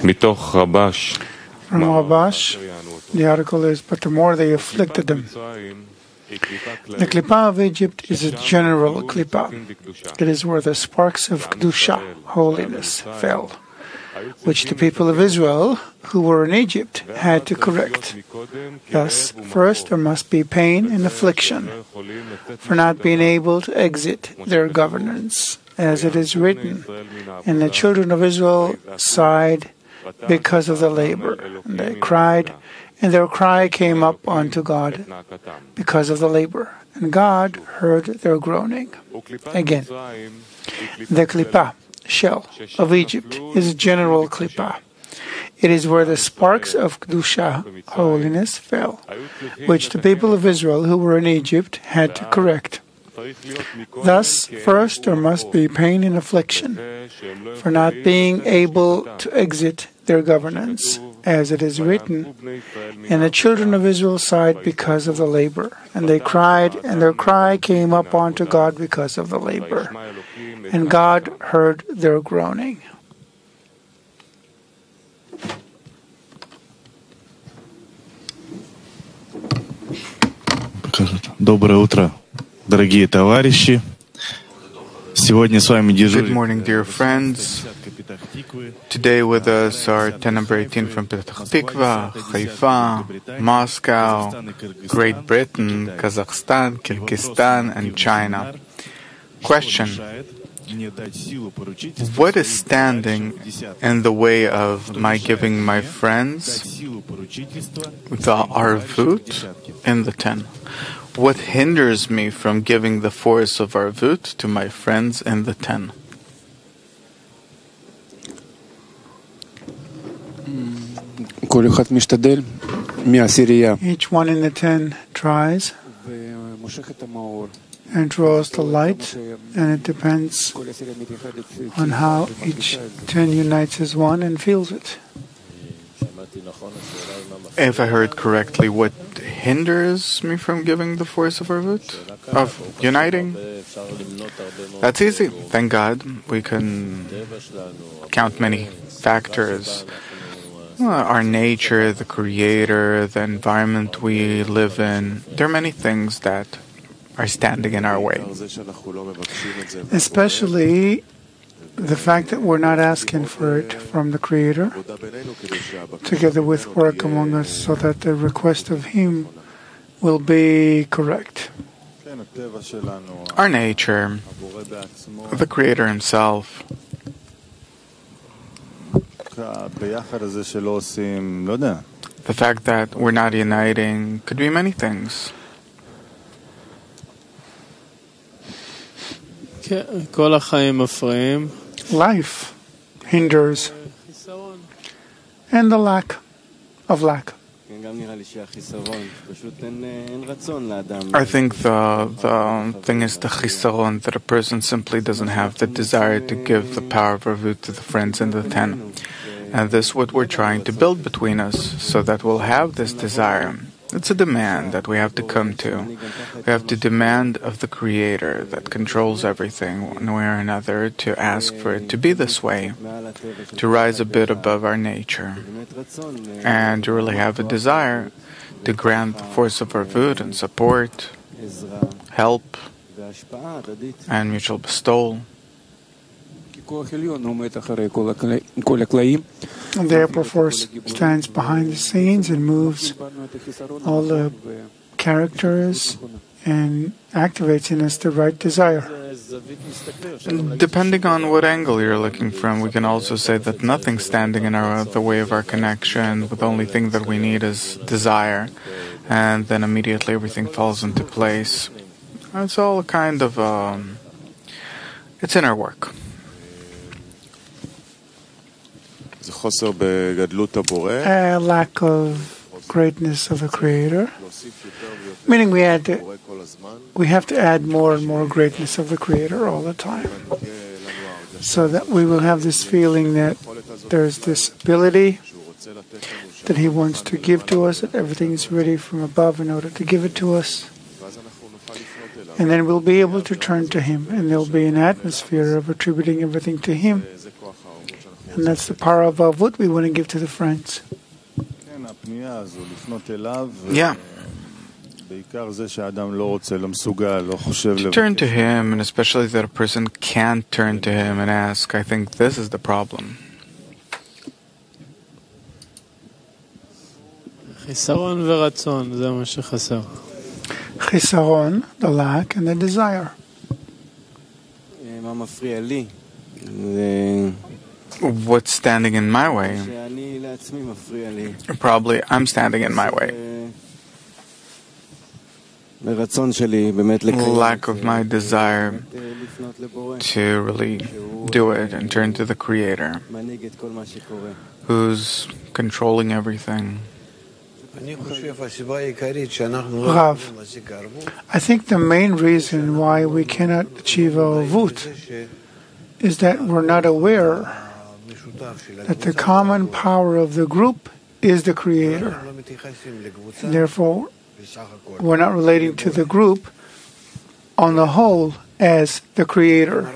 From Rabash, the article is, but the more they afflicted them. The Klippah of Egypt is a general Klippah. It is where the sparks of Kedusha, holiness, fell, which the people of Israel, who were in Egypt, had to correct. Thus, first there must be pain and affliction for not being able to exit their governance, as it is written, and the children of Israel sighed because of the labor. And they cried, and their cry came up unto God because of the labor. And God heard their groaning. Again, the Klippah, shell, of Egypt is a general Klippah. It is where the sparks of Kedusha, holiness, fell, which the people of Israel who were in Egypt had to correct. Thus, first there must be pain and affliction for not being able to exit their governance, as it is written, and the children of Israel sighed because of the labor, and they cried, and their cry came up unto God because of the labor, and God heard their groaning. Доброе утро, дорогие товарищи. Сегодня с вами дежурит. Good morning, dear friends. Today with us are 10 number 18 from Petah Tikva, Haifa, Moscow, Great Britain, Kazakhstan, Kyrgyzstan, and China. Question: what is standing in the way of my giving my friends the arvut in the 10? What hinders me from giving the force of arvut to my friends in the 10? Each one in the 10 tries and draws the light, and it depends on how each 10 unites as one and feels it. If I heard correctly, what hinders me from giving the force of arvut? Of uniting? That's easy. Thank God. We can count many factors. Our nature, the Creator, the environment we live in. There are many things that are standing in our way. Especially the fact that we're not asking for it from the Creator, together with work among us, so that the request of Him will be correct. Our nature, the Creator Himself. The fact that we're not uniting could be many things. Life hinders, and the lack of lack. I think the thing is the chisaron, that a person simply doesn't have the desire to give the power of arvut to the friends in the 10. And this is what we're trying to build between us, so that we'll have this desire. It's a demand that we have to come to. We have to demand of the Creator that controls everything one way or another, to ask for it to be this way, to rise a bit above our nature, and to really have a desire to grant the force of arvut and support, help, and mutual bestowal. And the upper force stands behind the scenes and moves all the characters and activates in us the right desire. Depending on what angle you're looking from, we can also say that nothing's standing in the way of our connection. The only thing that we need is desire, and then immediately everything falls into place. It's all a kind of it's inner work. A lack of greatness of the Creator, meaning we have to add more and more greatness of the Creator all the time, so that we will have this feeling that there's this ability that He wants to give to us, that everything is ready from above in order to give it to us. And then we'll be able to turn to Him, and there'll be an atmosphere of attributing everything to Him. And that's the power of what we want to give to the friends. Yeah. To turn to him, and especially that a person can't turn to him and ask, I think this is the problem. Chisaron, the lack, and the desire. What's standing in my way? Probably I'm standing in my way. Lack of my desire to really do it and turn to the Creator, who's controlling everything. Rav, I think the main reason why we cannot achieve avut is that we're not aware that the common power of the group is the Creator. And therefore, we're not relating to the group on the whole as the Creator.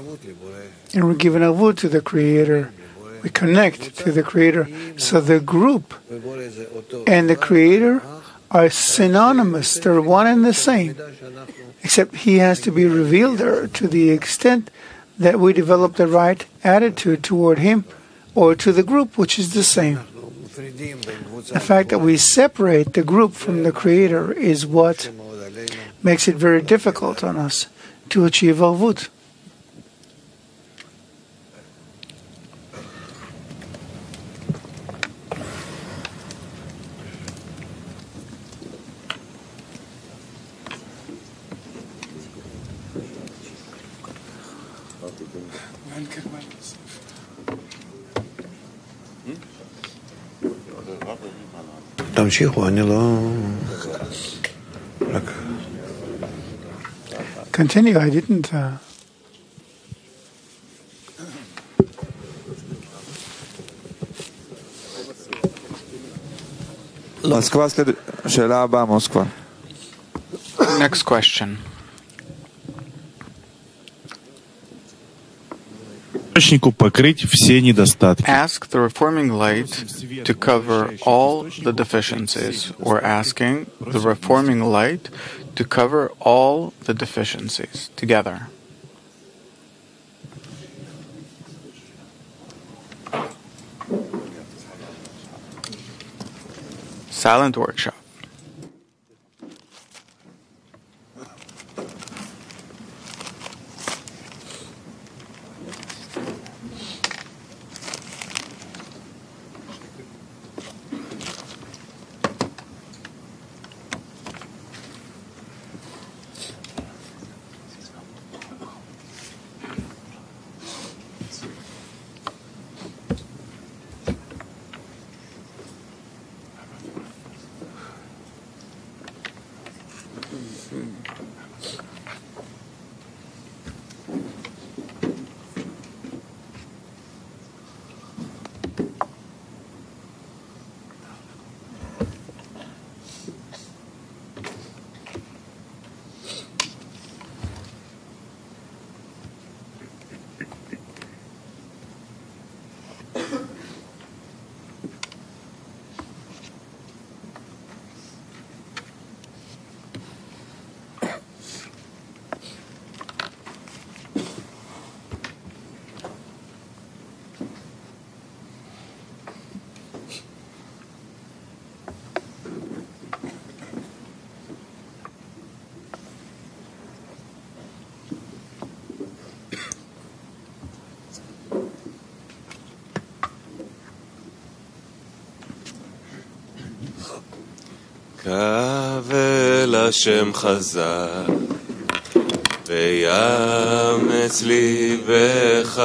And we're giving avut to the Creator. We connect to the Creator. So the group and the Creator are synonymous. They're one and the same. Except He has to be revealed there to the extent that we develop the right attitude toward Him or to the group, which is the same. The fact that we separate the group from the Creator is what makes it very difficult on us to achieve avut. Continue, I didn't... Next question. Ask the reforming light to cover all the deficiencies, or asking the reforming light to cover all the deficiencies together. Silent workshop. קבל השם חזק ויאמץ ליבך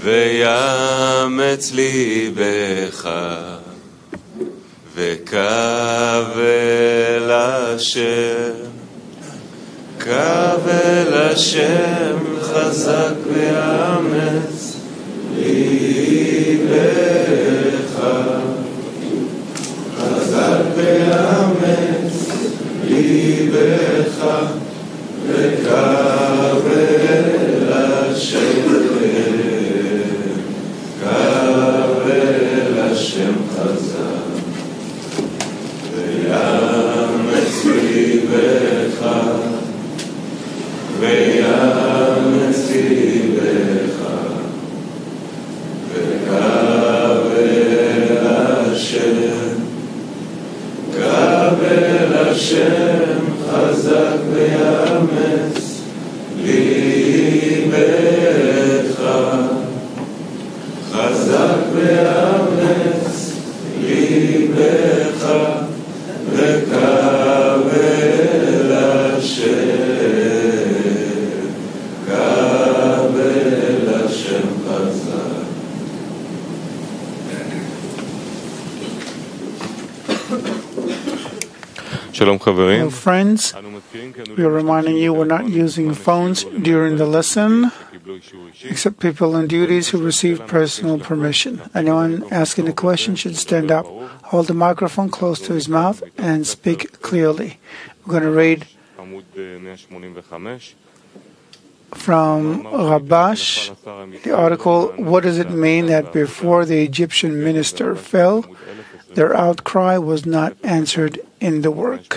ויאמץ ליבך וקבל השם חזק ויאמץ ליבך חזק ויאמץ ליבך וקבל השם ליבך, חזק ואמץ ליבך, וקבל השם, קבל השם חזק. Hello, friends. We are reminding you we're not using phones during the lesson, except people on duties who receive personal permission. Anyone asking a question should stand up, hold the microphone close to his mouth, and speak clearly. We're going to read from Rabash, the article, "What does it mean that before the Egyptian minister fell, their outcry was not answered in the work?"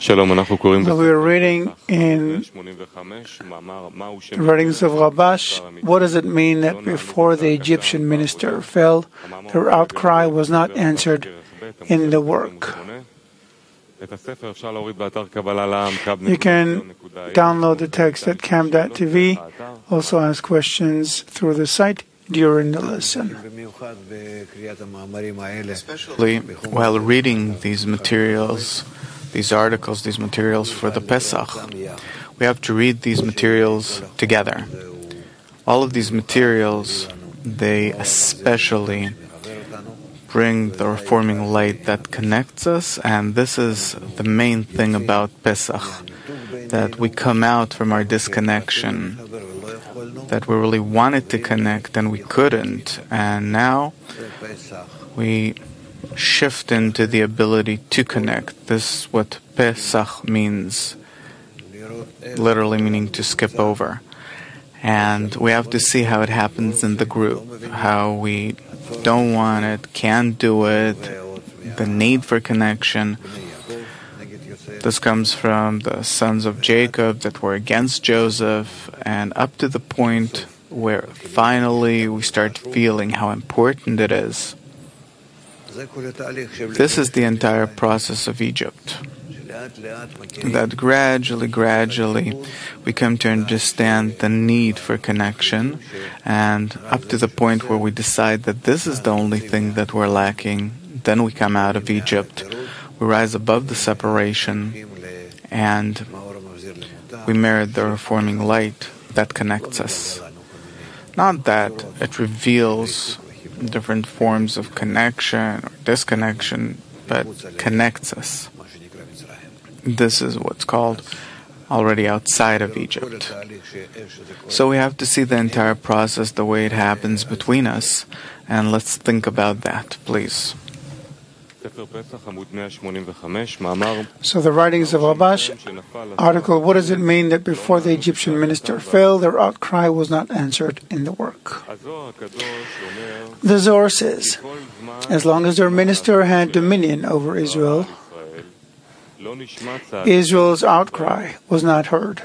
We are reading in the writings of Rabash, what does it mean that before the Egyptian minister fell, their outcry was not answered in the work? You can download the text at cam.tv, also ask questions through the site during the lesson. Especially while reading these materials, these articles, these materials for the Pesach, we have to read these materials together. All of these materials, they especially bring the reforming light that connects us, and this is the main thing about Pesach, that we come out from our disconnection, that we really wanted to connect and we couldn't, and now we shift into the ability to connect. This is what Pesach means, literally meaning to skip over. And we have to see how it happens in the group, how we don't want it, can't do it, the need for connection. This comes from the sons of Jacob that were against Joseph, and up to the point where finally we start feeling how important it is. This is the entire process of Egypt. That gradually we come to understand the need for connection, and up to the point where we decide that this is the only thing that we're lacking, then we come out of Egypt. We rise above the separation, and we merit the reforming light that connects us. Not that it reveals different forms of connection or disconnection but connects us. This is what's called already outside of Egypt. So we have to see the entire process, the way it happens between us, and let's think about that, please. So the writings of Rabash, article, what does it mean that before the Egyptian minister fell, their outcry was not answered in the work? The Zohar says, as long as their minister had dominion over Israel, Israel's outcry was not heard.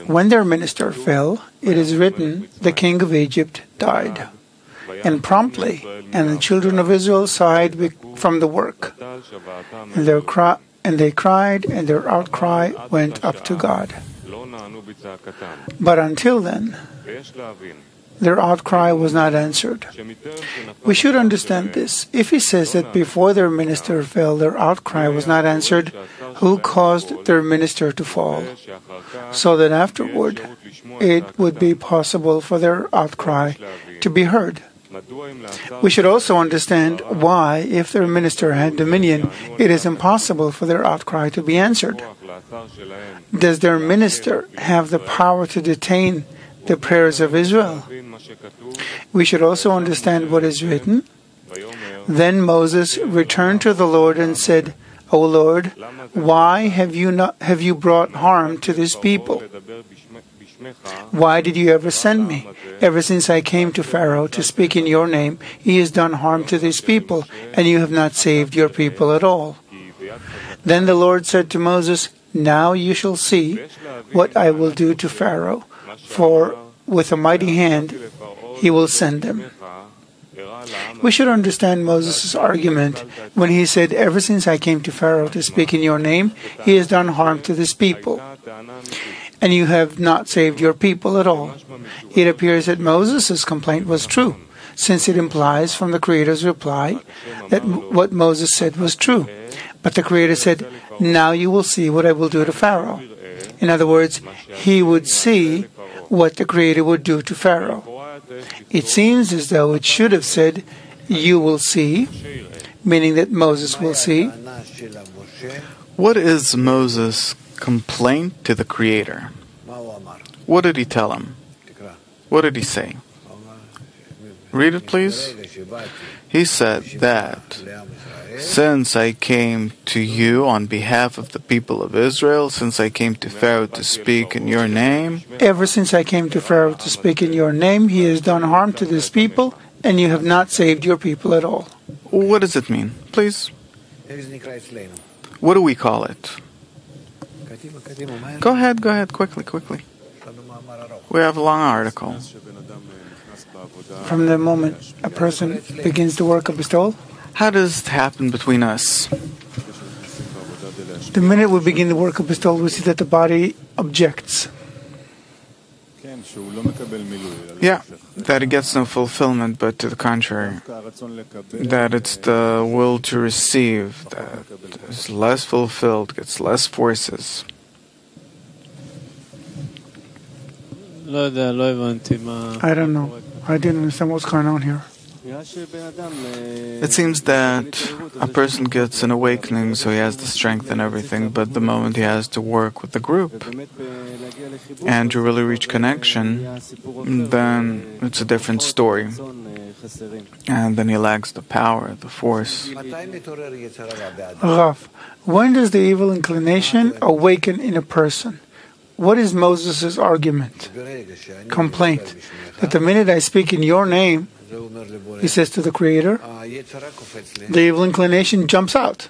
When their minister fell, it is written, the king of Egypt died. And promptly, and the children of Israel sighed from the work. And they cried, and their outcry went up to God. But until then, their outcry was not answered. We should understand this. If he says that before their minister fell, their outcry was not answered, who caused their minister to fall? So that afterward, it would be possible for their outcry to be heard. We should also understand why, if their minister had dominion, it is impossible for their outcry to be answered. Does their minister have the power to detain the prayers of Israel? We should also understand what is written. Then Moses returned to the Lord and said, O Lord, why have you brought harm to this people? Why did you ever send me? Ever since I came to Pharaoh to speak in your name, he has done harm to this people, and you have not saved your people at all. Then the Lord said to Moses, now you shall see what I will do to Pharaoh, for with a mighty hand he will send them. We should understand Moses' argument when he said, ever since I came to Pharaoh to speak in your name, he has done harm to this people, and you have not saved your people at all. It appears that Moses' complaint was true, since it implies from the Creator's reply that what Moses said was true. But the Creator said, now you will see what I will do to Pharaoh. In other words, he would see what the Creator would do to Pharaoh. It seems as though it should have said, you will see, meaning that Moses will see. What is Moses' complaint to the Creator? What did he tell him? What did he say? Read it, please. He said that since I came to you on behalf of the people of Israel, since I came to Pharaoh to speak in your name, ever since I came to Pharaoh to speak in your name, he has done harm to this people, and you have not saved your people at all. What does it mean? Please. What do we call it? Go ahead, quickly. We have a long article. From the moment a person begins the work of bestowal? How does it happen between us? The minute we begin the work of bestowal, we see that the body objects. Yeah, that it gets no fulfillment, but to the contrary, that it's the will to receive that is less fulfilled, gets less forces. I don't know. I didn't understand what's going on here. It seems that a person gets an awakening, so he has the strength and everything, but the moment he has to work with the group and to really reach connection, then it's a different story. And then he lacks the power, the force. Rav, when does the evil inclination awaken in a person? What is Moses' argument? Complaint. That the minute I speak in your name, he says to the Creator, the evil inclination jumps out.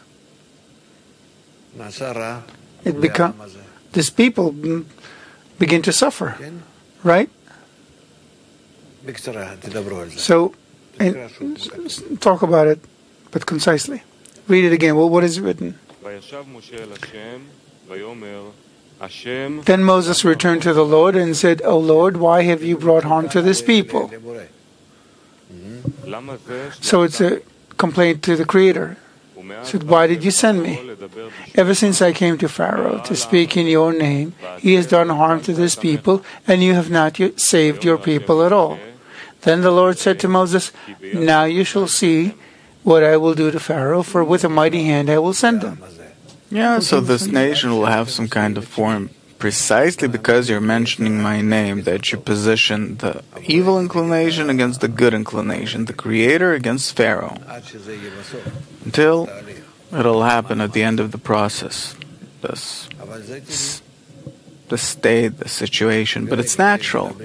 These people begin to suffer, right? So, talk about it, but concisely. Read it again. Well, what is written? Then Moses returned to the Lord and said, O Lord, why have you brought harm to this people? So it's a complaint to the Creator. He said, why did you send me? Ever since I came to Pharaoh to speak in your name, he has done harm to this people, and you have not saved your people at all. Then the Lord said to Moses, now you shall see what I will do to Pharaoh, for with a mighty hand I will send them. Yeah, so this nation will have some kind of form precisely because you're mentioning my name, that you position the evil inclination against the good inclination, the creator against Pharaoh, until it'll happen at the end of the process, the state, the situation. But it's natural.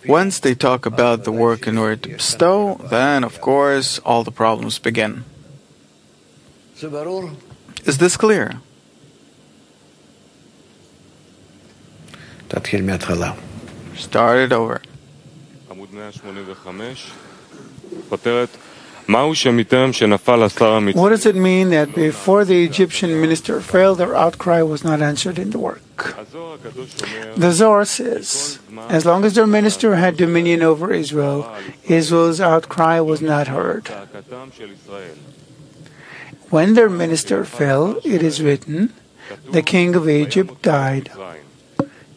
Once they talk about the work in order to bestow, then, of course, all the problems begin. Is this clear? Start it over. What does it mean that before the Egyptian minister failed, their outcry was not answered in the work? The Zohar says, as long as their minister had dominion over Israel, Israel's outcry was not heard. When their minister fell, it is written, the king of Egypt died,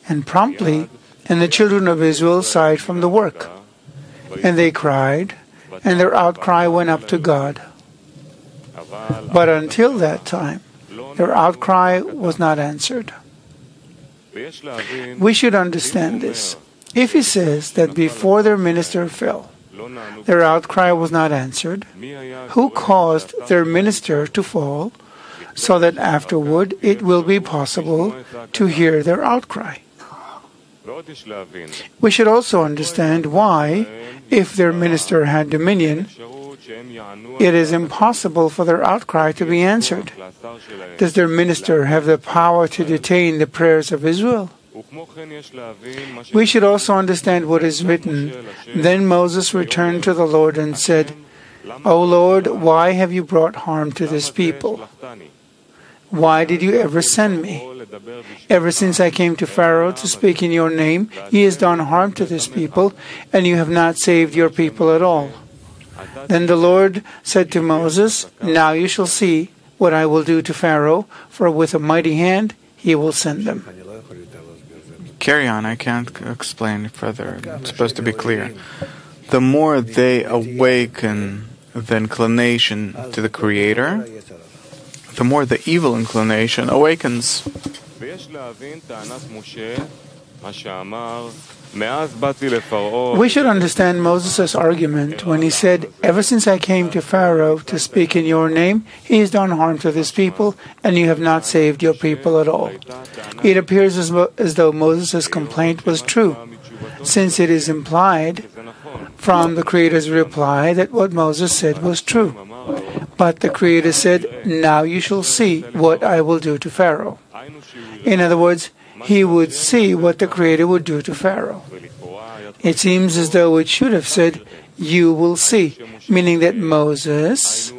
and promptly, and the children of Israel sighed from the work, and they cried, and their outcry went up to God. But until that time, their outcry was not answered. We should understand this. If he says that before their minister fell, their outcry was not answered, who caused their minister to fall, so that afterward it will be possible to hear their outcry? We should also understand why, if their minister had dominion, it is impossible for their outcry to be answered. Does their minister have the power to detain the prayers of Israel? We should also understand what is written. Then Moses returned to the Lord and said, O Lord, why have you brought harm to this people? Why did you ever send me? Ever since I came to Pharaoh to speak in your name, he has done harm to this people, and you have not saved your people at all. Then the Lord said to Moses, Now you shall see what I will do to Pharaoh, for with a mighty hand he will send them. Carry on, I can't explain further. It's supposed to be clear. The more they awaken the inclination to the Creator, the more the evil inclination awakens. We should understand Moses' argument when he said, Ever since I came to Pharaoh to speak in your name, he has done harm to this people, and you have not saved your people at all. It appears as though Moses' complaint was true, since it is implied from the Creator's reply that what Moses said was true. But the Creator said, Now you shall see what I will do to Pharaoh. In other words, he would see what the Creator would do to Pharaoh. It seems as though it should have said, You will see, meaning that Moses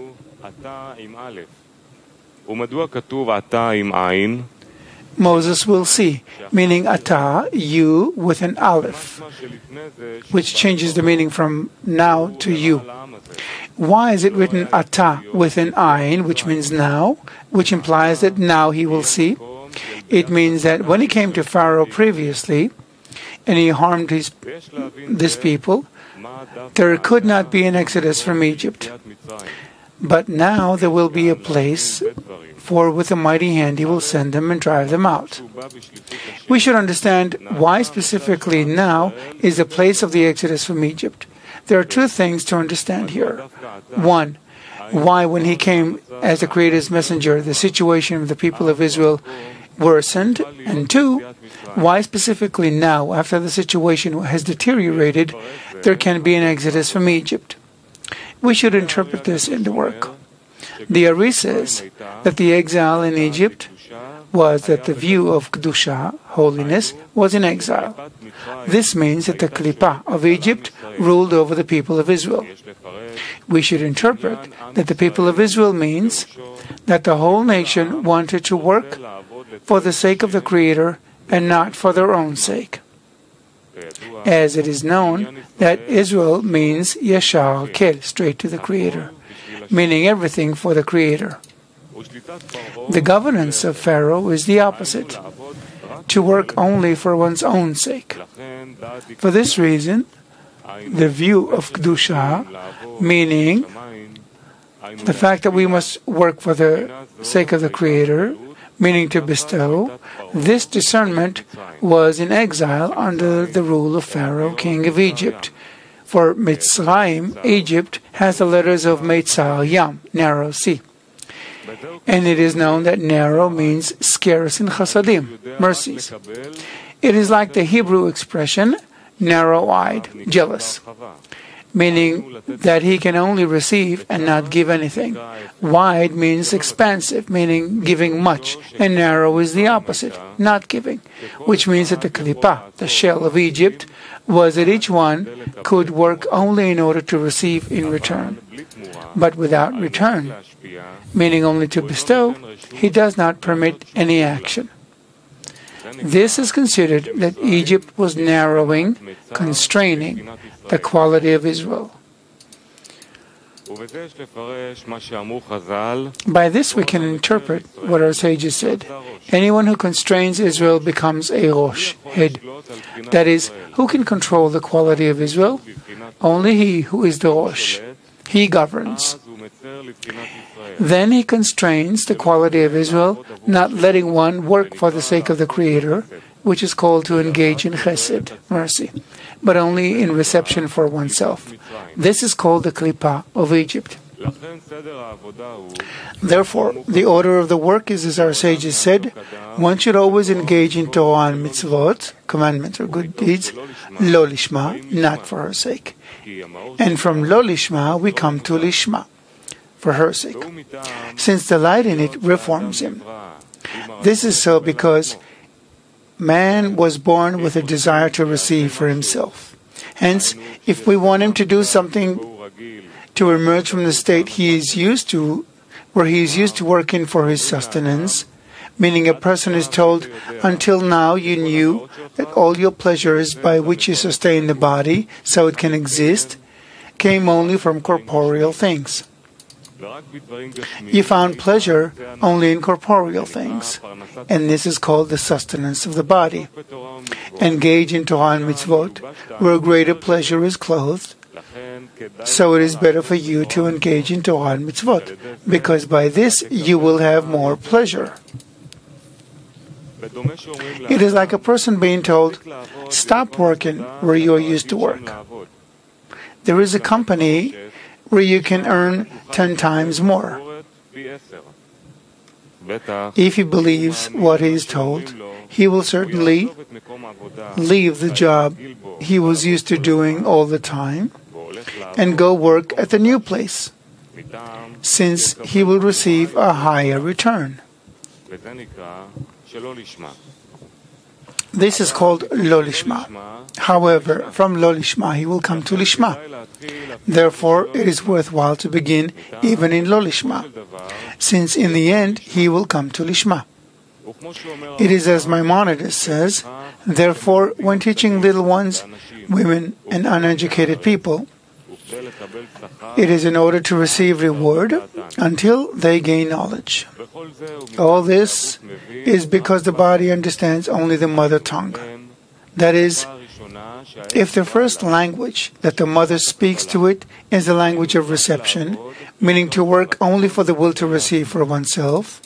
will see, meaning Ata, you, with an aleph, which changes the meaning from now to you. Why is it written Ata with an ayin, which means now, which implies that now he will see? It means that when he came to Pharaoh previously, and he harmed this people, there could not be an exodus from Egypt. But now there will be a place, for with a mighty hand he will send them and drive them out. We should understand why specifically now is the place of the exodus from Egypt. There are two things to understand here. One, why when he came as the Creator's messenger, the situation of the people of Israel worsened, and two, why specifically now, after the situation has deteriorated, there can be an exodus from Egypt. We should interpret this in the work. The Ari says that the exile in Egypt was that the view of Kedusha, holiness, was in exile. This means that the Klippah of Egypt ruled over the people of Israel. We should interpret that the people of Israel means that the whole nation wanted to work for the sake of the Creator and not for their own sake. As it is known that Israel means Yashar Kel, straight to the Creator, meaning everything for the Creator. The governance of Pharaoh is the opposite, to work only for one's own sake. For this reason, the view of Kedusha, meaning The fact that we must work for the sake of the Creator, meaning to bestow, this discernment was in exile under the rule of Pharaoh, king of Egypt. For Mitzrayim, Egypt, has the letters of Meitzar Yam, narrow sea. And it is known that narrow means scarce in chasadim, mercies. It is like the Hebrew expression, narrow-eyed, jealous, meaning that he can only receive and not give anything. Wide means expansive, meaning giving much, and narrow is the opposite, not giving, which means that the klipa, the shell of Egypt, was that each one could work only in order to receive in return. But without return, meaning only to bestow, he does not permit any action. This is considered that Egypt was narrowing, constraining the quality of Israel. By this we can interpret what our sages said. Anyone who constrains Israel becomes a Rosh, head. That is, who can control the quality of Israel? Only he who is the Rosh. He governs. Then he constrains the quality of Israel, not letting one work for the sake of the Creator, which is called to engage in chesed, mercy, but only in reception for oneself. This is called the klipa of Egypt. Therefore, the order of the work is, as our sages said, one should always engage in Torah and mitzvot, commandments or good deeds, lo lishma, not for her sake. And from lo lishma we come to lishma, for her sake, since the light in it reforms him. This is so because man was born with a desire to receive for himself. Hence, if we want him to do something to emerge from the state he is used to, where he is used to working for his sustenance, meaning a person is told, until now you knew that all your pleasures by which you sustain the body, so it can exist, came only from corporeal things. You found pleasure only in corporeal things, and this is called the sustenance of the body. Engage in Torah and mitzvot, where greater pleasure is clothed, so it is better for you to engage in Torah and mitzvot, because by this you will have more pleasure. It is like a person being told, stop working where you are used to work. There is a company where you can earn 10 times more. If he believes what he is told, he will certainly leave the job he was used to doing all the time and go work at the new place, since he will receive a higher return. This is called lo lishma. However, from lo lishma he will come to lishma. Therefore, it is worthwhile to begin even in lo lishma, since in the end he will come to lishma. It is as Maimonides says, therefore, when teaching little ones, women, and uneducated people, it is in order to receive reward until they gain knowledge. All this is because the body understands only the mother tongue. That is, if the first language that the mother speaks to it is the language of reception, meaning to work only for the will to receive for oneself,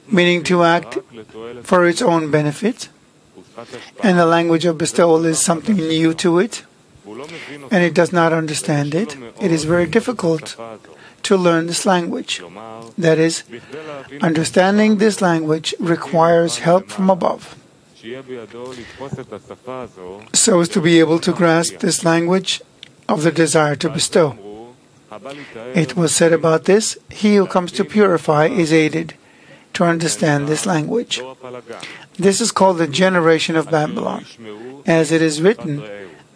meaning to act for its own benefit, and the language of bestowal is something new to it, and it does not understand it, it is very difficult to learn this language. That is, understanding this language requires help from above, so as to be able to grasp this language of the desire to bestow. It was said about this, he who comes to purify is aided to understand this language. This is called the generation of Babylon. As it is written,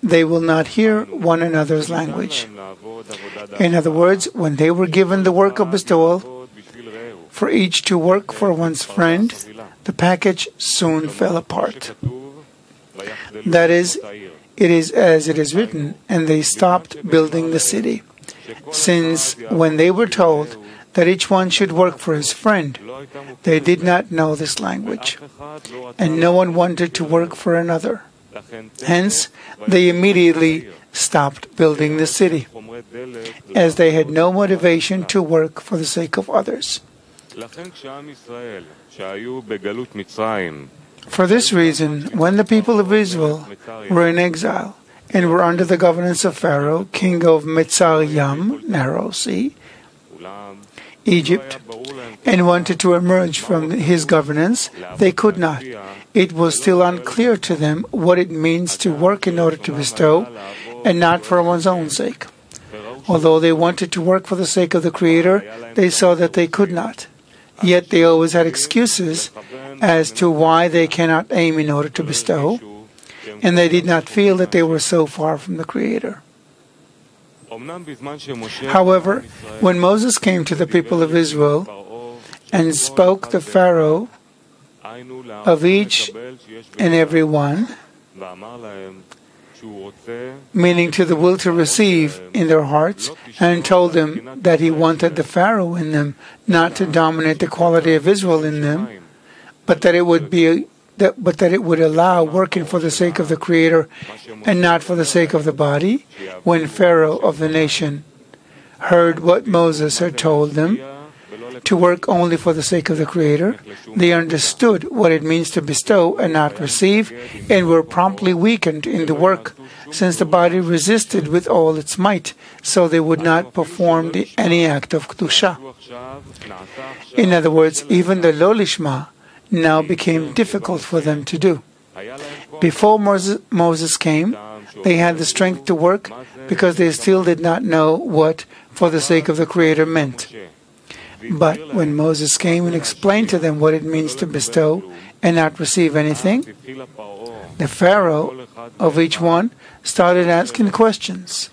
they will not hear one another's language. In other words, when they were given the work of bestowal, for each to work for one's friend, the package soon fell apart. That is, it is as it is written, and they stopped building the city, since when they were told that each one should work for his friend, they did not know this language, and no one wanted to work for another. Hence, they immediately stopped building the city. as they had no motivation to work for the sake of others. For this reason, when the people of Israel were in exile and were under the governance of Pharaoh, king of Mitzrayim, narrow sea, Egypt, and wanted to emerge from his governance, they could not. It was still unclear to them what it means to work in order to bestow, and not for one's own sake. Although they wanted to work for the sake of the Creator, they saw that they could not. Yet they always had excuses as to why they cannot aim in order to bestow, and they did not feel that they were so far from the Creator. However, when Moses came to the people of Israel and spoke to Pharaoh of each and every one, meaning to the will to receive in their hearts, and told them that he wanted the Pharaoh in them not to dominate the quality of Israel in them, but that it would allow working for the sake of the Creator and not for the sake of the body. When Pharaoh of the nation heard what Moses had told them, to work only for the sake of the Creator, they understood what it means to bestow and not receive, and were promptly weakened in the work, since the body resisted with all its might, so they would not perform any act of Kedusha. In other words, even the Lo Lishma now became difficult for them to do. Before Moses came, they had the strength to work because they still did not know what for the sake of the Creator meant. But when Moses came and explained to them what it means to bestow and not receive anything, the Pharaoh of each one started asking questions.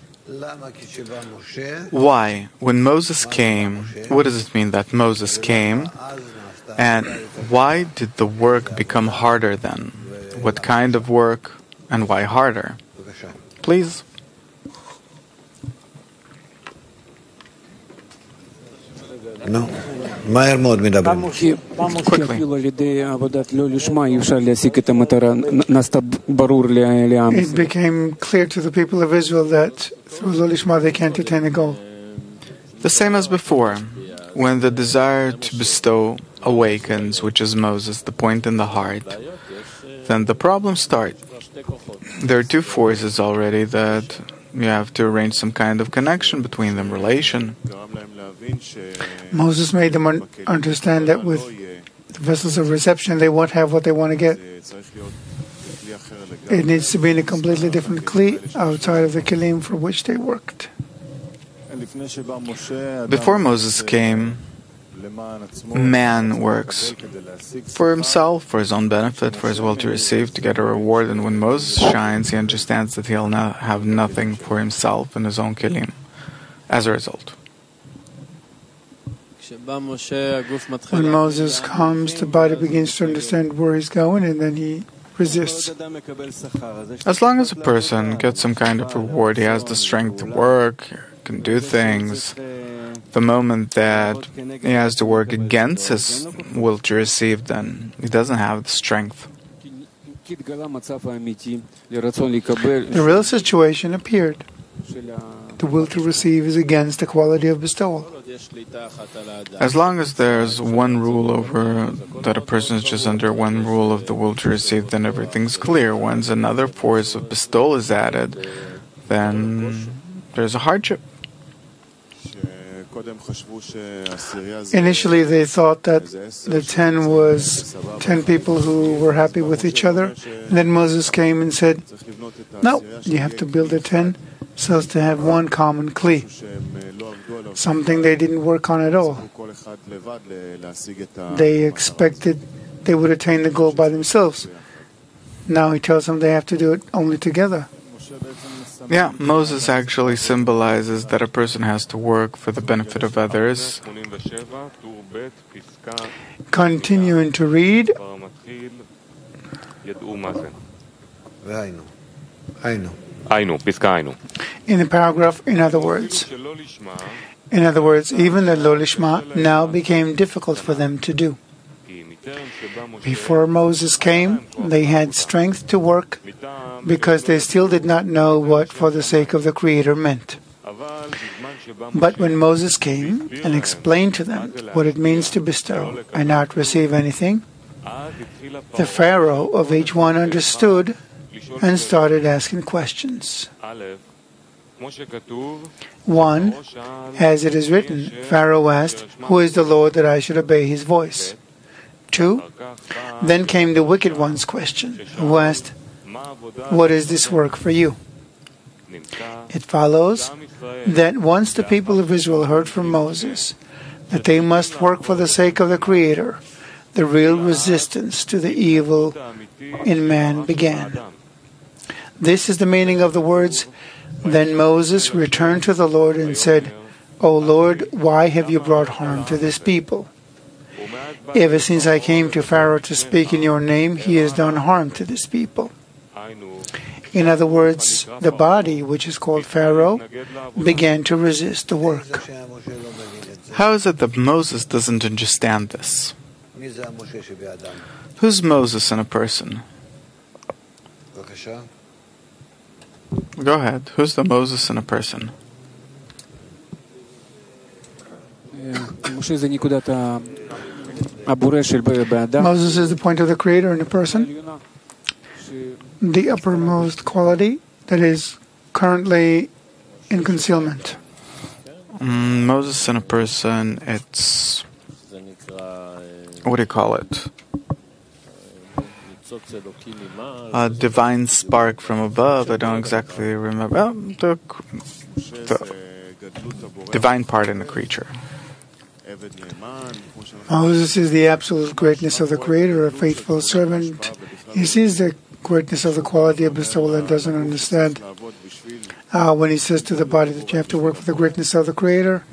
Why? When Moses came, what does it mean that Moses came? And why did the work become harder then? What kind of work and why harder? Please. No. Quickly. It became clear to the people of Israel that through Lo Lishma they can't attain a goal. The same as before. When the desire to bestow awakens, which is Moses, the point in the heart, then the problems start. There are two forces already that you have to arrange some kind of connection between them, relation. Moses made them understand that with the vessels of reception, they won't have what they want to get. It needs to be in a completely different kli outside of the kelim for which they worked. Before Moses came, man works for himself, for his own benefit, for his will to receive, to get a reward. And when Moses shines, he understands that he'll have nothing for himself in his own kelim as a result. When Moses comes, the body begins to understand where he's going, and then he resists. As long as a person gets some kind of reward, he has the strength to work, can do things. The moment that he has to work against his will to receive, then he doesn't have the strength. The real situation appeared. The will to receive is against the quality of bestowal. As long as there's one rule over that a person is just under one rule of the will to receive, then everything's clear. Once another force of bestowal is added, then there's a hardship. Initially, they thought that the 10 was 10 people who were happy with each other. And then Moses came and said, no, you have to build a 10 so as to have one common kli. Something they didn't work on at all. They expected they would attain the goal by themselves. Now he tells them they have to do it only together. Yeah, Moses actually symbolizes that a person has to work for the benefit of others. Continuing to read. In the paragraph, in other words, even the Lo Lishma now became difficult for them to do. Before Moses came, they had strength to work because they still did not know what for the sake of the Creator meant. But when Moses came and explained to them what it means to bestow and not receive anything, the Pharaoh of each one understood and started asking questions. 1. As it is written, Pharaoh asked, "Who is the Lord that I should obey his voice?" 2. Then came the wicked one's question, who asked, "What is this work for you?" It follows that once the people of Israel heard from Moses that they must work for the sake of the Creator, the real resistance to the evil in man began. This is the meaning of the words, "Then Moses returned to the Lord and said, O Lord, why have you brought harm to this people? Ever since I came to Pharaoh to speak in your name, he has done harm to this people." In other words, the body, which is called Pharaoh, began to resist the work. How is it that Moses doesn't understand this? Who's Moses in a person? Go ahead. Who's the Moses in a person? Moses is the point of the Creator in a person, the uppermost quality that is currently in concealment. Moses in a person, it's... what do you call it? A divine spark from above. I don't exactly remember. Well, the divine part in the creature. Moses is the absolute greatness of the Creator, a faithful servant. He sees the greatness of the quality of bestowal and doesn't understand when he says to the body that you have to work for the greatness of the Creator.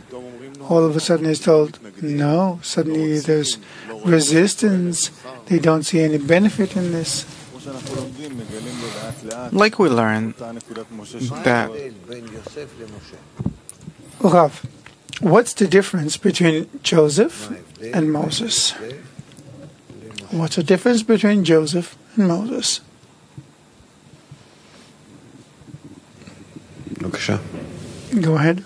All of a sudden he's told, no, suddenly there's resistance. They don't see any benefit in this. Like we learn that... Rav, what's the difference between Joseph and Moses? What's the difference between Joseph and Moses? Go ahead.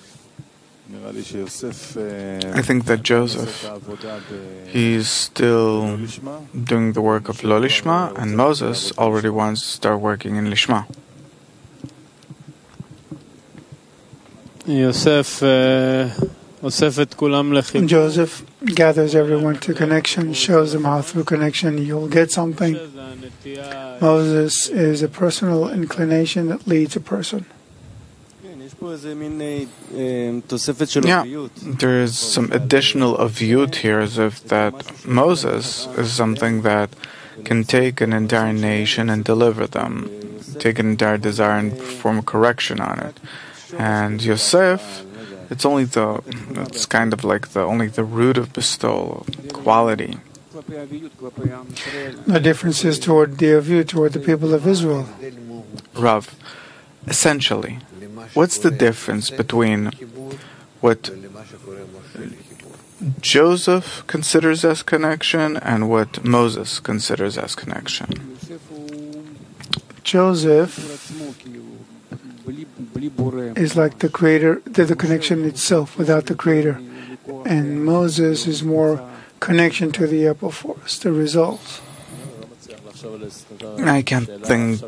I think that Joseph, he's still doing the work of Lo Lishma, and Moses already wants to start working in Lishma. Joseph gathers everyone to connection, shows them how through connection you'll get something. Moses is a personal inclination that leads a person. Yeah, there is some additional avyut here, as if that Moses is something that can take an entire nation and deliver them, take an entire desire and perform a correction on it. And Yosef, it's kind of like only the root of bestowal, quality. The difference is toward the avyut, toward the people of Israel. Rav, essentially, what's the difference between what Joseph considers as connection and what Moses considers as connection? Joseph is like the Creator, the connection itself without the Creator. And Moses is more connection to the upper force, the result. I can't think...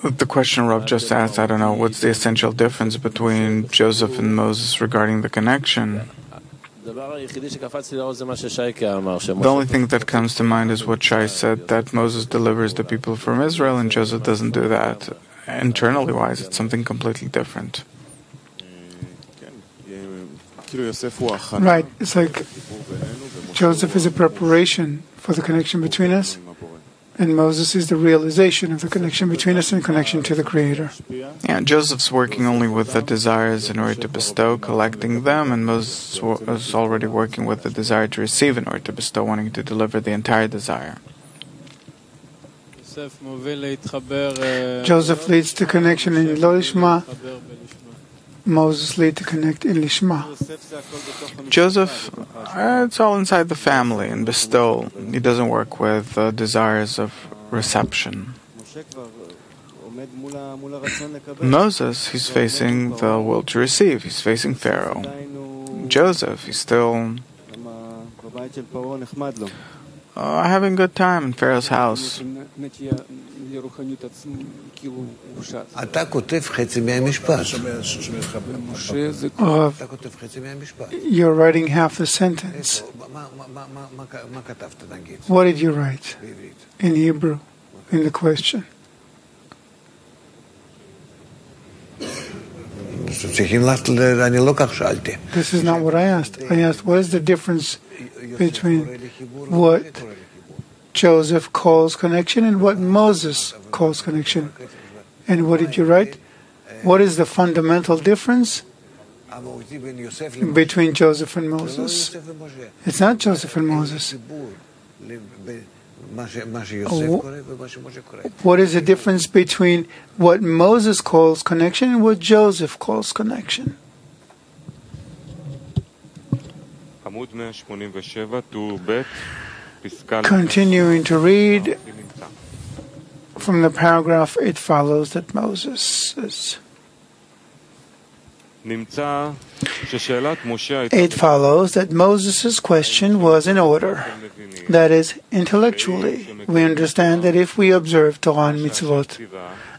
The question Rav just asked, I don't know, what's the essential difference between Joseph and Moses regarding the connection? The only thing that comes to mind is what Shai said, that Moses delivers the people from Israel and Joseph doesn't do that. Internally wise, it's something completely different. Right, it's like Joseph is a preparation for the connection between us, and Moses is the realization of the connection between us and connection to the Creator. Yeah, Joseph's working only with the desires in order to bestow, collecting them, and Moses is already working with the desire to receive in order to bestow, wanting to deliver the entire desire. Joseph leads to connection in Lo Lishma. Moses leads to connect in Lishma. Joseph, it's all inside the family and bestow. He doesn't work with desires of reception. Moses, he's facing the will to receive. He's facing Pharaoh. Joseph, he's still having a good time in Pharaoh's house. You're writing half the sentence. What did you write in Hebrew in the question? This is not what I asked. I asked, what is the difference between what Joseph calls connection and what Moses calls connection? And what did you write? What is the fundamental difference between Joseph and Moses? It's not Joseph and Moses. What is the difference between what Moses calls connection and what Joseph calls connection? Continuing to read from the paragraph, it follows that Moses says. It follows that Moses' question was in order. That is, intellectually, we understand that if we observe Torah and Mitzvot,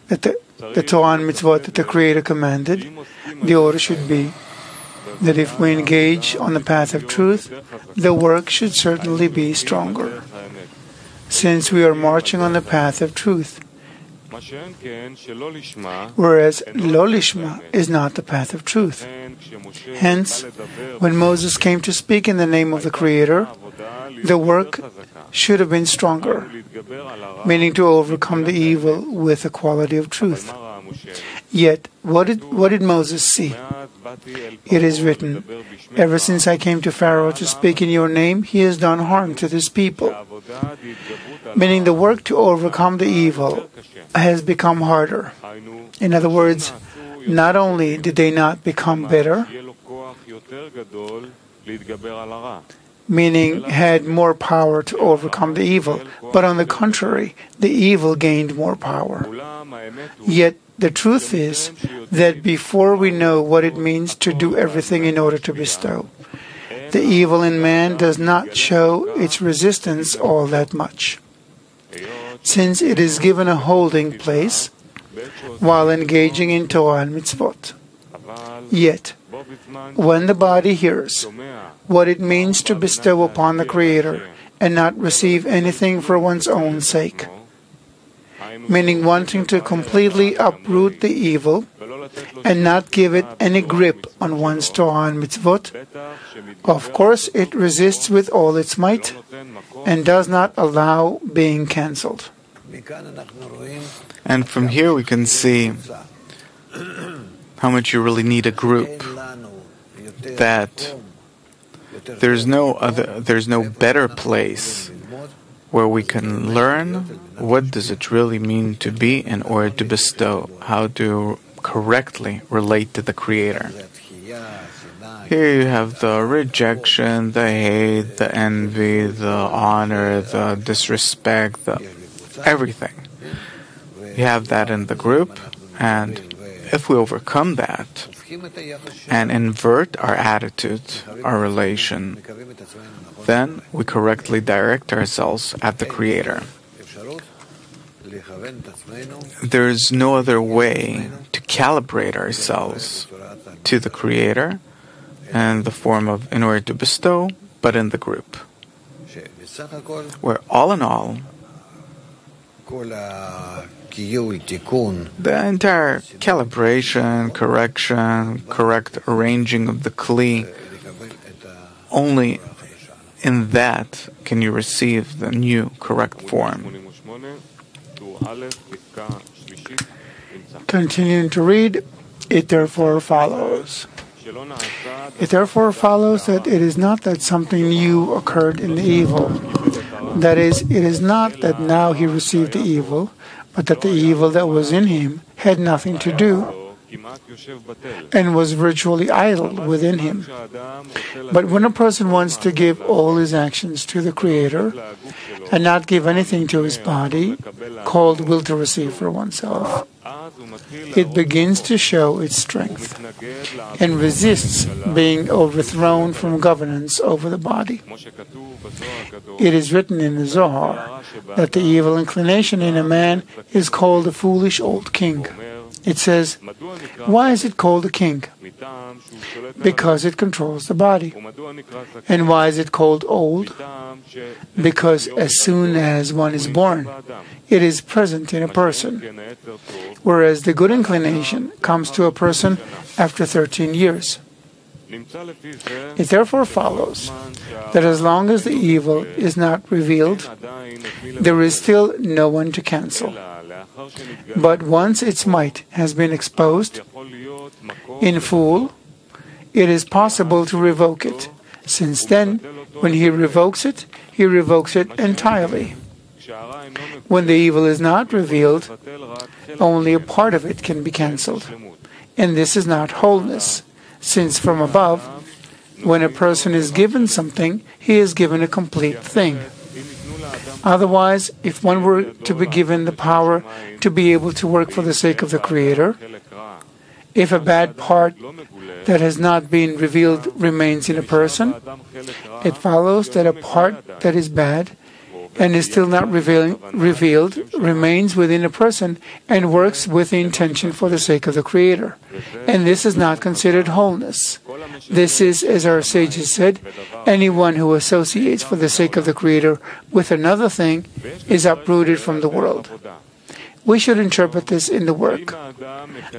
that the Torah and Mitzvot that the Creator commanded, the order should be that if we engage on the path of truth, the work should certainly be stronger, since we are marching on the path of truth. Whereas lo lishma is not the path of truth. Hence, when Moses came to speak in the name of the Creator, the work should have been stronger, meaning to overcome the evil with the quality of truth. Yet, what did Moses see? It is written, "Ever since I came to Pharaoh to speak in your name, he has done harm to this people." Meaning the work to overcome the evil has become harder. In other words, not only did they not become better, meaning had more power to overcome the evil, but on the contrary, the evil gained more power. Yet the truth is that before we know what it means to do everything in order to bestow, the evil in man does not show its resistance all that much, since it is given a holding place while engaging in Torah and Mitzvot. Yet, when the body hears what it means to bestow upon the Creator and not receive anything for one's own sake, meaning wanting to completely uproot the evil and not give it any grip on one's Torah and Mitzvot, of course it resists with all its might and does not allow being cancelled. And from here we can see how much you really need a group, that there's no better place where we can learn what does it really mean to be in order to bestow, how to correctly relate to the Creator. Here you have the rejection, the hate, the envy, the honor, the disrespect, everything. You have that in the group, and if we overcome that and invert our attitude, our relation, then we correctly direct ourselves at the Creator. There is no other way to calibrate ourselves to the Creator in the form of in order to bestow, but in the group, where all in all, the entire calibration, correction, correct arranging of the Kli, only in that can you receive the new correct form. Continuing to read, it therefore follows. It therefore follows that it is not that something new occurred in the evil. That is, it is not that now he received the evil, but that the evil that was in him had nothing to do and was virtually idle within him. But when a person wants to give all his actions to the Creator and not give anything to his body, called will to receive for oneself, it begins to show its strength and resists being overthrown from governance over the body. It is written in the Zohar that the evil inclination in a man is called a foolish old king. It says, why is it called a king? Because it controls the body. And why is it called old? Because as soon as one is born, it is present in a person, whereas the good inclination comes to a person after 13 years. It therefore follows that as long as the evil is not revealed, there is still no one to cancel. But once its might has been exposed in full, it is possible to revoke it, since then, when he revokes it entirely. When the evil is not revealed, only a part of it can be cancelled. And this is not wholeness, since from above, when a person is given something, he is given a complete thing. Otherwise, if one were to be given the power to be able to work for the sake of the Creator, if a bad part that has not been revealed remains in a person, it follows that a part that is bad and is still not revealed remains within a person and works with the intention for the sake of the Creator. And this is not considered wholeness. This is, as our sages said, anyone who associates for the sake of the Creator with another thing is uprooted from the world. We should interpret this in the work.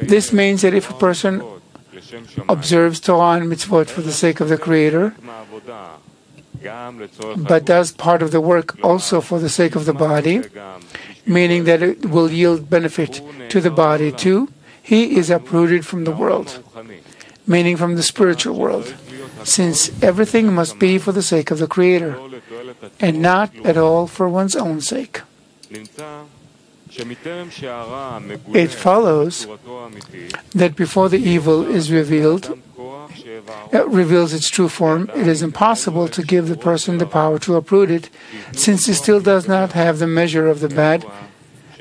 This means that if a person observes Torah and mitzvot for the sake of the Creator, but does part of the work also for the sake of the body, meaning that it will yield benefit to the body too, he is uprooted from the world, meaning from the spiritual world, since everything must be for the sake of the Creator, and not at all for one's own sake. It follows that before the evil is reveals its true form, it is impossible to give the person the power to uproot it, since he still does not have the measure of the bad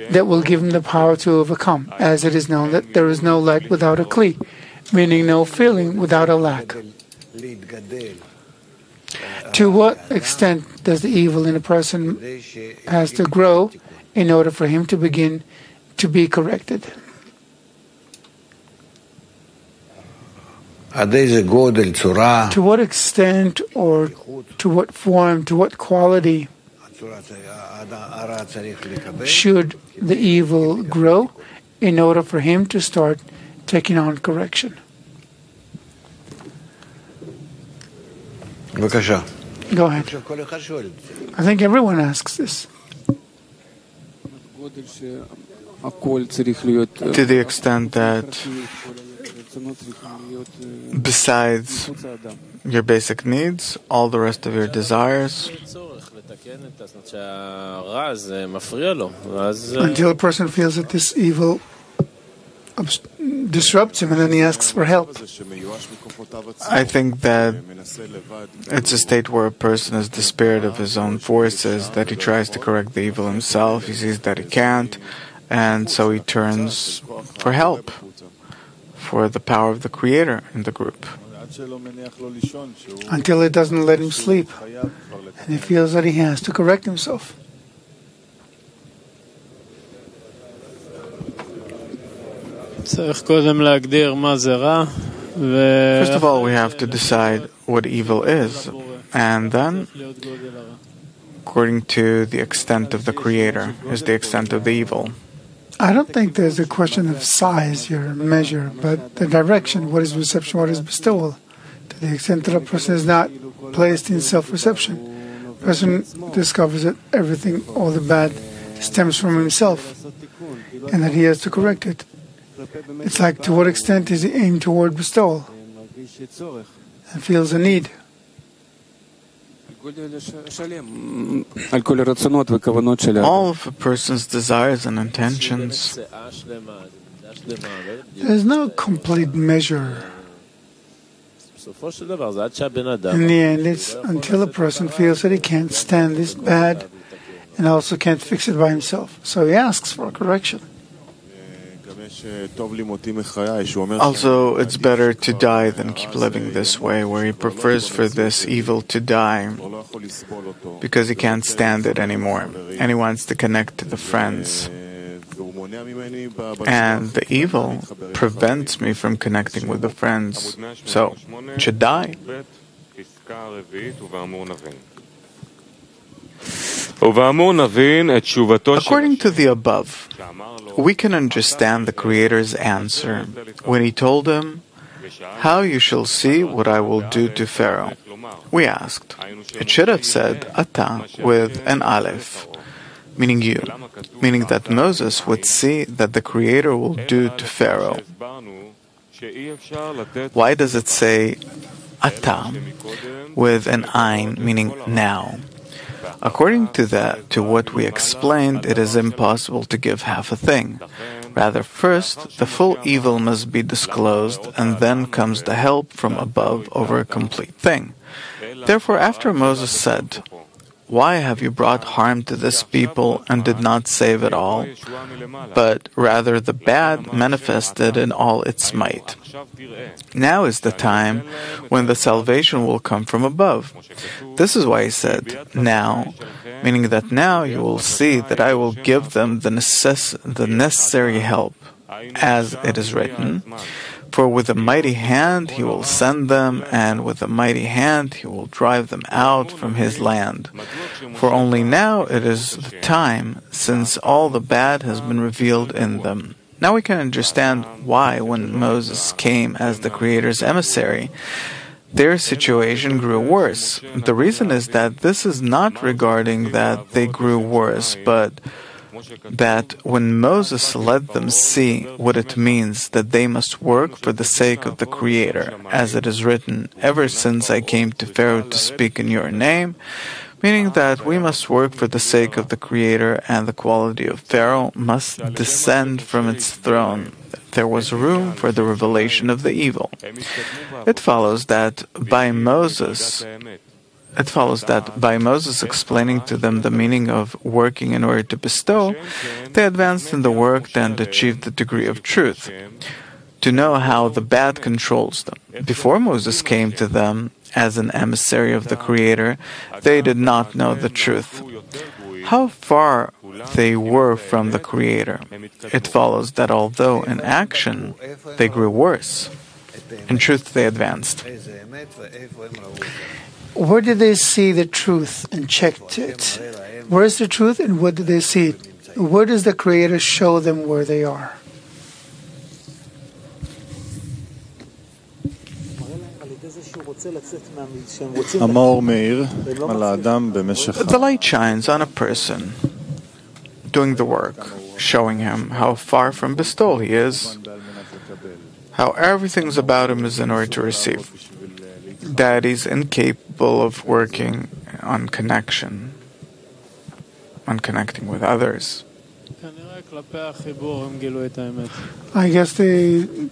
that will give him the power to overcome, as it is known that there is no light without a kli, meaning no feeling without a lack. To what extent does the evil in a person has to grow in order for him to begin to be corrected? To what extent, or to what form, to what quality should the evil grow in order for him to start taking on correction? Go ahead. I think everyone asks this. To the extent that besides your basic needs, all the rest of your desires, until a person feels that this evil disrupts him and then he asks for help. I think that it's a state where a person is despaired of his own forces, that he tries to correct the evil himself, he sees that he can't, and so he turns for help, for the power of the Creator in the group. Until it doesn't let him sleep, and he feels that he has to correct himself. First of all, we have to decide what evil is, and then, according to the extent of the Creator, is the extent of the evil. I don't think there's a question of size, your measure, but the direction. What is reception, what is bestowal? To the extent that a person is not placed in self-reception, a person discovers that everything, all the bad, stems from himself, and that he has to correct it. It's like, to what extent is he aimed toward bestowal and feels a need? All of a person's desires and intentions There's no complete measure. In the end, it's until a person feels that he can't stand this bad and also can't fix it by himself. So he asks for a correction. Also, it's better to die than keep living this way, where he prefers for this evil to die because he can't stand it anymore and he wants to connect to the friends. And the evil prevents me from connecting with the friends, so it should die. According to the above, we can understand the Creator's answer when he told him, "How you shall see what I will do to Pharaoh." We asked. It should have said Ata with an Aleph, meaning you, meaning that Moses would see that the Creator will do to Pharaoh. Why does it say Ata with an Ain, meaning now? According to what we explained, it is impossible to give half a thing. Rather, first, the full evil must be disclosed, and then comes the help from above over a complete thing. Therefore, after Moses said, "Why have you brought harm to this people and did not save it all?" but rather the bad manifested in all its might. Now is the time when the salvation will come from above. This is why he said, "Now," meaning that now you will see that I will give them the necessary help, as it is written, "For with a mighty hand he will send them, and with a mighty hand he will drive them out from his land. For only now it is the time, since all the bad has been revealed in them." Now we can understand why, when Moses came as the Creator's emissary, their situation grew worse. The reason is that this is not regarding that they grew worse, but that when Moses let them see what it means that they must work for the sake of the Creator, as it is written, "Ever since I came to Pharaoh to speak in your name," meaning that we must work for the sake of the Creator, and the quality of Pharaoh must descend from its throne. There was room for the revelation of the evil. It follows that by Moses explaining to them the meaning of working in order to bestow, they advanced in the work and achieved the degree of truth, to know how the bad controls them. Before Moses came to them as an emissary of the Creator, they did not know the truth, how far they were from the Creator. It follows that although in action they grew worse, in truth they advanced. Where did they see the truth and checked it? Where is the truth and where did they see it? Where does the Creator show them where they are? The light shines on a person doing the work, showing him how far from bestowal he is, how everything about him is in order to receive, that he's incapable of working on connecting with others. I guess they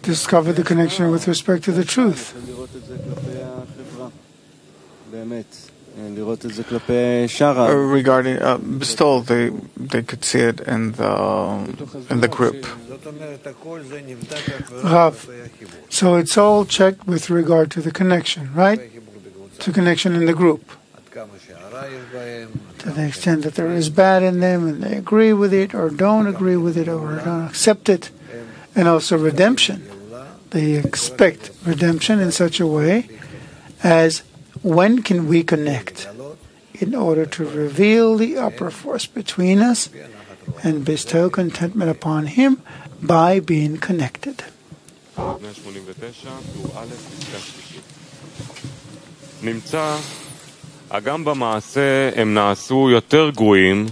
discovered the connection with respect to the truth. Regarding bestowal, they could see it in the group. Rav, so it's all checked with regard to the connection, right? To connection in the group. To the extent that there is bad in them and they agree with it or don't agree with it or don't accept it. And also redemption. They expect redemption in such a way as when can we connect in order to reveal the upper force between us and bestow contentment upon him by being connected. אגם במעשה הם נעשו יותר גרועים,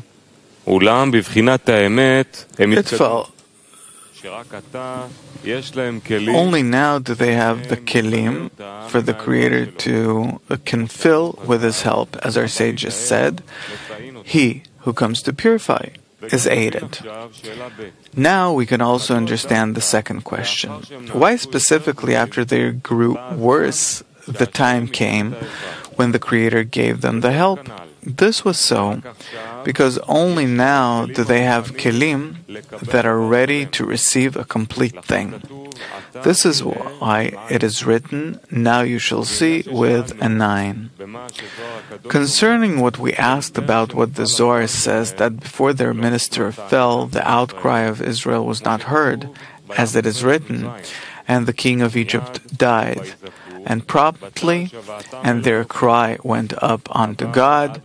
אולם בבחינת האמת הם התקדמו. שרק עתה יש להם כלים. Only now do they have the kelim for the Creator to can fill with His help, as our sages said, He who comes to purify. is aided. Now we can also understand the second question. Why specifically after they grew worse, the time came when the Creator gave them the help? This was so because only now do they have kelim that are ready to receive a complete thing. This is why it is written, "Now you shall see," with a 9. Concerning what we asked about what the Zohar says, that before their minister fell, the outcry of Israel was not heard, as it is written, "And the king of Egypt died." And promptly, and their cry went up unto God,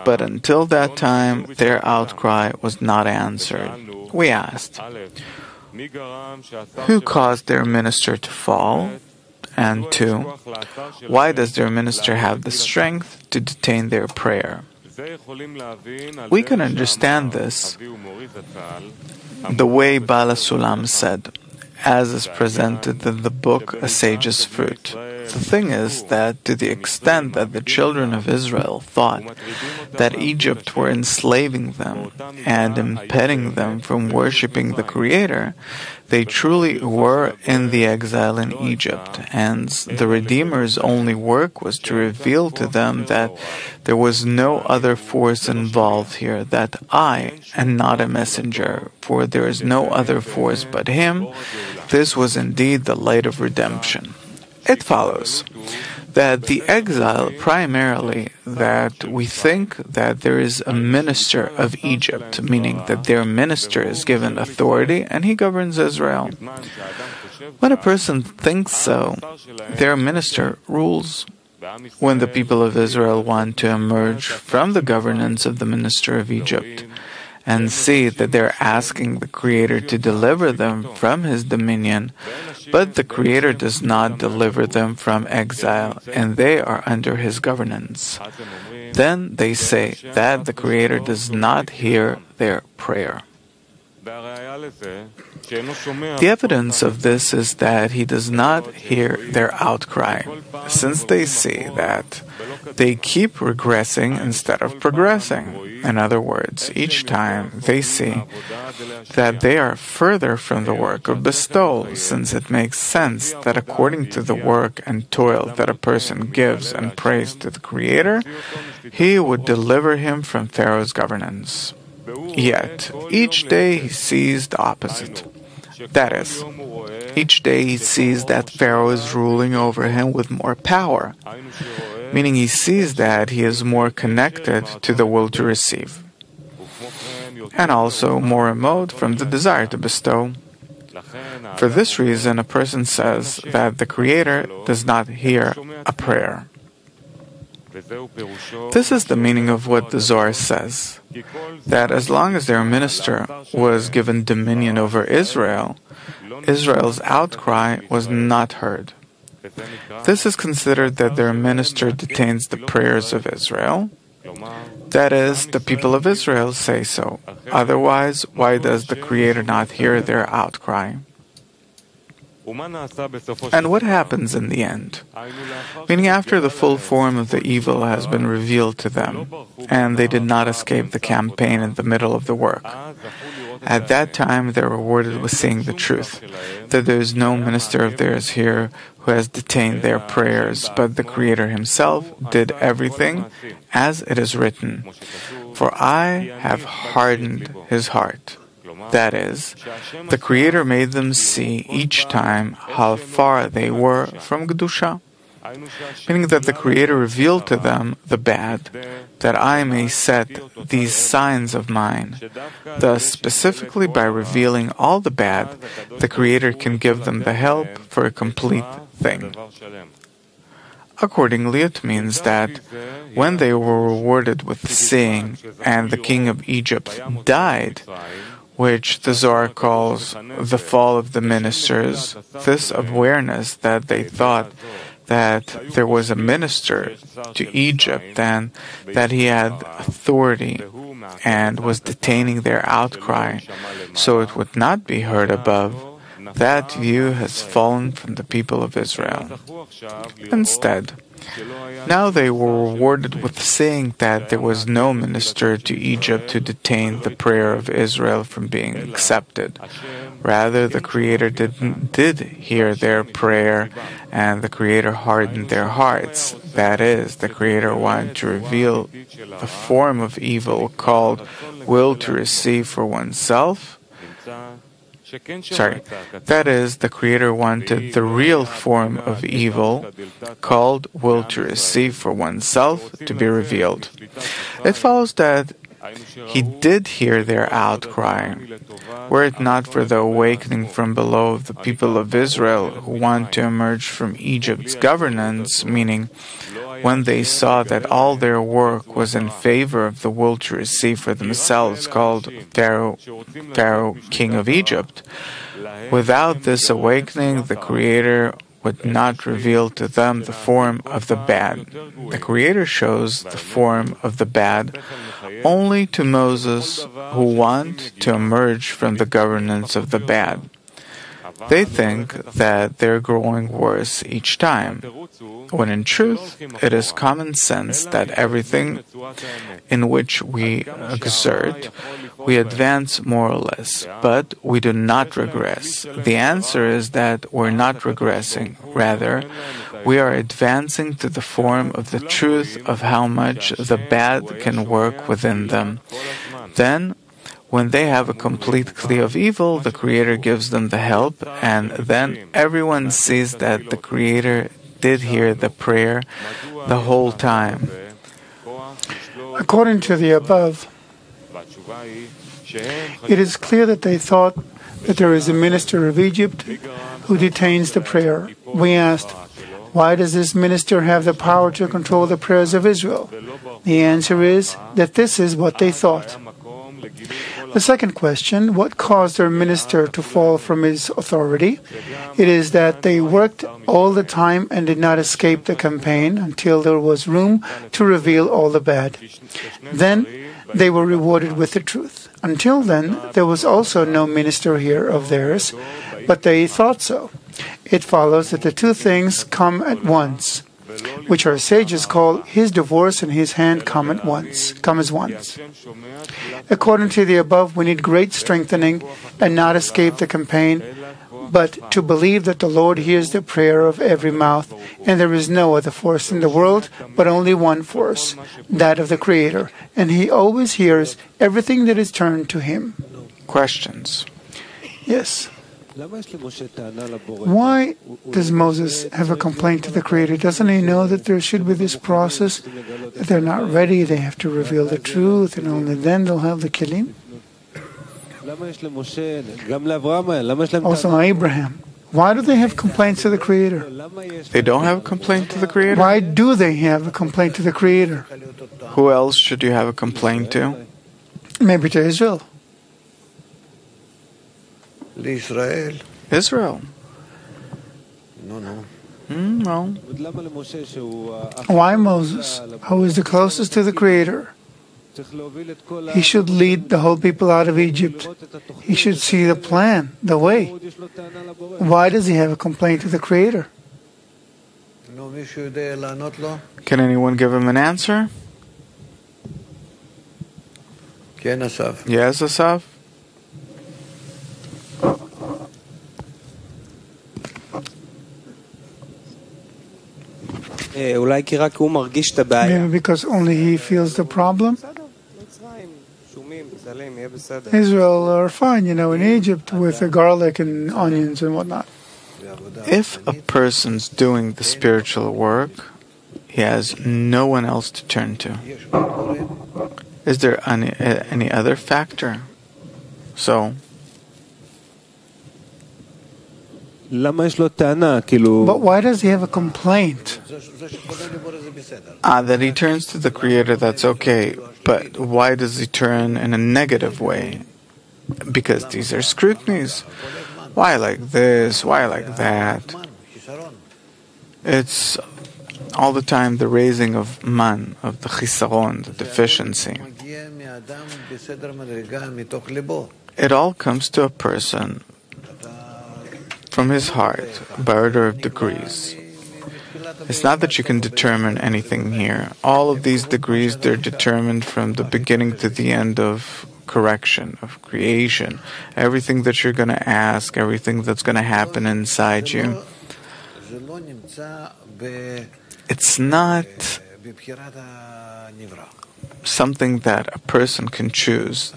but until that time their outcry was not answered. We asked, who caused their minister to fall? And 2, why does their minister have the strength to detain their prayer? We can understand this the way Bala Sulam said, as is presented in the book A Sage's Fruit. The thing is that to the extent that the children of Israel thought that Egypt were enslaving them and impeding them from worshipping the Creator, they truly were in the exile in Egypt, and the Redeemer's only work was to reveal to them that there was no other force involved here, that I am not a messenger, for there is no other force but Him. This was indeed the light of redemption. It follows that the exile, primarily, that we think that there is a minister of Egypt, meaning that their minister is given authority and he governs Israel. When a person thinks so, their minister rules. When the people of Israel want to emerge from the governance of the minister of Egypt and see that they're asking the Creator to deliver them from His dominion, but the Creator does not deliver them from exile, and they are under His governance, then they say that the Creator does not hear their prayer. The evidence of this is that He does not hear their outcry, since they see that they keep regressing instead of progressing. In other words, each time they see that they are further from the work of bestowal, since it makes sense that according to the work and toil that a person gives and prays to the Creator, He would deliver him from Pharaoh's governance. Yet, each day he sees the opposite. That is, each day he sees that Pharaoh is ruling over him with more power, meaning he sees that he is more connected to the will to receive, and also more remote from the desire to bestow. For this reason, a person says that the Creator does not hear a prayer. This is the meaning of what the Zohar says, that as long as their minister was given dominion over Israel, Israel's outcry was not heard. This is considered that their minister detains the prayers of Israel. That is, the people of Israel say so. Otherwise, why does the Creator not hear their outcry? And what happens in the end? Meaning after the full form of the evil has been revealed to them, and they did not escape the campaign in the middle of the work. At that time they are rewarded with seeing the truth, that there is no minister of theirs here who has detained their prayers, but the Creator Himself did everything as it is written, "For I have hardened his heart." That is, the Creator made them see each time how far they were from Kedusha, meaning that the Creator revealed to them the bad, that I may set these signs of mine. Thus, specifically by revealing all the bad, the Creator can give them the help for a complete thing. Accordingly, it means that when they were rewarded with seeing, and the king of Egypt died, which the Zohar calls the fall of the ministers, this awareness that they thought that there was a minister to Egypt and that he had authority and was detaining their outcry so it would not be heard above, that view has fallen from the people of Israel. Instead, Now they were rewarded with saying that there was no minister to Egypt to detain the prayer of Israel from being accepted. Rather, the Creator did hear their prayer, and the Creator hardened their hearts. That is, the Creator wanted to reveal the form of evil called will to receive for oneself. That is, the Creator wanted the real form of evil, called will to receive for oneself, to be revealed. It follows that He did hear their outcry. Were it not for the awakening from below of the people of Israel who want to emerge from Egypt's governance, meaning when they saw that all their work was in favor of the will to receive for themselves, called Pharaoh, king of Egypt, without this awakening, the Creator would not reveal to them the form of the bad. The Creator shows the form of the bad only to Moses, who want to emerge from the governance of the bad. They think that they're growing worse each time, when in truth it is common sense that everything in which we exert, we advance more or less, but we do not regress. The answer is that we're not regressing. Rather, we are advancing to the form of the truth of how much the bad can work within them. Then, when they have a complete clear of evil, the Creator gives them the help, and then everyone sees that the Creator did hear the prayer the whole time. According to the above, it is clear that they thought that there is a minister of Egypt who detains the prayer. We asked, why does this minister have the power to control the prayers of Israel? The answer is that this is what they thought. The second question, what caused their minister to fall from his authority? It is that they worked all the time and did not escape the campaign until there was room to reveal all the bad. Then they were rewarded with the truth. Until then, there was also no minister here of theirs, but they thought so. It follows that the two things come at once, which our sages call his divorce and his hand come as once. According to the above, we need great strengthening and not escape the campaign, but to believe that the Lord hears the prayer of every mouth, and there is no other force in the world, but only one force, that of the Creator, and He always hears everything that is turned to Him. Questions? Yes. Why does Moses have a complaint to the Creator? Doesn't he know that there should be this process, that they're not ready, they have to reveal the truth, and only then they'll have the killing? Also Abraham. Why do they have complaints to the Creator? They don't have a complaint to the Creator? Why do they have a complaint to the Creator? Who else should you have a complaint to? Maybe to Israel. Israel. No. No. Why Moses, who is the closest to the Creator? He should lead the whole people out of Egypt. He should see the plan, the way. Why does he have a complaint to the Creator? Can anyone give him an answer? Yes, Asaf? Maybe because only he feels the problem? Israel are fine, in Egypt with the garlic and onions and whatnot. If a person's doing the spiritual work, he has no one else to turn to. Is there any other factor? So, but why does he have a complaint? That he turns to the Creator, that's okay. But why does he turn in a negative way? Because these are scrutinies. Why like this? Why like that? It's all the time the raising of man, of the chisaron, the deficiency. It all comes to a person from his heart, by order of degrees. It's not that you can determine anything here. All of these degrees, they're determined from the beginning to the end of correction, of creation. Everything that you're going to ask, everything that's going to happen inside you. It's not something that a person can choose,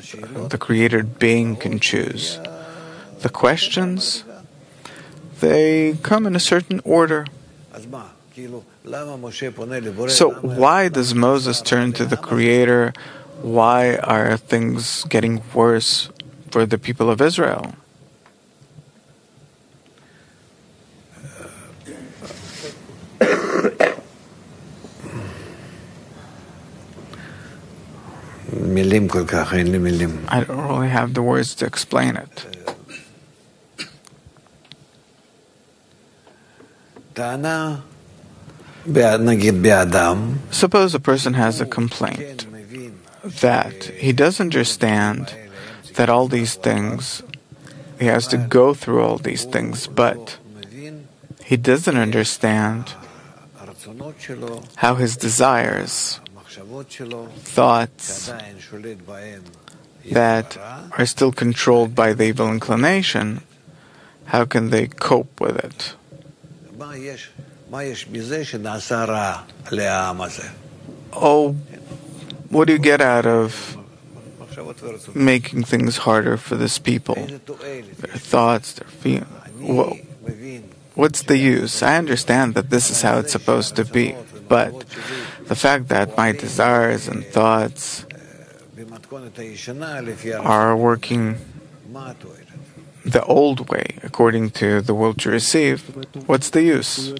the created being can choose. The questions, they come in a certain order. So why does Moses turn to the Creator? Why are things getting worse for the people of Israel? I don't really have the words to explain it. Suppose a person has a complaint that he does understand that all these things, he has to go through all these things, but he doesn't understand how his desires, thoughts that are still controlled by the evil inclination, how can they cope with it? Oh, what do you get out of making things harder for this people? Their thoughts, their feelings. What's the use? I understand that this is how it's supposed to be, but the fact that my desires and thoughts are working the old way, according to the will to receive, what's the use?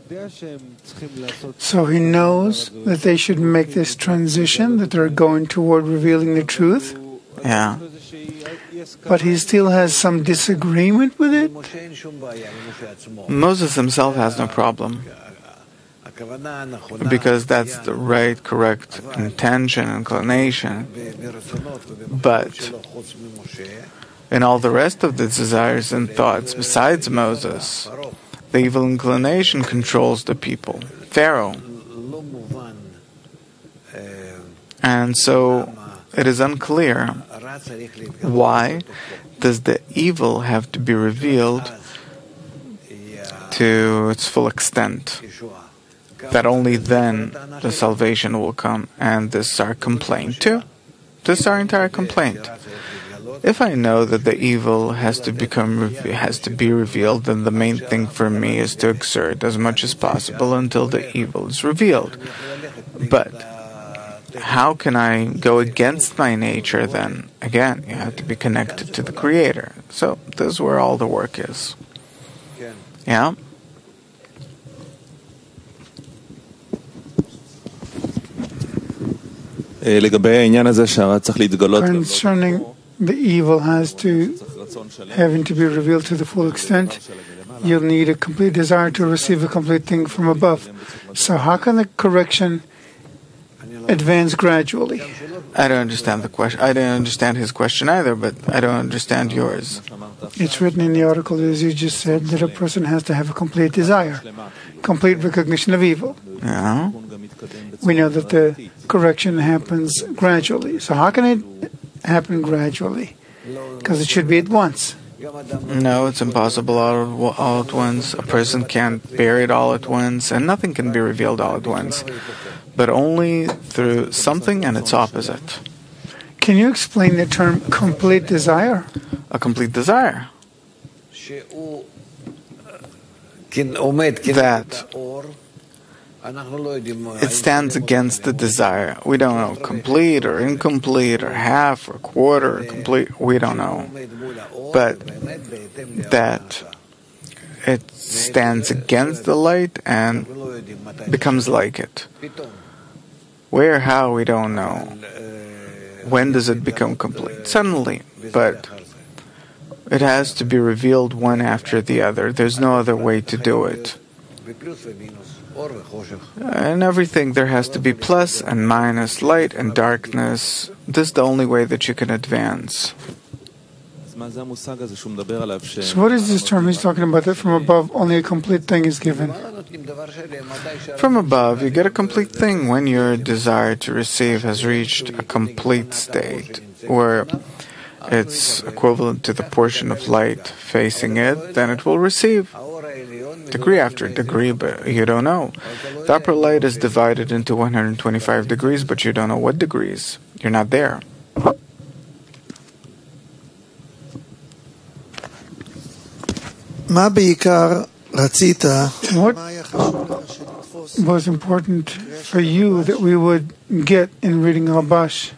So he knows that they should make this transition, that they're going toward revealing the truth. Yeah. But he still has some disagreement with it? Moses himself has no problem, because that's the right, correct intention, inclination. But in all the rest of the desires and thoughts besides Moses, the evil inclination controls the people, Pharaoh. And so it is unclear why does the evil have to be revealed to its full extent, that only then the salvation will come. And this is our complaint too. This is our entire complaint. If I know that the evil has to be revealed, then the main thing for me is to exert as much as possible until the evil is revealed. But how can I go against my nature then? Again, you have to be connected to the Creator. So this is where all the work is. Yeah? Concerning the evil having to be revealed to the full extent, you'll need a complete desire to receive a complete thing from above. So how can the correction advance gradually? I don't understand the question. I don't understand his question either, but I don't understand yours. It's written in the article, as you just said, that a person has to have a complete desire, complete recognition of evil. Yeah. We know that the correction happens gradually. So how can it happen gradually? Because it should be at once. No, it's impossible all at once. A person can't bear it all at once, and nothing can be revealed all at once, but only through something and its opposite. Can you explain the term complete desire? A complete desire. That it stands against the desire. We don't know complete or incomplete or half or quarter or complete. We don't know. But that it stands against the light and becomes like it. Where, how, we don't know. When does it become complete? Suddenly. But it has to be revealed one after the other. There's no other way to do it. In everything there has to be plus and minus, light and darkness. This is the only way that you can advance. So what is this term he's talking about, that from above only a complete thing is given? From above, you get a complete thing when your desire to receive has reached a complete state, where it's equivalent to the portion of light facing it, then it will receive degree after degree, but you don't know. The upper light is divided into 125 degrees, but you don't know what degrees. You're not there. What was important for you that we would get in reading Rabash?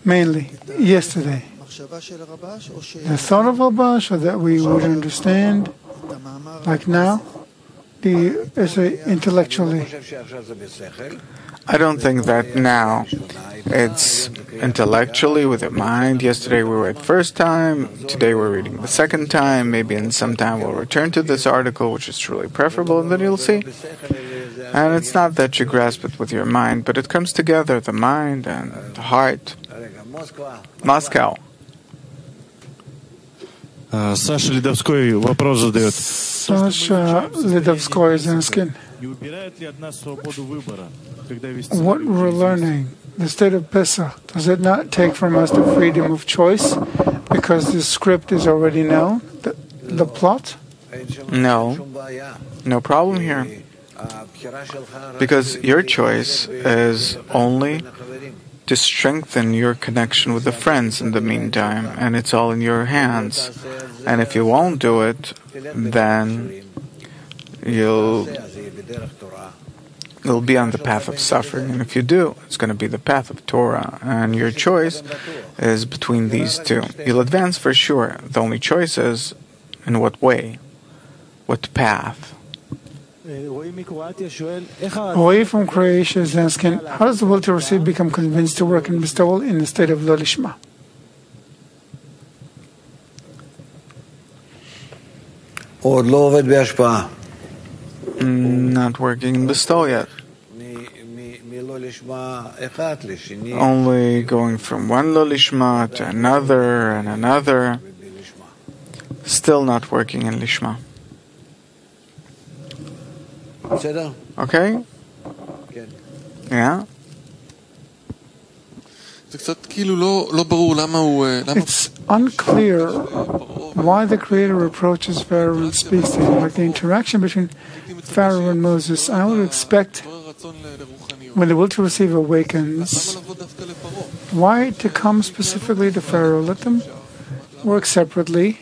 Mainly, yesterday. The thought of Rabash, or that we would understand, like now, intellectually. I don't think that now it's intellectually with the mind. Yesterday we read first time, today we're reading the second time, maybe in some time we'll return to this article, which is truly preferable, and then you'll see. And it's not that you grasp it with your mind, but it comes together, the mind and the heart. Moscow. Саша Ледовской вопрос задает. Sasha Lidovskoy is asking, what we're learning, the state of Pesach, does it not take from us the freedom of choice because the script is already known, the plot? No problem here. Because your choice is only to strengthen your connection with the friends in the meantime, and it's all in your hands. And if you won't do it, then you'll be on the path of suffering. And if you do, it's going to be the path of Torah. And your choice is between these two. You'll advance for sure. The only choice is in what way, what path. Away from Croatia is asking, how does the will to receive become convinced to work in bestowal in the state of Lo Lishma? Not working in bestowal yet. Only going from one Lo Lishma to another and another. Still not working in Lishma. Okay? Yeah? It's unclear why the Creator approaches Pharaoh and speaks to him, like the interaction between Pharaoh and Moses. I would expect when the will to receive awakens, why to come specifically to Pharaoh? Let them work separately.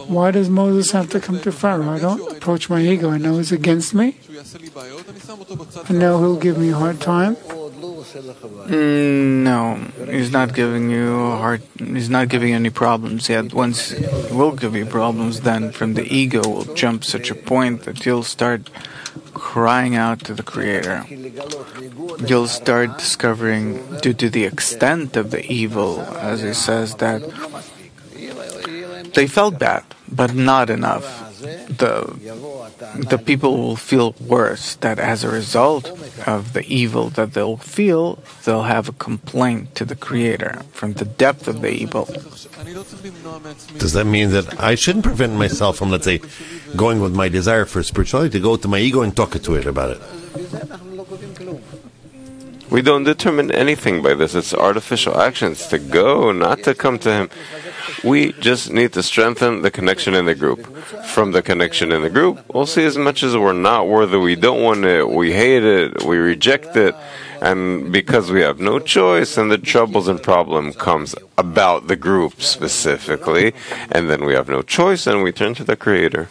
Why does Moses have to come to Pharaoh? I don't approach my ego. I know he's against me. I know he'll give me a hard time. No, he's not giving you he's not giving you any problems yet. Once he will give you problems, then from the ego will jump such a point that you'll start crying out to the Creator. You'll start discovering, due to the extent of the evil, as he says, that they felt bad, but not enough. The people will feel worse, that as a result of the evil that they'll feel, they'll have a complaint to the Creator from the depth of the evil. Does that mean that I shouldn't prevent myself from, let's say, going with my desire for spirituality to go to my ego and talk to it about it? We don't determine anything by this. It's artificial actions to go, not to come to Him. We just need to strengthen the connection in the group. From the connection in the group, we'll see as much as we're not worthy, we don't want it, we hate it, we reject it, and because we have no choice, and the troubles and problem comes about the group specifically, and then we have no choice, and we turn to the Creator.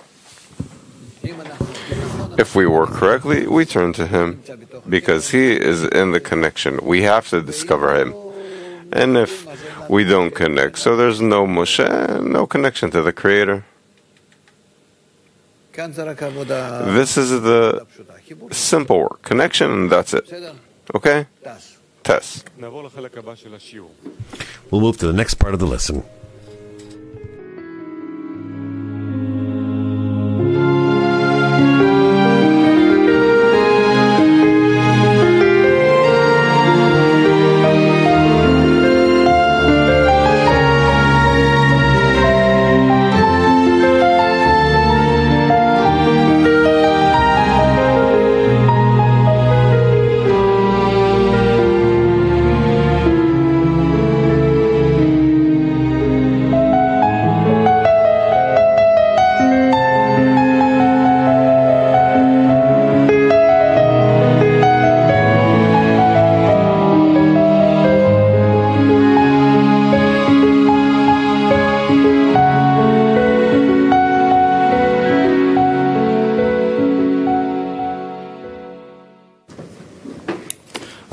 If we work correctly, we turn to Him, because He is in the connection. We have to discover Him. And if we don't connect, so there's no Moshe, no connection to the Creator. This is the simple work. Connection, and that's it. Okay? Test. We'll move to the next part of the lesson.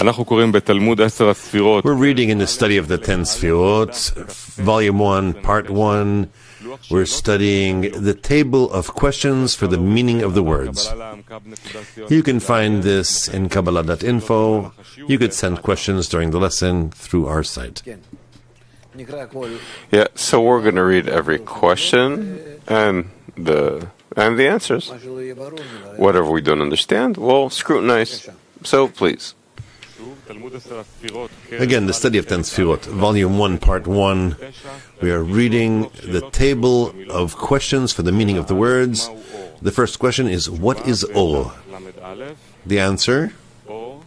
We're reading in the study of the 10 Sfirot, Volume 1, Part 1. We're studying the table of questions for the meaning of the words. You can find this in Kabbalah.info. You could send questions during the lesson through our site. Yeah, so we're going to read every question and the answers. Whatever we don't understand, we'll scrutinize. So please. Again, the study of 10 Sfirot, Volume 1, Part 1. We are reading the table of questions for the meaning of the words. The first question is, what is Or? The answer, Or,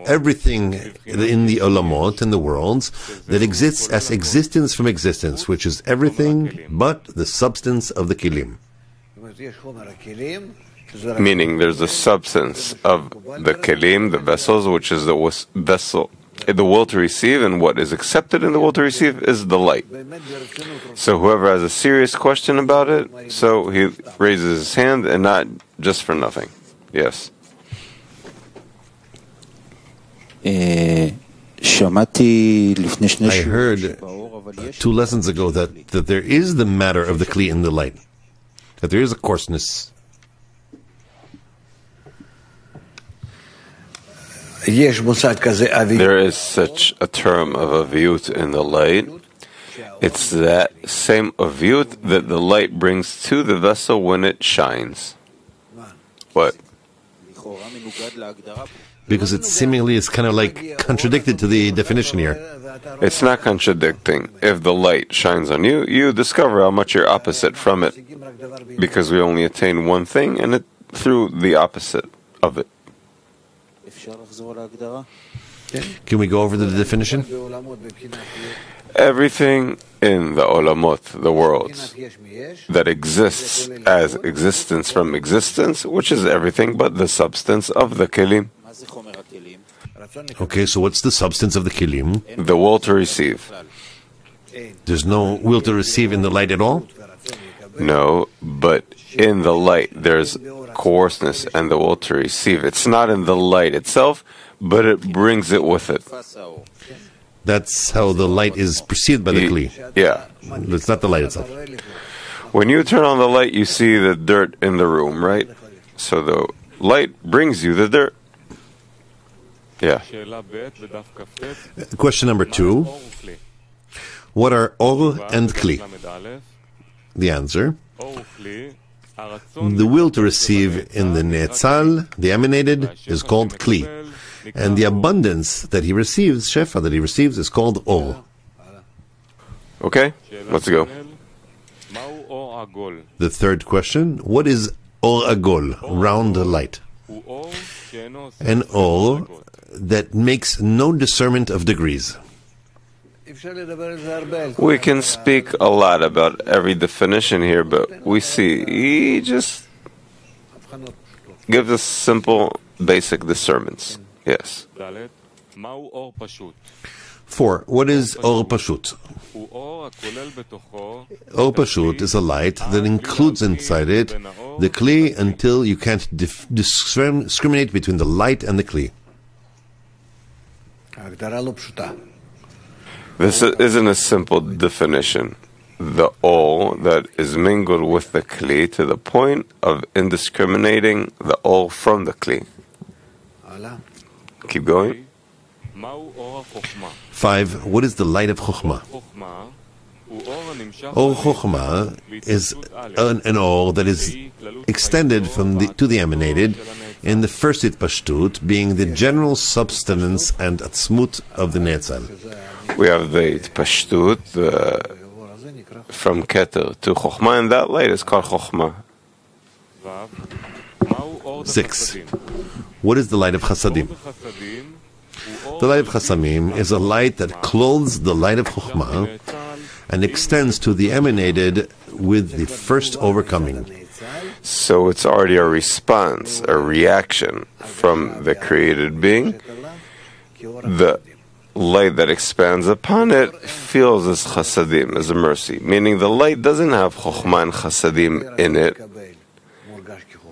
everything in the Olamot, in the worlds, that exists as existence from existence, which is everything but the substance of the Kilim. Meaning there's the substance of the kelim, the vessels, which is the vessel, the will to receive, and what is accepted in the will to receive is the light. So whoever has a serious question about it, so he raises his hand, and not just for nothing. Yes. I heard 2 lessons ago that there is the matter of the Kli in the light, that there is a coarseness. There is such a term of aviyut in the light. It's that same aviyut that the light brings to the vessel when it shines. What? Because it seemingly is kind of like contradicted to the definition here. It's not contradicting. If the light shines on you, you discover how much you're opposite from it. Because we only attain one thing, and it through the opposite of it. Can we go over the definition? Everything in the olamot, the worlds, that exists as existence from existence, which is everything but the substance of the kelim. Okay, so what's the substance of the Kilim? The will to receive. There's no will to receive in the light at all? No, but in the light there's coarseness and the will to receive. It's not in the light itself, but it brings it with it. That's how the light is perceived by the Kli. Yeah. It's not the light itself. When you turn on the light, you see the dirt in the room, right? So the light brings you the dirt. Yeah. Question number 2. What are Or and Kli? The answer, the will to receive in the Netzal, the emanated, is called Kli. And the abundance that he receives, Shefa, that he receives, is called Or. Okay, let's go. The third question, what is Or Agol, round light? An Or that makes no discernment of degrees. We can speak a lot about every definition here, but we see he just gives us simple, basic discernments. Yes. 4. What is Or Pashut? Or Pashut is a light that includes inside it the Kli until you can't discriminate between the light and the Kli. This isn't a simple definition. The all that is mingled with the Kli to the point of indiscriminating the all from the Kli. Keep going. 5. What is the light of Chokhmah? Or Chokhmah is an Or that is extended to the emanated in the first Itpashtut, being the general substance and atzmut of the Netzal. We have the Itpashtut from Keter to Chokhmah, and that light is called Chokhmah. 6. What is the light of Chasadim? The light of Chasamim is a light that clothes the light of Chokhmah and extends to the emanated with the first overcoming. So it's already a response, a reaction from the created being. The light that expands upon it feels as chasadim, as a mercy, meaning the light doesn't have chokhmah and chasadim in it,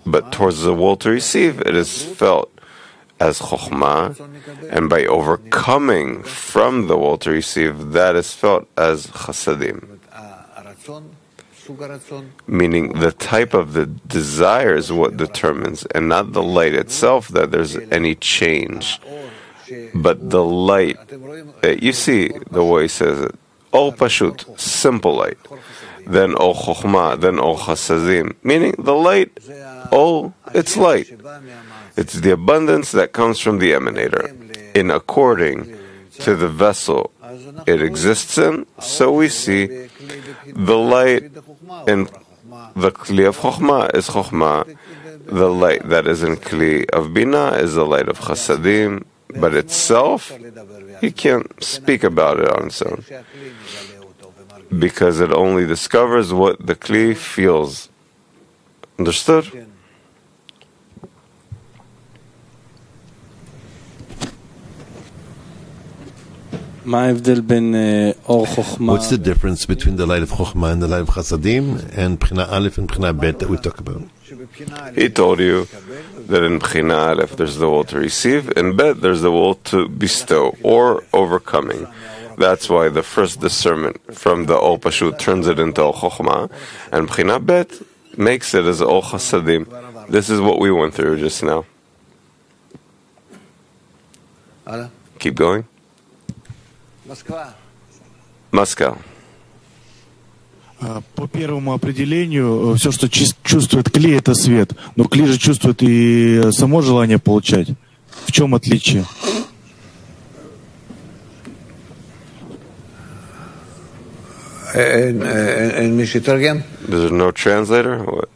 but towards the will to receive, it is felt as chokhmah, and by overcoming from the will to receive, that is felt as chasadim. Meaning the type of the desire is what determines, and not the light itself that there's any change. But the light, you see the way he says it, Or Pashut, simple light, then Or Chokhmah, then Or Chasadim, meaning the light, it's light. It's the abundance that comes from the emanator, in according to the vessel it exists in. So we see the light in the Kli of Chokhmah is Chokhmah, the light that is in Kli of Bina is the light of Chasadim, but itself, you can't speak about it on its own, because it only discovers what the Kli feels. Understood? What's the difference between the light of Chokhmah and the light of Chasadim and B'china Aleph and B'china Bet that we talk about? He told you that in B'china Aleph there's the will to receive, in Bet there's the will to bestow or overcoming. That's why the first discernment from the Ol Pashut turns it into Ol Chokhmah, and B'china Bet makes it as Ol Chasadim. This is what we went through just now. Keep going. Moscow. По первому определению, все, что чувствует Кли, это свет. Но Кли же чувствует и само желание получать. В чем отличие? There's no translator? What?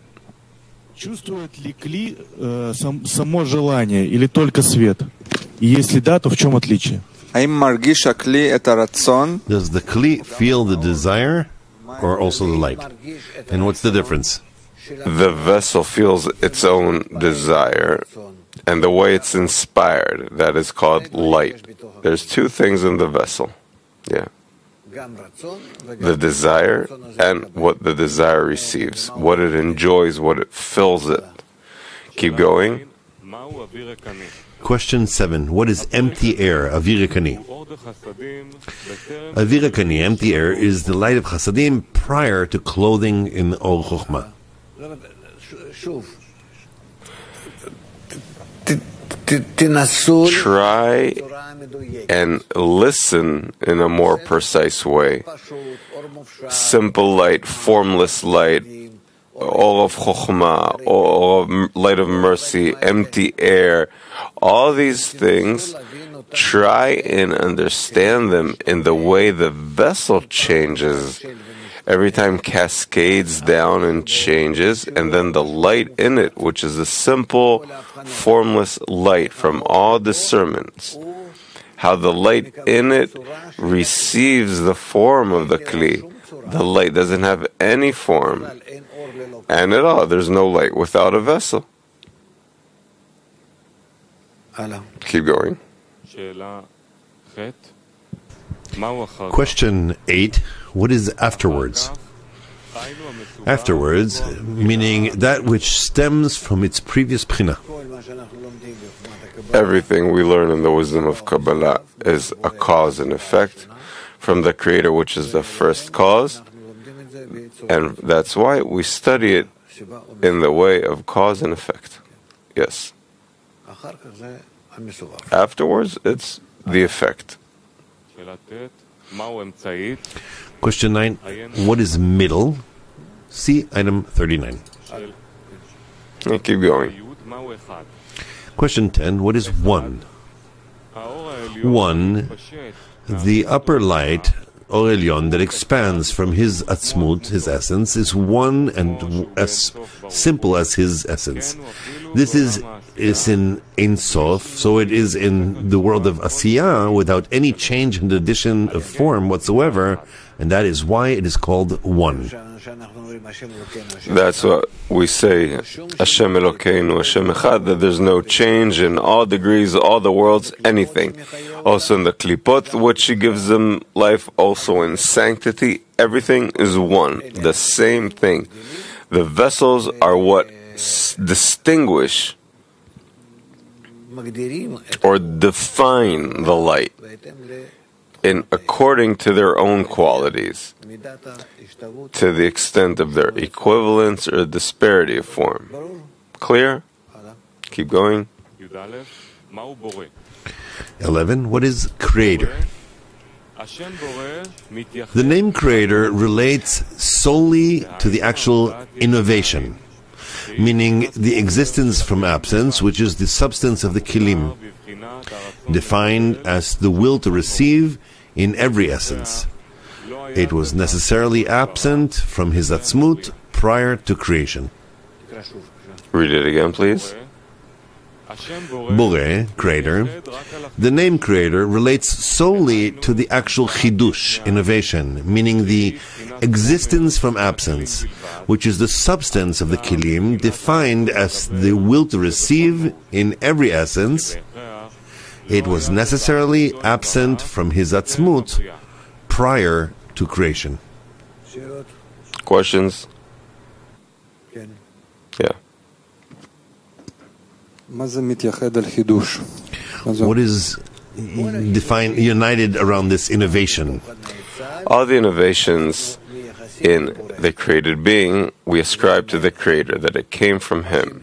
Чувствует ли Кли само желание или только свет? И если да, то в чем отличие? Does the Kli feel the desire or also the light? And what's the difference? The vessel feels its own desire, and the way it's inspired, that is called light. There's two things in the vessel. Yeah. The desire and what the desire receives, what it enjoys, what it fills it. Keep going. Question 7. What is empty air, avirakani? Avirakani, empty air, is the light of Chasadim prior to clothing in Or Chokhmah. Try and listen in a more precise way. Simple light, formless light, all of Chokhmah, all of light of mercy, empty air, all these things, try and understand them in the way the vessel changes. Every time cascades down and changes, and then the light in it, which is a simple, formless light from all discernments. How the light in it receives the form of the Kli. The light doesn't have any form. And at all, there's no light without a vessel. Keep going. Question 8. What is afterwards? Afterwards, meaning that which stems from its previous B'china. Everything we learn in the wisdom of Kabbalah is a cause and effect from the Creator, which is the first cause. And that's why we study it in the way of cause and effect. Yes. Afterwards, it's the effect. Question 9. What is middle? See item 39. And keep going. Question 10. What is one? One, the upper light, Or Elyon, that expands from his atzmut, his essence, is one and as simple as his essence. This is in Ein Sof, so it is in the world of Asiyah without any change and addition of form whatsoever, and that is why it is called one. That's what we say, Hashem Elokeinu, Hashem Echad, that there's no change in all degrees, all the worlds, anything. Also in the Klipot, which He gives them life, also in sanctity, everything is one, the same thing. The vessels are what distinguish or define the light according to their own qualities, to the extent of their equivalence or disparity of form. Clear? Keep going. 11. What is creator? The name creator relates solely to the actual innovation, meaning the existence from absence, which is the substance of the kilim, defined as the will to receive in every essence. It was necessarily absent from his atzmut prior to creation. Read it again, please. Boreh, creator. The name creator relates solely to the actual chidush, innovation, meaning the existence from absence, which is the substance of the kilim, defined as the will to receive in every essence. It was necessarily absent from his atzmut prior to creation. Questions? Yeah. What is defined, united around this innovation? All the innovations in the created being, we ascribe to the Creator, that it came from Him.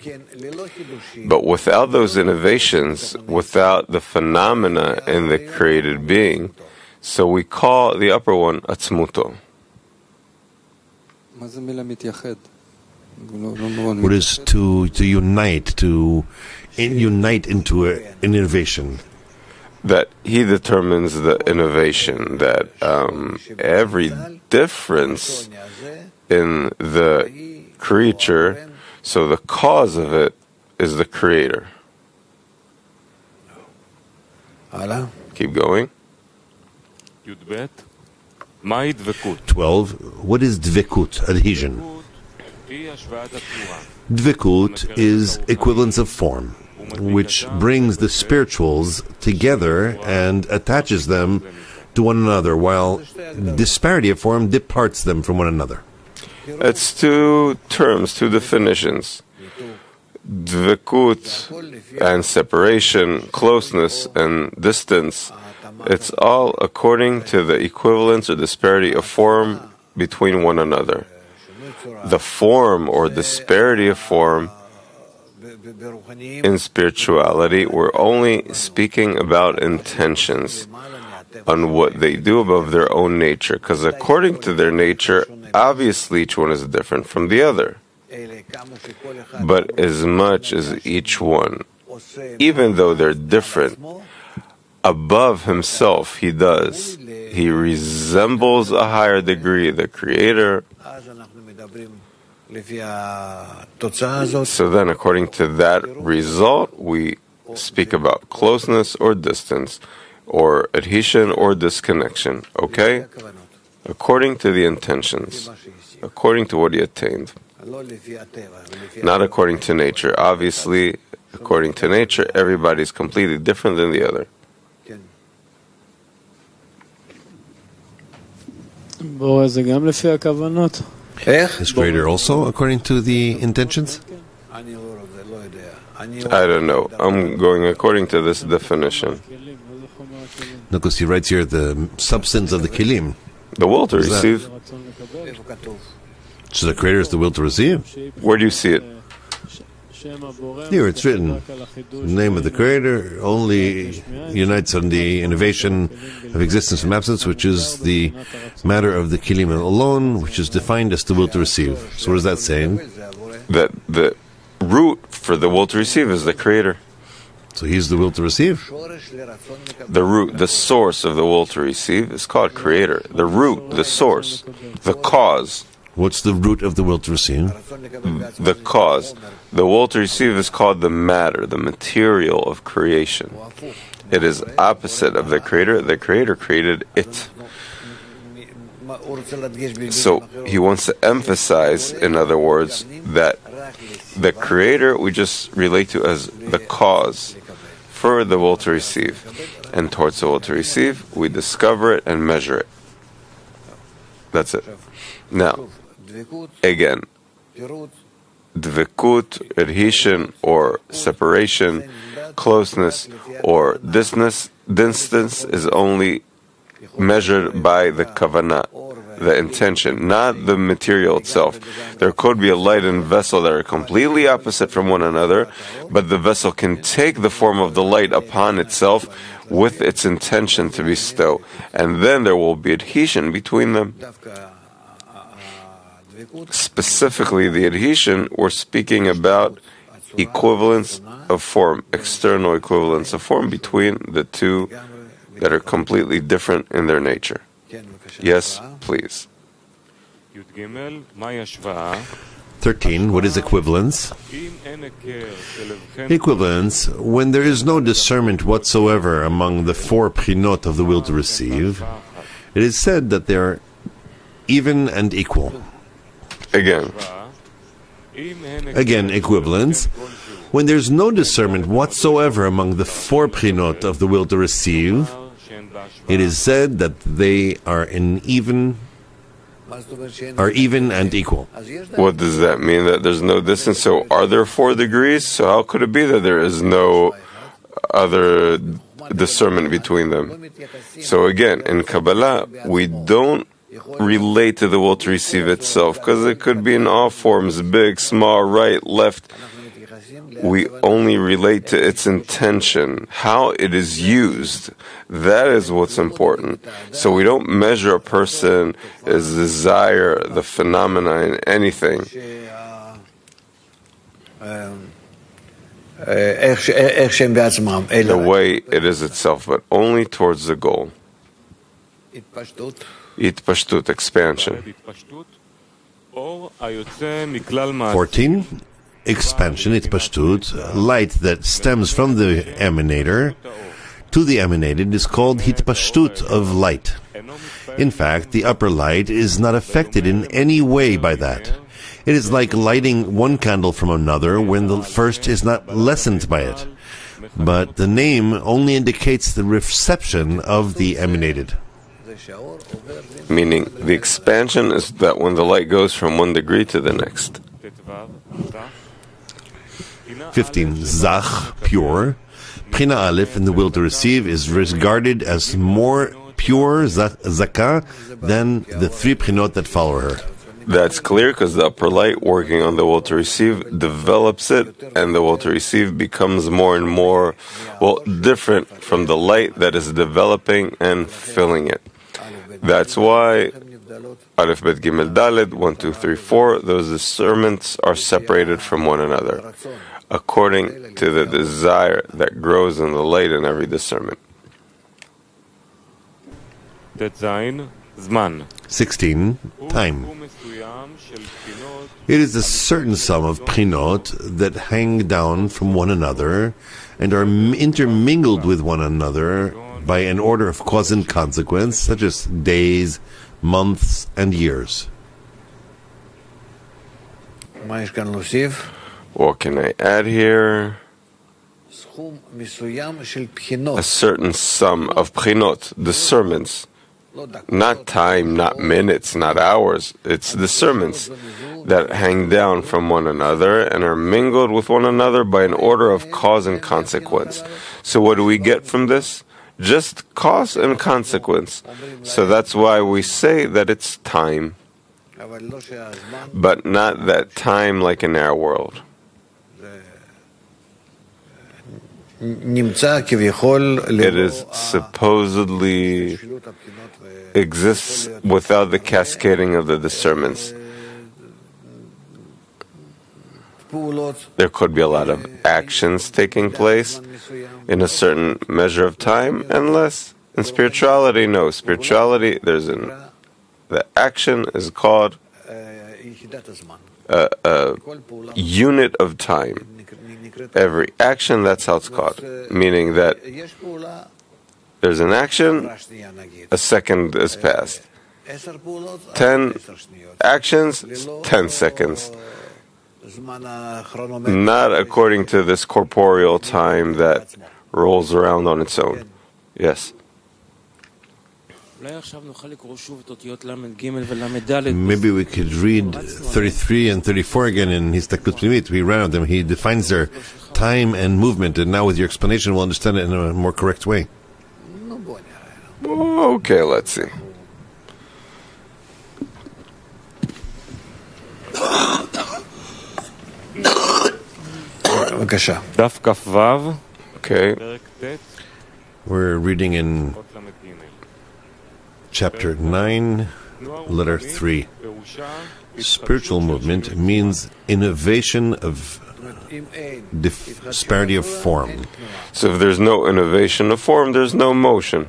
But without those innovations, without the phenomena in the created being, so we call the upper one atzmuto. What is to unite, to unite into an innovation? That He determines the innovation, that every difference in the creature, so the cause of it is the Creator. Keep going. 12. What is dvekut, adhesion? Dvekut is equivalence of form, which brings the spirituals together and attaches them to one another, while disparity of form departs them from one another. It's two terms, two definitions. Dvekut and separation, closeness and distance, it's all according to the equivalence or disparity of form between one another. The form or disparity of form in spirituality, we're only speaking about intentions, on what they do above their own nature, because according to their nature, obviously each one is different from the other. But as much as each one, even though they're different, above himself he resembles a higher degree the Creator. So then, according to that result, we speak about closeness or distance, or adhesion or disconnection, okay? According to the intentions, according to what he attained. Not according to nature. Obviously, according to nature, everybody's completely different than the other. Is Creator also according to the intentions? I don't know. I'm going according to this definition. No, because he writes here the substance of the kilim. The will to receive. So the Creator is the will to receive? Where do you see it? Here it's written, the name of the Creator only unites on the innovation of existence from absence, which is the matter of the kilim alone, which is defined as the will to receive. So what is that saying? That the root for the will to receive is the Creator. So he's the will to receive? The root, the source of the will to receive is called Creator. The root, the source, the cause. What's the root of the will to receive? The cause. The will to receive is called the matter, the material of creation. It is opposite of the Creator. The Creator created it. So he wants to emphasize, in other words, that the Creator we just relate to as the cause for the will to receive. And towards the will to receive, we discover it and measure it. That's it. Now, again, dvekut, adhesion or separation, closeness or distance is only measured by the kavanah, the intention, not the material itself. There could be a light and vessel that are completely opposite from one another, but the vessel can take the form of the light upon itself with its intention to bestow, and then there will be adhesion between them. Specifically, the adhesion, we're speaking about equivalence of form, external equivalence of form between the two that are completely different in their nature. Yes, please. 13. What is equivalence? Equivalence, when there is no discernment whatsoever among the four prinot of the will to receive, it is said that they are even and equal. Again, equivalence, when there is no discernment whatsoever among the four prinot of the will to receive, it is said that they are even and equal. What does that mean? That there's no distance? So are there 4 degrees? So how could it be that there is no other discernment between them? So again, in Kabbalah, we don't relate to the will to receive itself, because it could be in all forms, big, small, right, left. We only relate to its intention, how it is used. That is what's important. So we don't measure a person, his desire, the phenomena in anything. The way it is itself, but only towards the goal. Itpashtut, expansion. 14. Expansion, itpashtut, light that stems from the emanator to the emanated is called hitpashtut of light. In fact, the upper light is not affected in any way by that. It is like lighting one candle from another when the first is not lessened by it. But the name only indicates the reception of the emanated. Meaning, the expansion is that when the light goes from one degree to the next. 15. Zach, pure. Prina Aleph in the will to receive is regarded as more pure zakah than the 3 prinot that follow her. That's clear because the upper light working on the will to receive develops it, and the will to receive becomes more and more, different from the light that is developing and filling it. That's why Aleph, Bet, Gimel, Dalet, 1, 2, 3, 4, those discernments are separated from one another, according to the desire that grows in the light in every discernment. 16. Time. It is a certain sum of prinot that hang down from one another and are intermingled with one another by an order of cause and consequence, such as days, months, and years. What can I add here? A certain sum of prinot, discernments. Not time, not minutes, not hours. It's discernments that hang down from one another and are mingled with one another by an order of cause and consequence. So what do we get from this? Just cause and consequence. So that's why we say that it's time, but not that time like in our world. It is supposedly exists without the cascading of the discernments. There could be a lot of actions taking place in a certain measure of time and less. In spirituality, no. Spirituality, the action is called a unit of time. Every action, that's how it's called. Meaning that there's an action, a second is passed. 10 actions, 10 seconds. Not according to this corporeal time that rolls around on its own. Yes. Maybe we could read 33 and 34 again in Histakut Pnimit. We ran them. He defines their time and movement, and now with your explanation, we'll understand it in a more correct way. Okay, let's see. Okay. We're reading in chapter 9, letter 3. Spiritual movement means innovation of disparity of form. So if there's no innovation of form, there's no motion.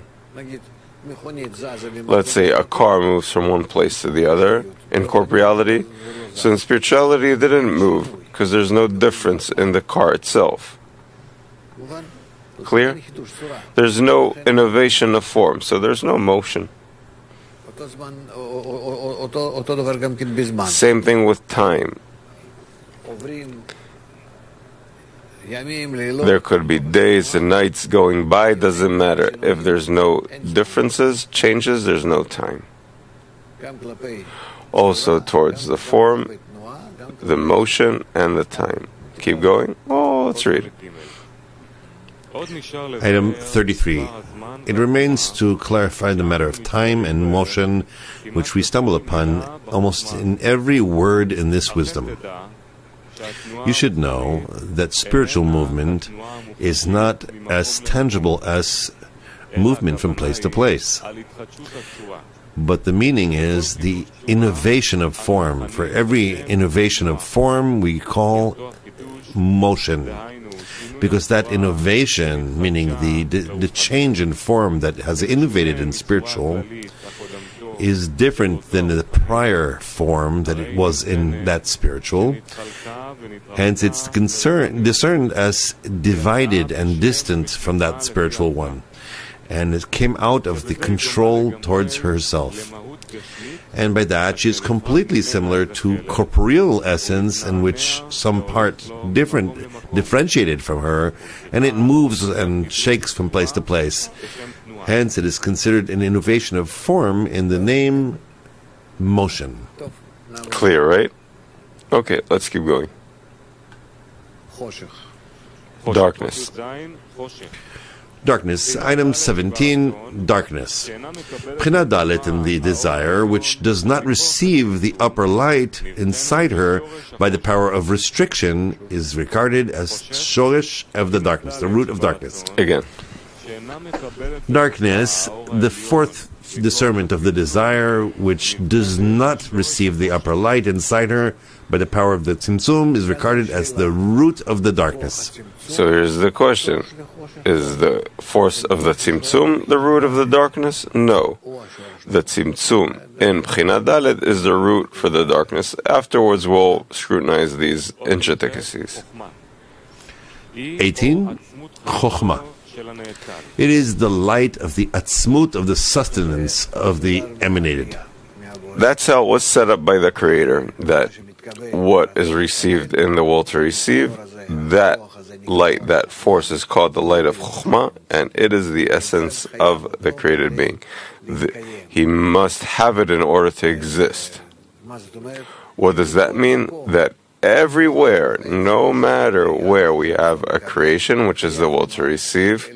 Let's say a car moves from one place to the other in corporeality. So in spirituality, it didn't move because there's no difference in the car itself. Clear? There's no innovation of form, so there's no motion. Same thing with time. There could be days and nights going by, doesn't matter. If there's no differences, changes, there's no time. Also towards the form, the motion, and the time. Keep going. Oh, let's read. Item 33. It remains to clarify the matter of time and motion, which we stumble upon almost in every word in this wisdom. You should know that spiritual movement is not as tangible as movement from place to place. But the meaning is the innovation of form. For every innovation of form, we call motion. Because that innovation, meaning the change in form that has innovated in spiritual, is different than the prior form that it was in that spiritual. Hence, it's discerned as divided and distant from that spiritual one. And it came out of the control towards herself. And by that, she is completely similar to corporeal essence, in which some part differentiated from her, and it moves and shakes from place to place. Hence, it is considered an innovation of form in the name motion. Clear, right? Okay, let's keep going. Darkness. Darkness. Item 17, darkness. Bchina Dalet in the desire, which does not receive the upper light inside her by the power of restriction, is regarded as shoresh of the darkness, the root of darkness. Again. Darkness, the fourth discernment of the desire, which does not receive the upper light inside her by the power of the tzimtzum, is regarded as the root of the darkness. So here's the question. Is the force of the tzimtzum the root of the darkness? No. The tzimtzum in Bchina Dalet is the root for the darkness. Afterwards we'll scrutinize these intricacies. 18. Chokhmah. It is the light of the atzmut, of the sustenance of the emanated. That's how it was set up by the Creator, that what is received in the will to receive, that light, that force is called the light of Chokhmah, and it is the essence of the created being. He must have it in order to exist. What does that mean? That everywhere, no matter where we have a creation, which is the will to receive,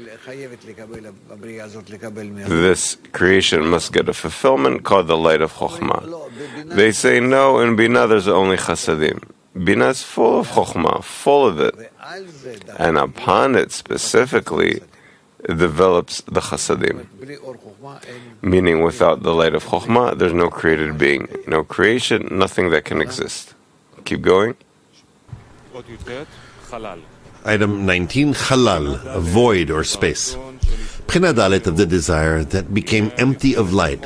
this creation must get a fulfillment called the light of Chokhmah. They say no, in Binah there's only Chasadim. Binah is full of Chokhmah, full of it. And upon it specifically, it develops the Chasadim. Meaning without the light of Chokhmah, there's no created being, no creation, nothing that can exist. Keep going. Item 19, Halal, a void or space. Bchina Dalet of the desire that became empty of light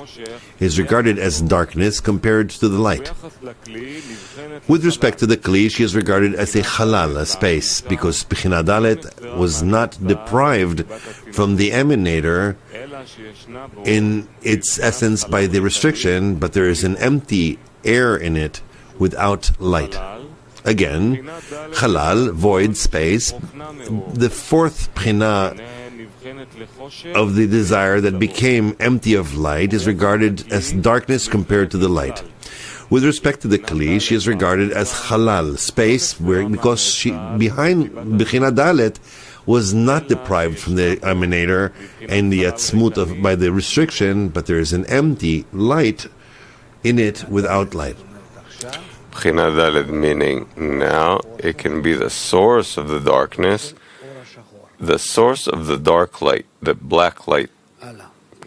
is regarded as darkness compared to the light. With respect to the Kli, she is regarded as a Halal, a space, because Bchina Dalet was not deprived from the emanator in its essence by the restriction, but there is an empty air in it without light. Again, Halal, void, space. The fourth Bchina of the desire that became empty of light is regarded as darkness compared to the light. With respect to the Kli, she is regarded as halal, space, because she, behind Bechina Dalet, was not deprived from the emanator and the atzmut by the restriction, but there is an empty light in it without light. Bechina Dalet meaning now it can be the source of the darkness, the source of the dark light, the black light.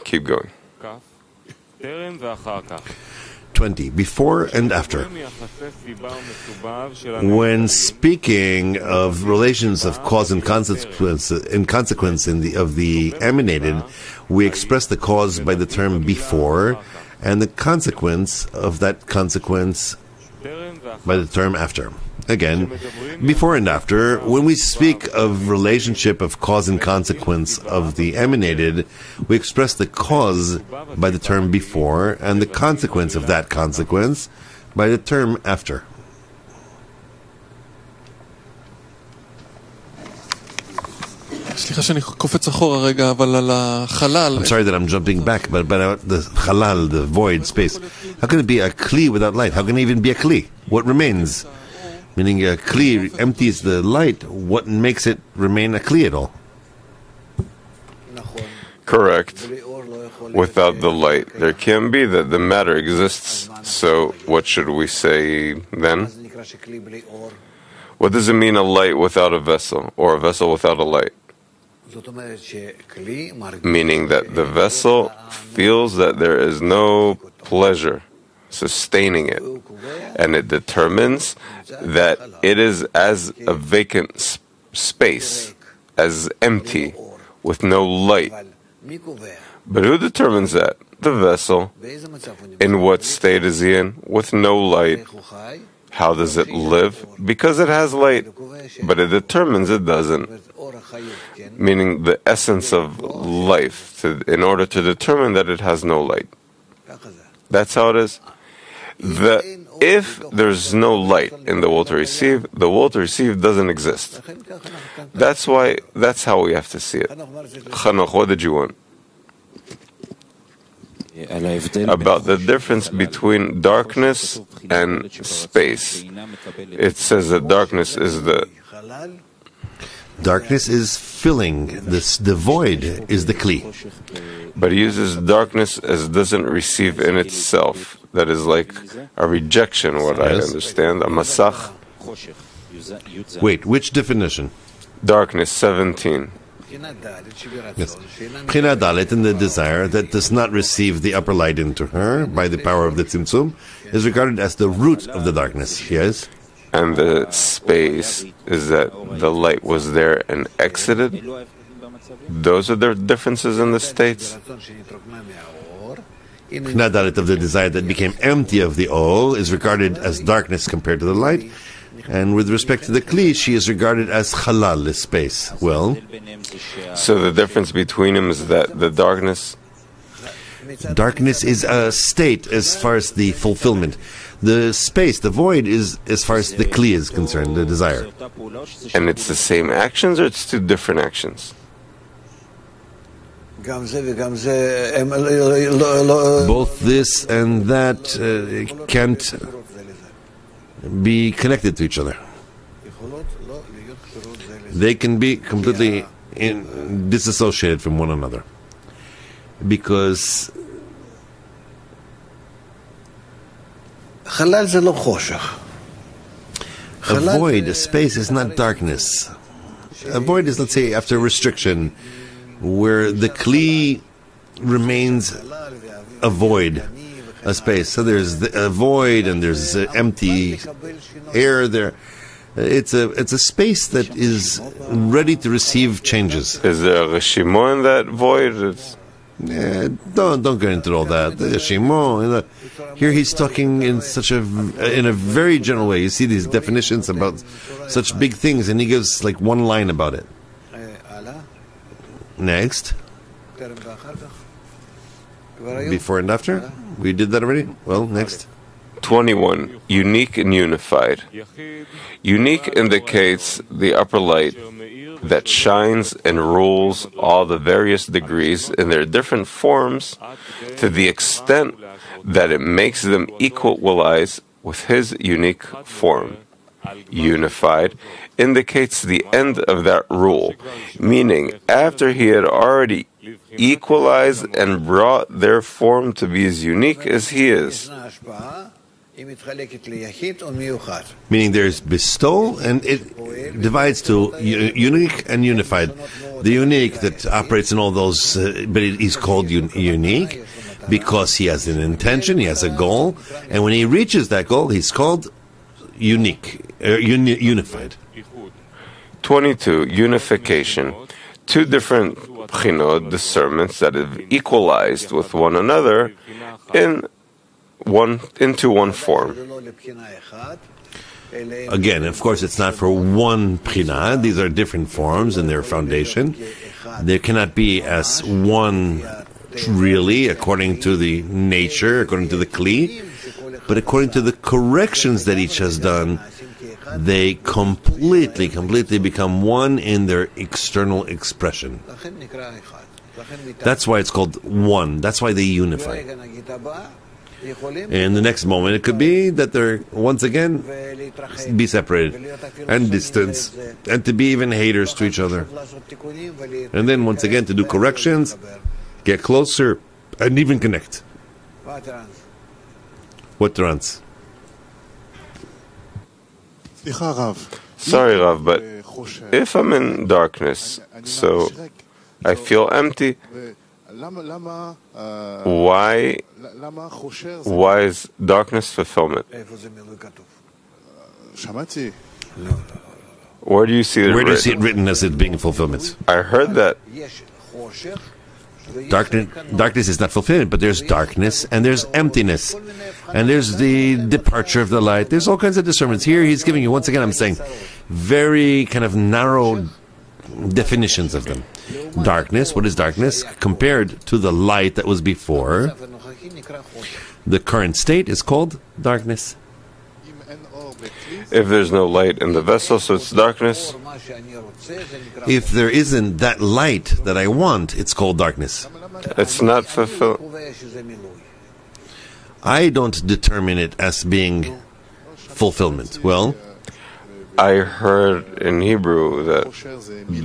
Keep going. 20. Before and after. When speaking of relations of cause and consequence of the emanated, we express the cause by the term before, and the consequence of that consequence by the term after. Again, before and after, when we speak of relationship of cause and consequence of the emanated, we express the cause by the term before and the consequence of that consequence by the term after. I'm sorry that I'm jumping back, but the halal, the void space, how can it be a kli without light? How can it even be a kli? What remains? Meaning a kli empties the light, what makes it remain a kli at all? Correct. Without the light, there can be that the matter exists. So what should we say then? What does it mean, a light without a vessel, or a vessel without a light? Meaning that the vessel feels that there is no pleasure sustaining it, and it determines that it is as a vacant space, as empty, with no light. But who determines that? The vessel. In what state is he in? With no light. How does it live? Because it has light, but it determines it doesn't. Meaning the essence of life, in order to determine that it has no light. That's how it is. If there's no light in the will to receive doesn't exist. That's how we have to see it. Chanoch, what did you want? About the difference between darkness and space. It says that darkness is filling, the void is the kli. But he uses darkness as doesn't receive in itself. That is like a rejection, what I understand, a masach. Wait, which definition? Darkness, 17. Yes. Bechina Dalet, in the desire that does not receive the upper light into her by the power of the tzimtzum, is regarded as the root of the darkness, yes? And the space is that the light was there and exited. Those are the differences in the states. Bechina Dalet of the desire that became empty of the all is regarded as darkness compared to the light. And with respect to the kli, she is regarded as halal, space. Well, so the difference between them is that the darkness is a state as far as the fulfillment. The space, the void, is as far as the kli is concerned, the desire. And it's the same actions, or it's two different actions? Both this and that can't be connected to each other. They can be completely disassociated from one another, because a void, a space, is not darkness. A void is, let's say, after restriction, where the kli remains a void, a space. So there's a void and there's empty air there. It's a space that is ready to receive changes. Is there a reshimo in that void? Don't get into all that. The reshimo. Here he's talking in a very general way. You see these definitions about such big things, and he gives like one line about it. Next. Before and after? We did that already? Well, next. 21. Unique and unified. Unique indicates the upper light that shines and rules all the various degrees in their different forms to the extent that it makes them equalize with his unique form. Unified indicates the end of that rule, meaning after he had already equalized and brought their form to be as unique as he is. Meaning there's bestow and it divides to unique and unified. The unique that operates in all those, but he's called unique because he has an intention, he has a goal, and when he reaches that goal, he's called unique, unified. 22. Unification. Two different bchinot, discernments that have equalized with one another into one form. Again, of course, it's not for one bchina. These are different forms in their foundation. There cannot be as one really, according to the nature, according to the kli, but according to the corrections that each has done, they completely become one in their external expression. That's why it's called one. That's why they unify. In the next moment, it could be that they're once again be separated and distanced, and to be even haters to each other. And then once again to do corrections, get closer, and even connect. What trance? Sorry, Rav, but if I'm in darkness, so I feel empty, why is darkness fulfillment? Where do you see it Where written? do you see it written as it being fulfillment? I heard that. Darkness is not fulfillment, but there's darkness and there's emptiness. And there's the departure of the light. There's all kinds of discernments. Here he's giving you, once again, I'm saying, very kind of narrow definitions of them. Darkness, what is darkness? Compared to the light that was before, the current state is called darkness. If there's no light in the vessel, so it's darkness. If there isn't that light that I want, it's called darkness. It's not fulfilled. I don't determine it as being fulfillment. Well, I heard in Hebrew that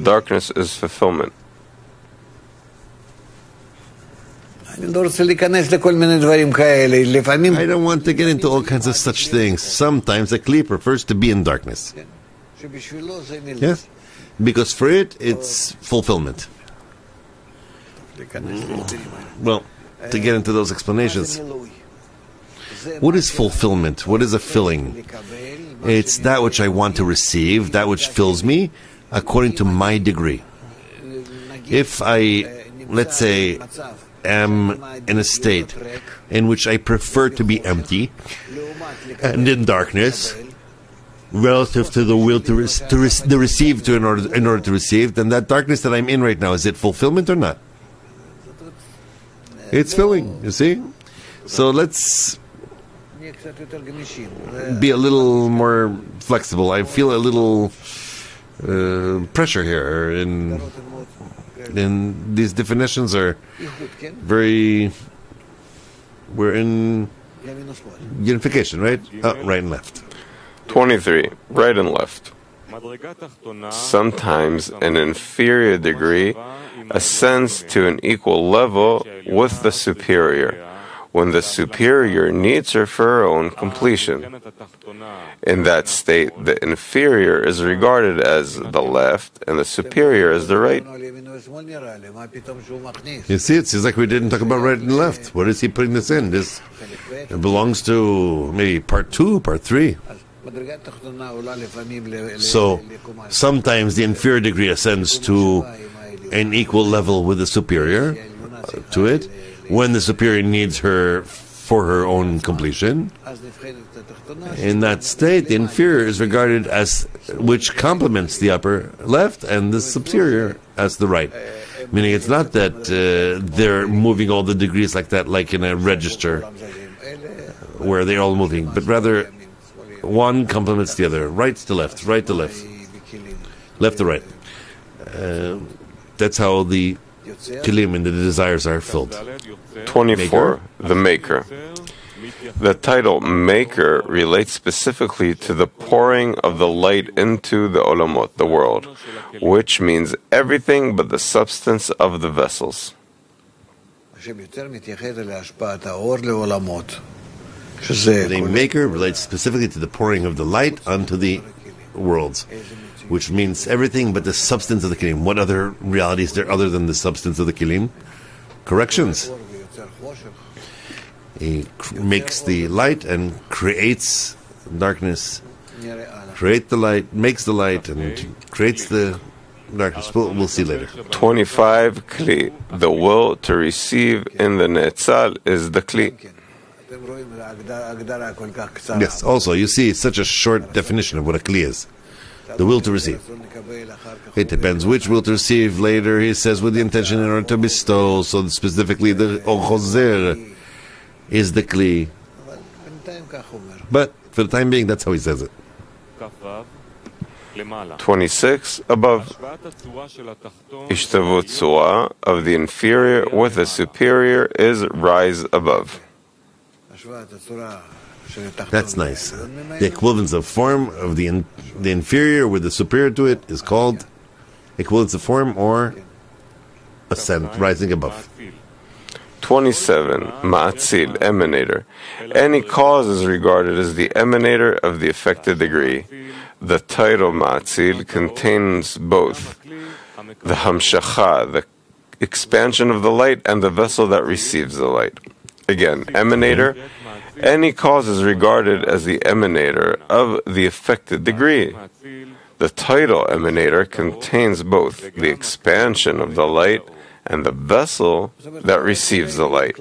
darkness is fulfillment. I don't want to get into all kinds of such things. Sometimes a Kli prefers to be in darkness. Yes, because for it, it's fulfillment. Well, to get into those explanations, what is fulfillment? What is a filling? It's that which I want to receive, that which fills me, according to my degree. If I, let's say, am in a state in which I prefer to be empty and in darkness, relative to the will to receive in order to receive, then that darkness that I'm in right now, is it fulfillment or not? It's filling, you see? So let's be a little more flexible. I feel a little pressure here, and these definitions are very... We're in unification, right? Right and left. 23. Right and left. Sometimes an inferior degree ascends to an equal level with the superior, when the superior needs her for her own completion. In that state, the inferior is regarded as the left and the superior as the right. You see, it seems like we didn't talk about right and left. What is he putting this in? This belongs to maybe part 2, part 3. So sometimes the inferior degree ascends to an equal level with the superior to it, when the superior needs her for her own completion. In that state, the inferior is regarded as which complements the upper left, and the superior as the right. Meaning it's not that they're moving all the degrees like that, like in a register where they're all moving, but rather one complements the other. Right to left, right to left, left to right. That's how the kilim and the desires are filled. 24. The Maker. The title Maker relates specifically to the pouring of the light into the olamot, the world, which means everything but the substance of the vessels. The Maker relates specifically to the pouring of the light onto the worlds, which means everything but the substance of the kilim. What other realities there other than the substance of the kilim? Corrections. He makes the light and creates darkness. Create the light, makes the light, and creates the darkness. We'll see later. 25. Kli. The will to receive in the Netzal is the Kli. Yes, also, you see, it's such a short definition of what a Kli is. The will to receive. It depends which will to receive. Later, he says with the intention in order to bestow. So specifically, the Ochozer is the Kli. But for the time being, that's how he says it. 26. Above. Ishtavut Tzua of the inferior with the superior is rise above. That's nice. The equivalence of form of the inferior with the superior to it is called equivalence of form or ascent, rising above. 27. Ma'atzil, emanator. Any cause is regarded as the emanator of the affected degree. The title Ma'atzil contains both the Hamshacha, the expansion of the light, and the vessel that receives the light. Again, emanator. Any cause is regarded as the emanator of the affected degree. The title emanator contains both the expansion of the light and the vessel that receives the light.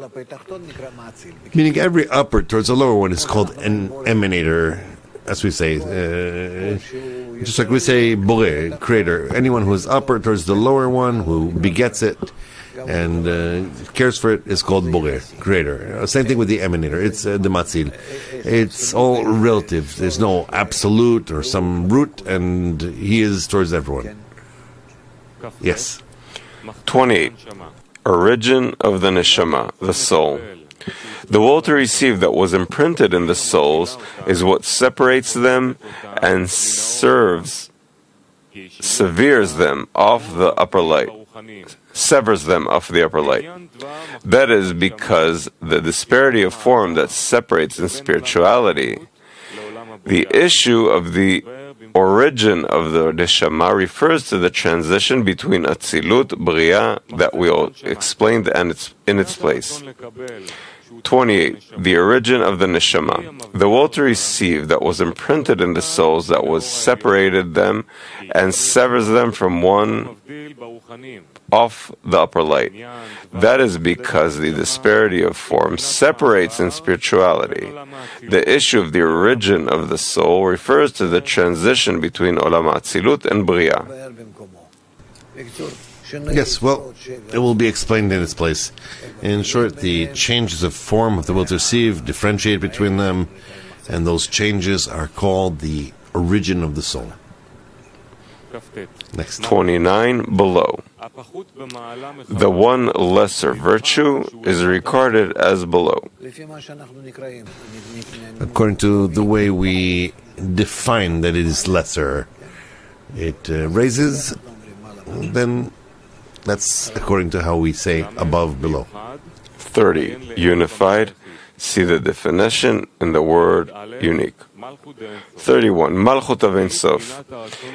Meaning every upward towards the lower one is called an emanator, as we say. Just like we say Boré, creator. Anyone who is upward towards the lower one, who begets it and cares for it, is called Boré, creator. Same thing with the emanator. It's the Matzil. It's all relative. There's no absolute or some root, and he is towards everyone. Yes. 28. Origin of the neshama, the soul. The will to receive that was imprinted in the souls is what separates them and severs them off the upper light. Severs them off the upper light. That is because the disparity of form that separates in spirituality. The issue of the origin of the neshama refers to the transition between Atzilut, Bria, that we all explained and it's in its place. 28. The origin of the neshama. The will to receive that was imprinted in the souls that was separated them and severs them from one off the upper light. That is because the disparity of form separates in spirituality. The issue of the origin of the soul refers to the transition between Olam Atzilut and Bria. Yes, well, it will be explained in its place. In short, the changes of form of the will to receive differentiate between them, and those changes are called the origin of the soul. Next. 29. Below. The one lesser virtue is regarded as below. According to the way we define that it is lesser, it raises, then that's according to how we say above, below. 30. Unified. See the definition in the word unique. 31. Malchut of Ein Sof.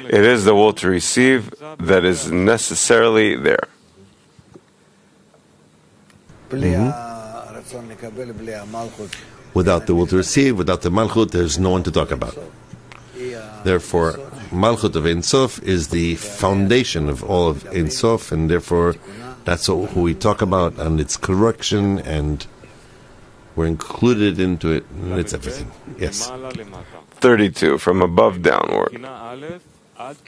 It is the will to receive that is necessarily there. Without the will to receive, without the Malchut, there's no one to talk about. Therefore, Malchut of Ein Sof is the foundation of all of Ein Sof, and therefore that's who we talk about, and its correction, and we're included into it, and it's everything. Yes. 32. From above downward.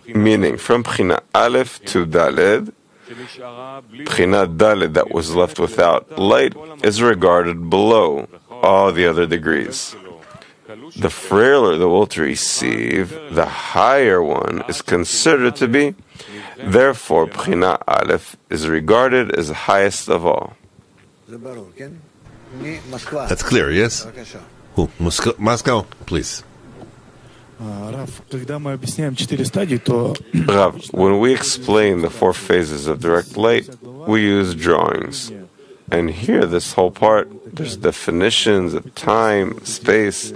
Meaning from Bchina Aleph to Daled. Bchina Daled that was left without light is regarded below all the other degrees. The frailer the will to receive, the higher one, is considered to be Therefore, Bchina Aleph is regarded as the highest of all. That's clear, yes? Who? Moscow, please. Rav, when we explain the 4 phases of direct light, we use drawings. And here, this whole part, there's definitions of time, space.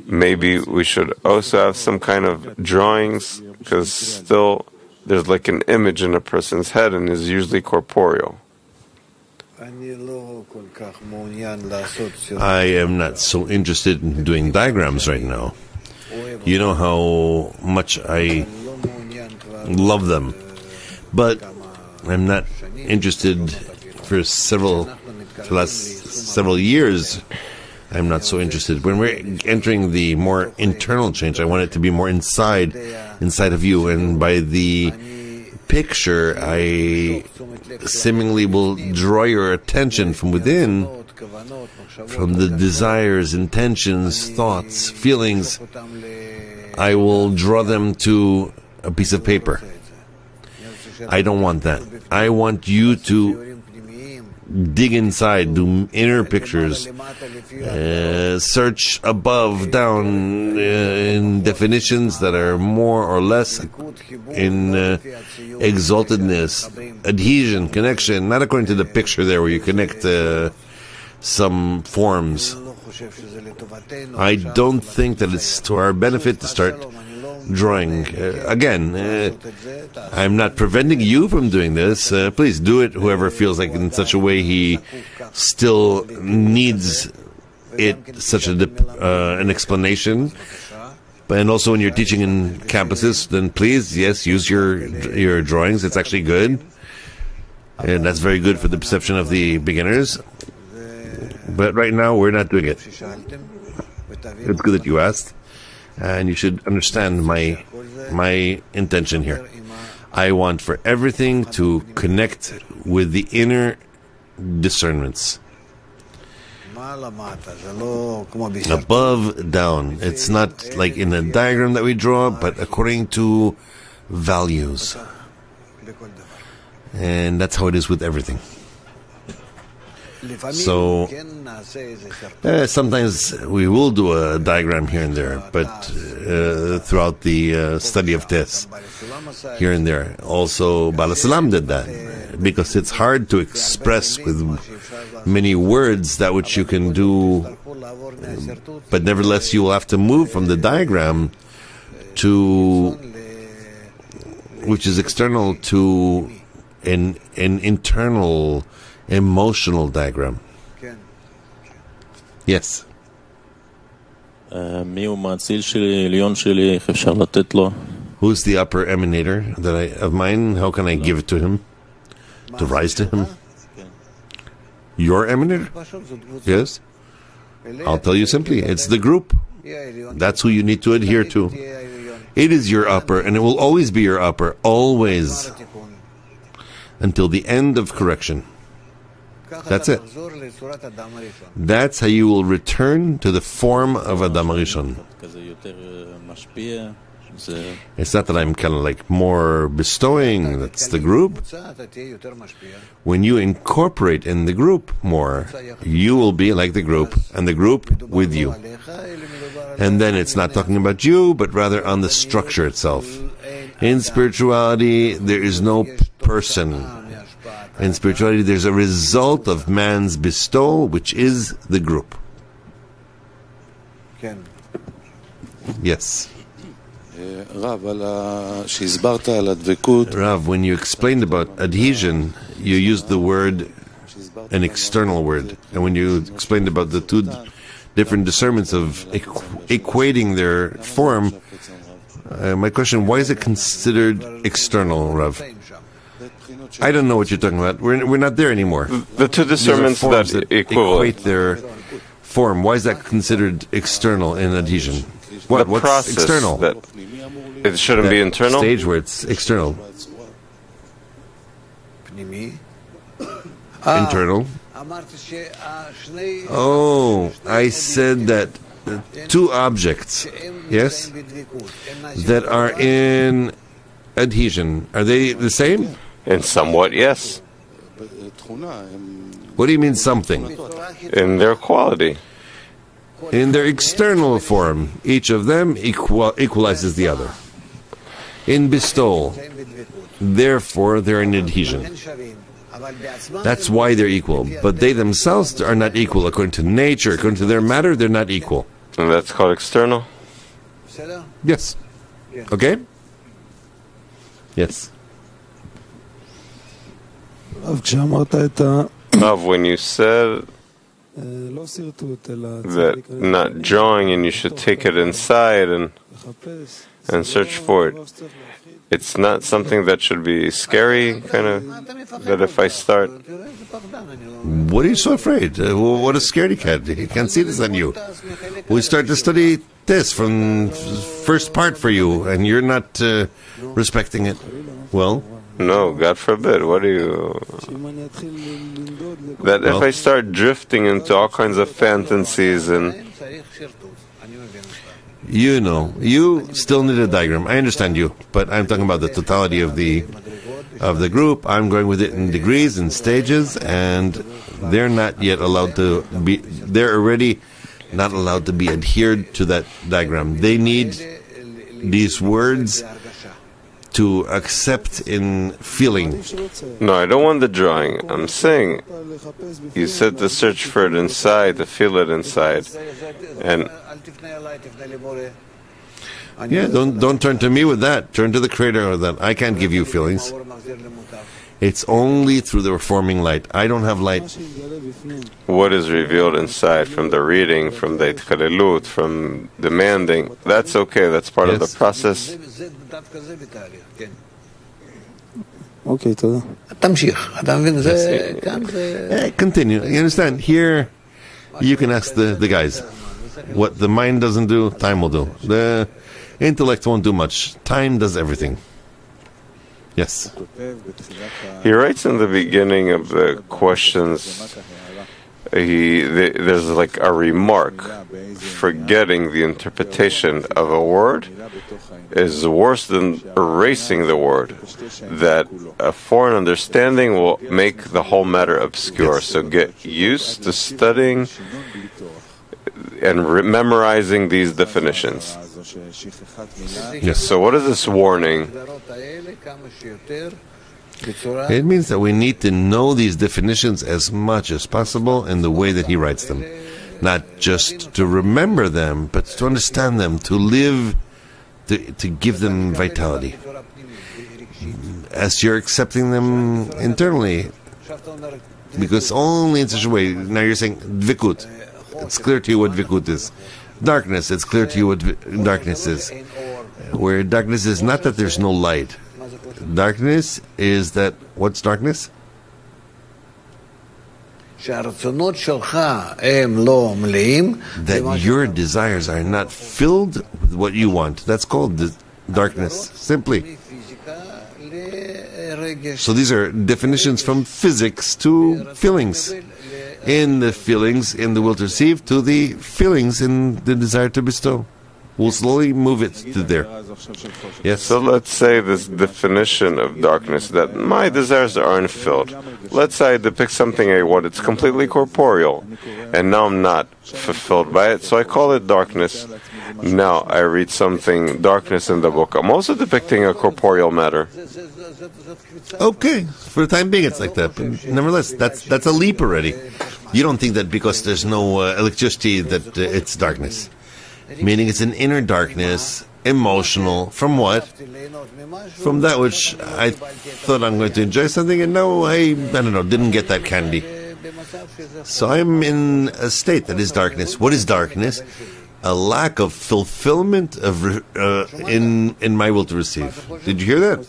Maybe we should also have some kind of drawings, because still there's like an image in a person's head and is usually corporeal. I am not so interested in doing diagrams right now. You know how much I love them, but I'm not interested for the last several years. I'm not so interested. When we're entering the more internal change, I want it to be more inside of you, and by the picture, I seemingly will draw your attention from within, from the desires, intentions, thoughts, feelings. I will draw them to a piece of paper. I don't want that. I want you to dig inside, do inner pictures, search above, down, in definitions that are more or less in exaltedness, adhesion, connection, not according to the picture there where you connect some forms. I don't think that it's to our benefit to start drawing. Again, I'm not preventing you from doing this. Please do it, whoever feels like in such a way he still needs it, such an explanation. And also when you're teaching in campuses, then please, yes, use your drawings. It's actually good. And that's very good for the perception of the beginners. But right now, we're not doing it. It's good that you asked. And you should understand my intention here. I want for everything to connect with the inner discernments. Above, down. It's not like in a diagram that we draw, but according to values. And that's how it is with everything. So, sometimes we will do a diagram here and there, but throughout the study of this, here and there. Also, Bala Salam did that, because it's hard to express with many words that which you can do, but nevertheless you will have to move from the diagram to, which is external, to an internal emotional diagram. Yes. Who's the upper emanator of mine? How can I give it to him? To rise to him? Your emanator? Yes. I'll tell you simply, it's the group. That's who you need to adhere to. It is your upper, and it will always be your upper, always, until the end of correction. That's it. That's how you will return to the form of Adam Rishon. It's not that I'm kind of like more bestowing, that's the group. When you incorporate in the group more, you will be like the group, and the group with you. And then it's not talking about you, but rather on the structure itself. In spirituality, there is no person. In spirituality, there's a result of man's bestowal, which is the group. Yes. Rav, when you explained about adhesion, you used the word, an external word. And when you explained about the two different discernments of equating their form, my question, why is it considered external, Rav? I don't know what you're talking about. We're not there anymore. The two discernments that equate their form. Why is that considered external in adhesion? What's external? That it shouldn't be internal? Stage where it's external. Internal. Oh, I said that two objects, yes, that are in adhesion, are they the same? In somewhat, yes. What do you mean something? In their quality. In their external form, each of them equalizes the other. In bestowal, therefore they're in adhesion. That's why they're equal. But they themselves are not equal according to nature. According to their matter, they're not equal. And that's called external? Yes. Okay? Yes. When you said that not drawing and you should take it inside and search for it, it's not something that should be scary, kind of, that if I start... What are you so afraid? What a scaredy cat. You can't see this on you. We start to study this from first part for you, and you're not respecting it. Well... No, God forbid. What do you... That if I start drifting into all kinds of fantasies and... You know, you still need a diagram. I understand you, but I'm talking about the totality of the group. I'm going with it in degrees and stages, and they're not yet allowed to be... They're already not allowed to be adhered to that diagram. They need these words to accept in feeling. No, I don't want the drawing. I'm saying, you said to search for it inside, to feel it inside. And yeah, don't turn to me with that. Turn to the Creator with that. I can't give you feelings. It's only through the reforming light. I don't have light. What is revealed inside from the reading, from the itchalelut, from demanding, that's okay, that's part of the process. Okay, continue. You understand? Here, you can ask the guys. What the mind doesn't do, time will do. The intellect won't do much. Time does everything. Yes. He writes in the beginning of the questions, there's like a remark, forgetting the interpretation of a word is worse than erasing the word, that a foreign understanding will make the whole matter obscure. Yes. So get used to studying and memorizing these definitions. Yes. So what is this warning? It means that we need to know these definitions as much as possible in the way that he writes them. Not just to remember them, but to understand them, to live, to give them vitality. As you're accepting them internally. Because only in such a way, now you're saying dvikut. It's clear to you what dvikut is. Darkness, it's clear to you what darkness is. Where darkness is not that there's no light. Darkness is that, what's darkness? That your desires are not filled with what you want. That's called darkness, simply. So these are definitions from physics to feelings. In the feelings, in the will to receive, to the feelings in the desire to bestow. We'll slowly move it to there. Yes. So let's say this definition of darkness, that my desires aren't filled. Let's say I depict something I want, it's completely corporeal, and now I'm not fulfilled by it, so I call it darkness. Now I read something, darkness in the book. I'm also depicting a corporeal matter. Okay, for the time being it's like that. But nevertheless, that's a leap already. You don't think that because there's no electricity that it's darkness. Meaning it's an inner darkness, emotional, from what? From that which I thought I'm going to enjoy something, and now I don't know, didn't get that candy. So I'm in a state that is darkness. What is darkness? A lack of fulfillment of in my will to receive. Did you hear that?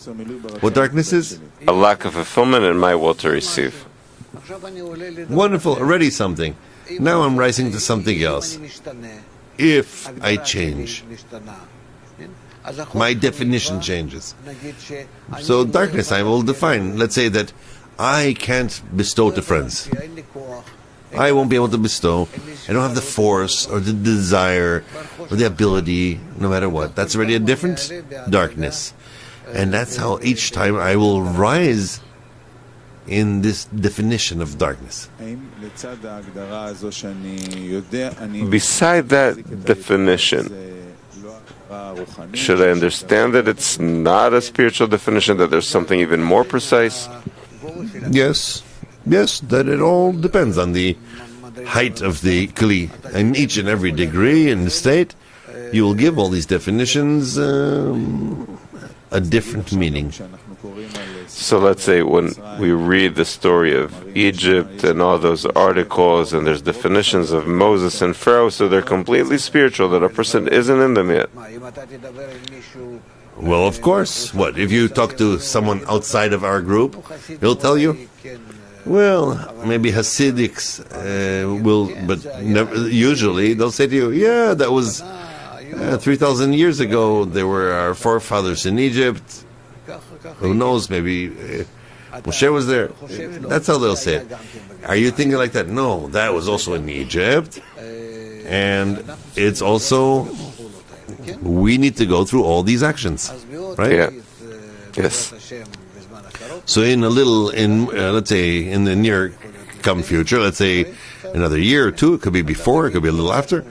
What darkness is? A lack of fulfillment in my will to receive. Wonderful, already something. Now I'm rising to something else. If I change, my definition changes. So darkness I will define. Let's say that I can't bestow to friends. I won't be able to bestow. I don't have the force or the desire or the ability, no matter what. That's already a different darkness. And that's how each time I will rise in this definition of darkness. Beside that definition, should I understand that it's not a spiritual definition, that there's something even more precise? Yes, that it all depends on the height of the kli. In each and every degree in the state, you will give all these definitions a different meaning. So let's say when we read the story of Egypt and all those articles, and there's definitions of Moses and Pharaoh, so they're completely spiritual, that a person isn't in them yet. Well, of course. What, if you talk to someone outside of our group, he'll tell you, well, maybe Hasidics will, but usually they'll say to you, yeah, that was 3,000 years ago, there were our forefathers in Egypt. Who knows, maybe Moshe was there. That's how they'll say it. Are you thinking like that? No, that was also in Egypt. And it's also, we need to go through all these actions. Right? Yeah. Yes. So let's say, in the near come future, let's say another year or two, it could be before, it could be a little after,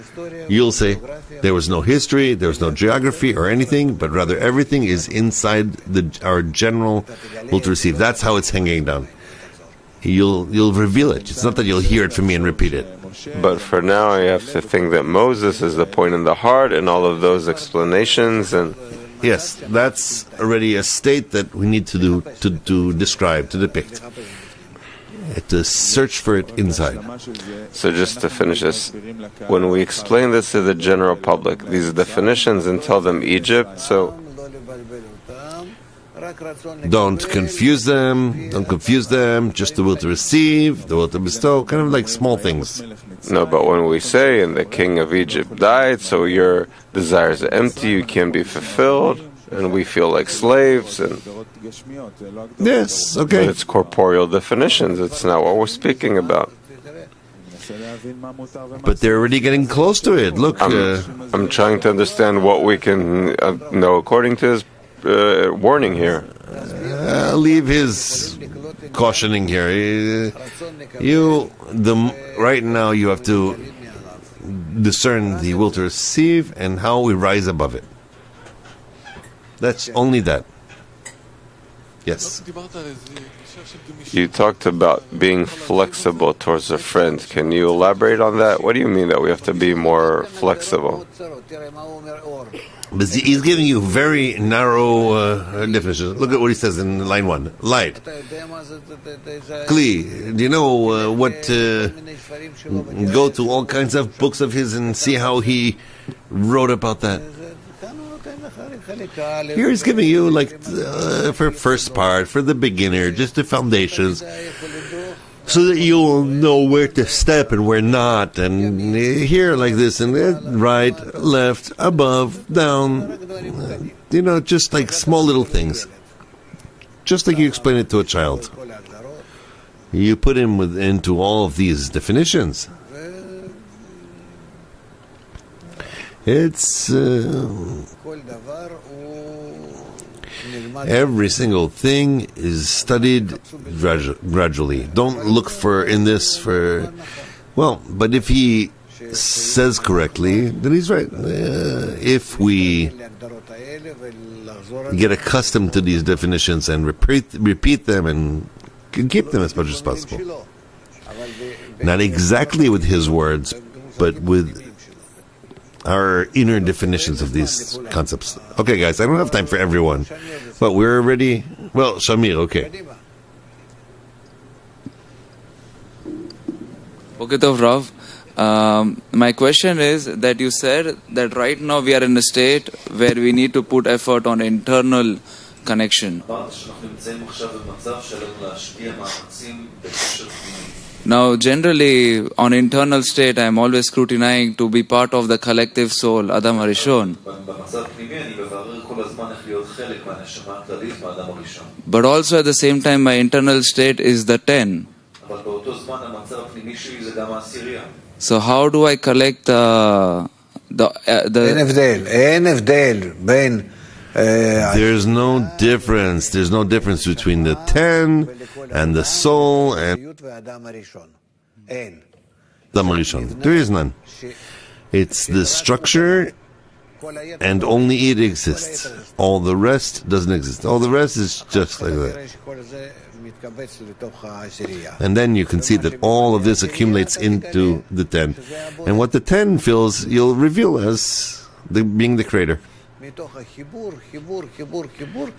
you'll say, there was no history, there was no geography or anything, but rather everything is inside our general will to receive. That's how it's hanging down. You'll reveal it. It's not that you'll hear it from me and repeat it. But for now, I have to think that Moses is the point in the heart and all of those explanations. And yes, that's already a state that we need to describe, to depict. To search for it inside. So just to finish this, when we explain this to the general public, these definitions, and tell them Egypt, so don't confuse them, just the will to receive, the will to bestow, kind of like small things. No, but when we say, and the king of Egypt died, so your desires are empty, you can't be fulfilled, and we feel like slaves, and yes, okay. But it's corporeal definitions. It's not what we're speaking about. But they're already getting close to it. Look, I'm trying to understand what we can know according to his warning here. I'll leave his cautioning here. Right now you have to discern the will to receive and how we rise above it. That's only that. Yes. You talked about being flexible towards a friend. Can you elaborate on that? What do you mean that we have to be more flexible? But he's giving you very narrow definitions. Look at what he says in line 1. Light. Kli. Do you know go to all kinds of books of his and see how he wrote about that. Here he's giving you, for first part, for the beginner, just the foundations, so that you'll know where to step and where not. And here, like this, and right, left, above, down, just like small little things. Just like you explain it to a child. You put him into all of these definitions. It's every single thing is studied gradually. Don't look but if he says correctly, then he's right. If we get accustomed to these definitions and repeat them and can keep them as much as possible. Not exactly with his words, but with our inner definitions of these concepts. Okay, guys, I don't have time for everyone, but we're ready. Well, Shamir, okay. Okay, Tov Rav. My question is that you said that right now we are in a state where we need to put effort on internal connection. Now, generally, on internal state, I am always scrutinizing to be part of the collective soul, Adam Harishon. But also at the same time, my internal state is the 10. So how do I collect the אין הבדל בין There's no difference. There's no difference between the 10 and the soul and the Marishon. There is none. It's the structure, and only it exists. All the rest doesn't exist. All the rest is just like that. And then you can see that all of this accumulates into the 10. And what the 10 feels, you'll reveal as being the creator.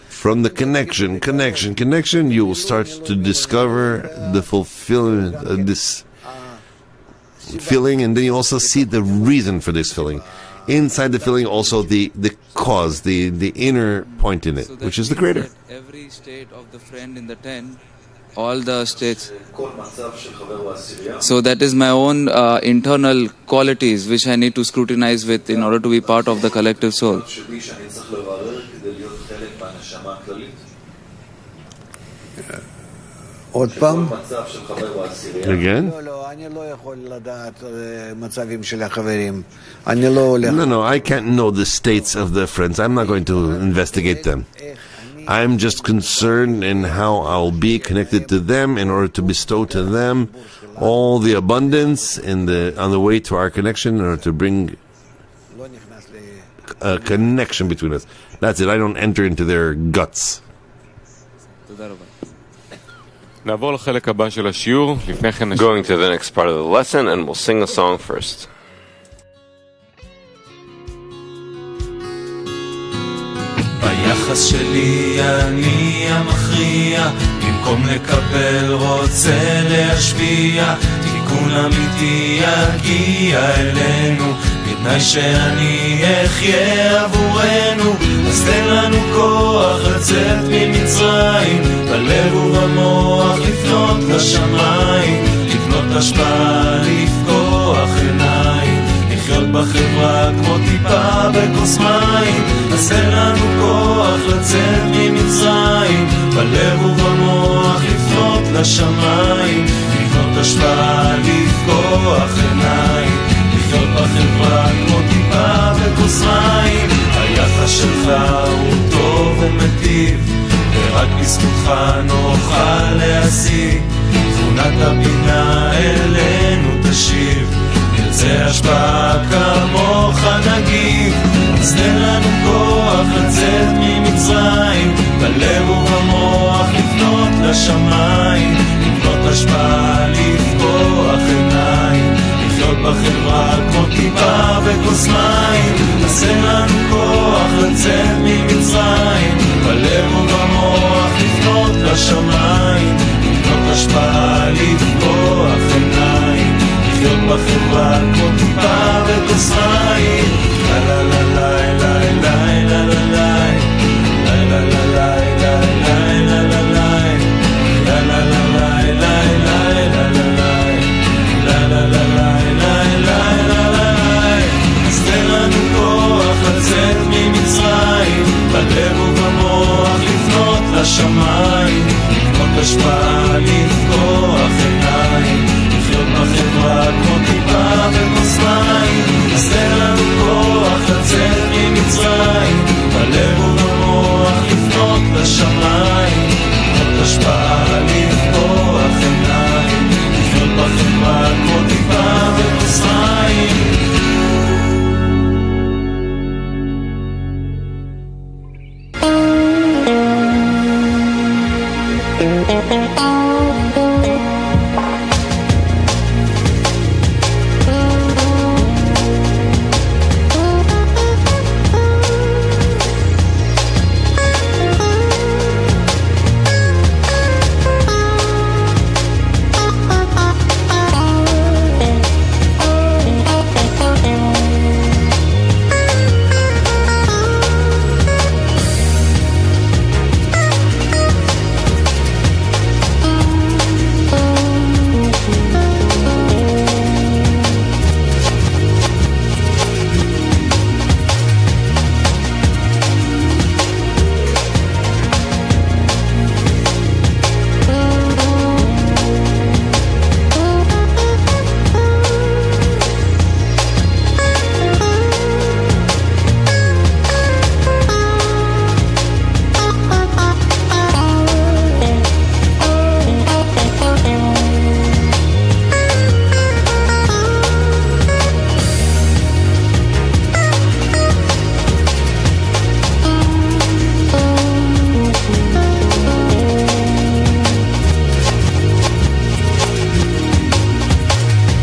From the connection, you will start to discover the fulfillment of this feeling, and then you also see the reason for this feeling. Inside the feeling, also the cause, the inner point in it, so which is the creator. Every state of the friend in the 10, all the states. So that is my own internal qualities which I need to scrutinize with in order to be part of the collective soul. Again? No, I can't know the states of the friends. I'm not going to investigate them. I'm just concerned in how I'll be connected to them in order to bestow to them all the abundance on the way to our connection, in order to bring a connection between us. That's it. I don't enter into their guts. Going to the next part of the lesson, and we'll sing a song first. ביחס שלי אני המכריע, במקום לקבל רוצה להשפיע, תיקון אמיתי יגיע אלינו, בתנאי שאני אחיה עבורנו. אז תן לנו כוח לצאת ממצרים, בלב ובמוח לפנות לשמיים, לבנות השפעה, לפקוח עיניים, לחיות בחברה כמו טיפה בכוס מים. אז תן לנו כוח לצאת ממצרים, בלב ובמוח לפנות לשמיים, לבנות השפעה, לפקוח עיניים, לחיות בחברה כמו טיפה בכוס מים. היחס שלך הוא טוב ומטיב, ורק בזכותך נוכל להשיג, תכונת הבינה אלינו תשיב, נרצה השפעה כמוך נגיב. אז תן לנו כוח לצאת ממצרים, בלב ובמוח לפנות לשמיים, לבנות השפעה, לפקוח עיניים, לחיות בחברה כמו טיפה בכוס מים. אז תן לנו כוח לצאת ממצרים, בלב ובמוח לפנות לשמיים, לבנות השפעה, לפקוח עיניים, לחיות בחברה כמו טיפה בכוס מים. La la la la la la la la la la la la la la la la la לשמיים, לקנות השפעה, לפקוח עיניים, לחיות בחברה כמו טיפה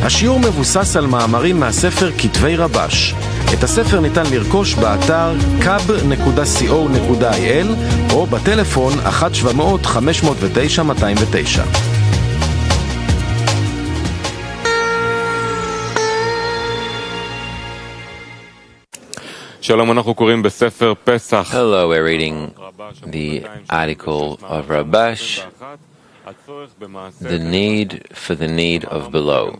השיעור מבוסס על מאמרים מהספר כתבי רבש. את הספר ניתן לרכוש באתר kab.co.il או בטלפון 1-700-509-209. Hello, we're reading the article of Rabash, the need for the need of below.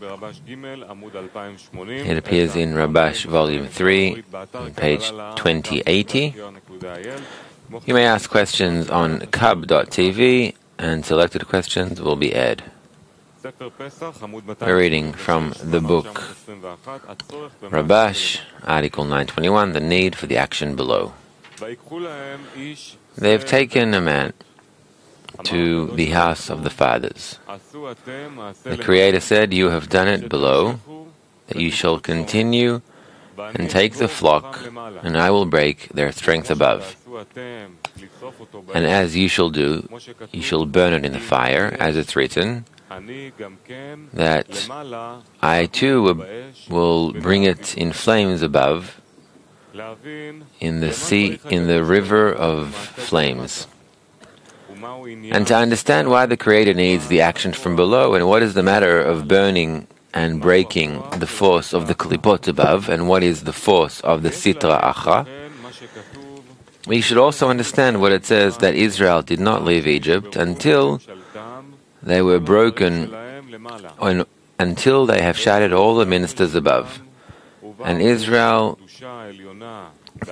It appears in Rabash volume 3, on page 2080. You may ask questions on kab.tv and selected questions will be aired. We're reading from the book Rabash, Article 921, the need for the action below. They've taken a man to the house of the fathers. The Creator said, "You have done it below, that you shall continue and take the flock, and I will break their strength above. And as you shall do, you shall burn it in the fire, as it's written, that I too will bring it in flames above, in the sea, in the river of flames." And to understand why the Creator needs the action from below, and what is the matter of burning and breaking the force of the klipot above, and what is the force of the sitra achra, we should also understand what it says that Israel did not leave Egypt until they were broken, until they have shattered all the ministers above. And Israel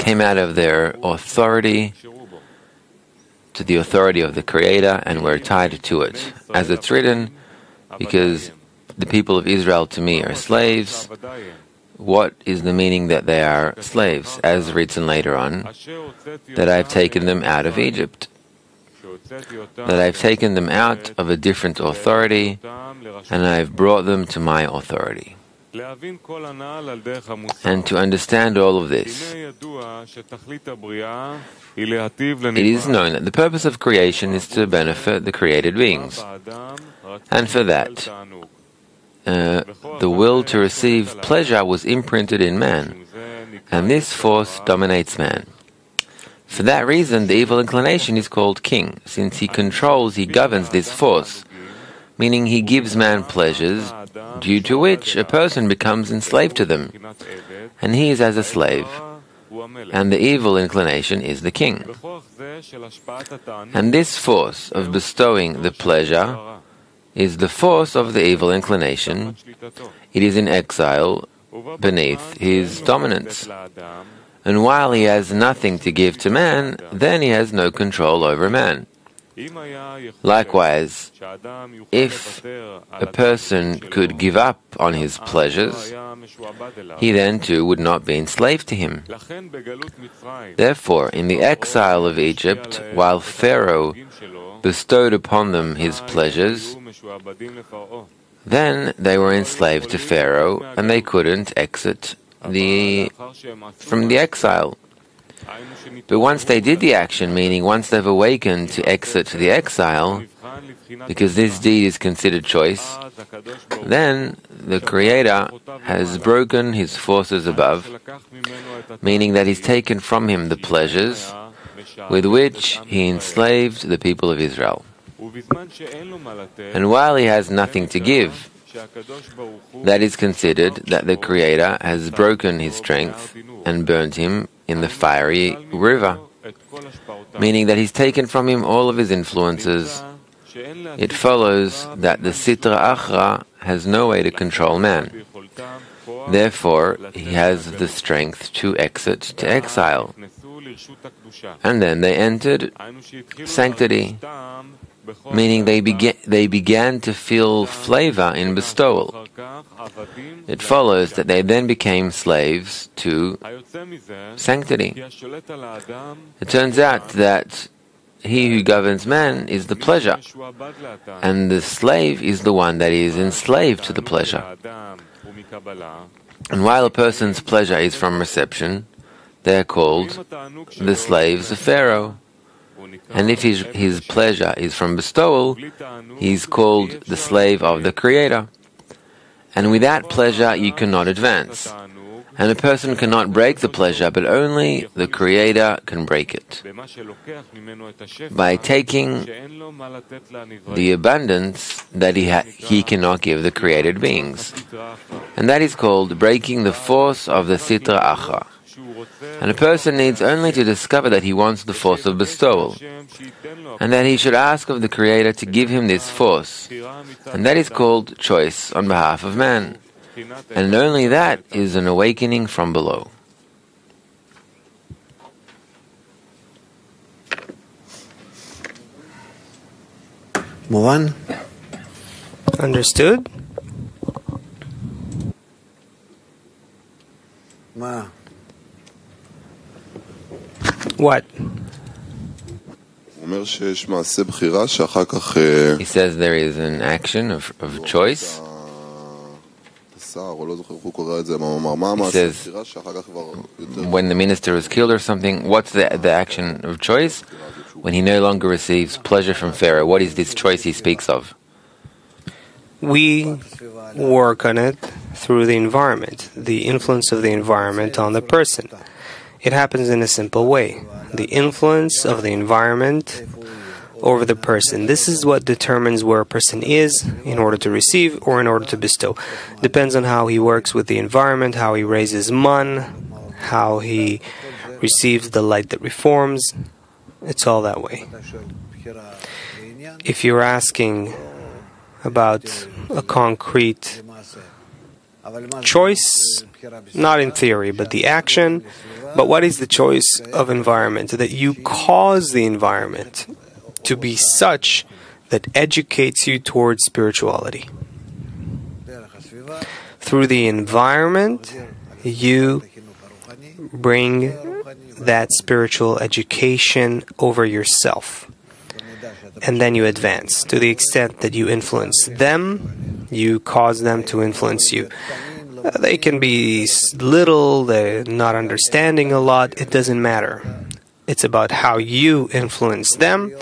came out of their authority to the authority of the Creator and were tied to it. As it's written, because the people of Israel to me are slaves. What is the meaning that they are slaves? As written later on, that I've taken them out of Egypt, that I've taken them out of a different authority, and I've brought them to my authority. And to understand all of this, it is known that the purpose of creation is to benefit the created beings. And for that, the will to receive pleasure was imprinted in man, and this force dominates man. For that reason, the evil inclination is called king, since he controls, he governs this force, meaning he gives man pleasures, due to which a person becomes enslaved to them, and he is as a slave, and the evil inclination is the king. And this force of bestowing the pleasure is the force of the evil inclination. It is in exile beneath his dominance. And while he has nothing to give to man, then he has no control over man. Likewise, if a person could give up on his pleasures, he then too would not be enslaved to him. Therefore, in the exile of Egypt, while Pharaoh bestowed upon them his pleasures, then they were enslaved to Pharaoh, and they couldn't exit from the exile. But once they did the action, meaning once they've awakened to exit the exile, because this deed is considered choice, then the Creator has broken his forces above, meaning that he's taken from him the pleasures with which he enslaved the people of Israel. And while he has nothing to give, that is considered that the Creator has broken his strength and burned him in the fiery river, meaning that he's taken from him all of his influences. It follows that the sitra achra has no way to control man. Therefore, he has the strength to exit to exile. And then they entered sanctity, meaning they began to feel flavor in bestowal. It follows that they then became slaves to sanctity. It turns out that he who governs man is the pleasure, and the slave is the one that is enslaved to the pleasure. And while a person's pleasure is from reception, they are called the slaves of Pharaoh. And if his pleasure is from bestowal, he is called the slave of the Creator. And without pleasure you cannot advance. And a person cannot break the pleasure, but only the Creator can break it. By taking the abundance that he cannot give the created beings. And that is called breaking the force of the Sitra Achra. And a person needs only to discover that he wants the force of bestowal, and that he should ask of the Creator to give him this force. And that is called choice on behalf of man. And only that is an awakening from below. Muvan? Understood? Ma. What? He says there is an action of choice. He says when the minister is killed or something, what's the action of choice? When he no longer receives pleasure from Pharaoh, what is this choice he speaks of? We work on it through the environment, the influence of the environment on the person. It happens in a simple way. The influence of the environment over the person. This is what determines where a person is in order to receive or in order to bestow. Depends on how he works with the environment, how he raises man, how he receives the light that reforms. It's all that way. If you're asking about a concrete choice, not in theory, but the action, but what is the choice of environment? That you cause the environment to be such that educates you towards spirituality. Through the environment, you bring that spiritual education over yourself. And then you advance. To the extent that you influence them, you cause them to influence you. They can be little, they're not understanding a lot, it doesn't matter. It's about how you influence them.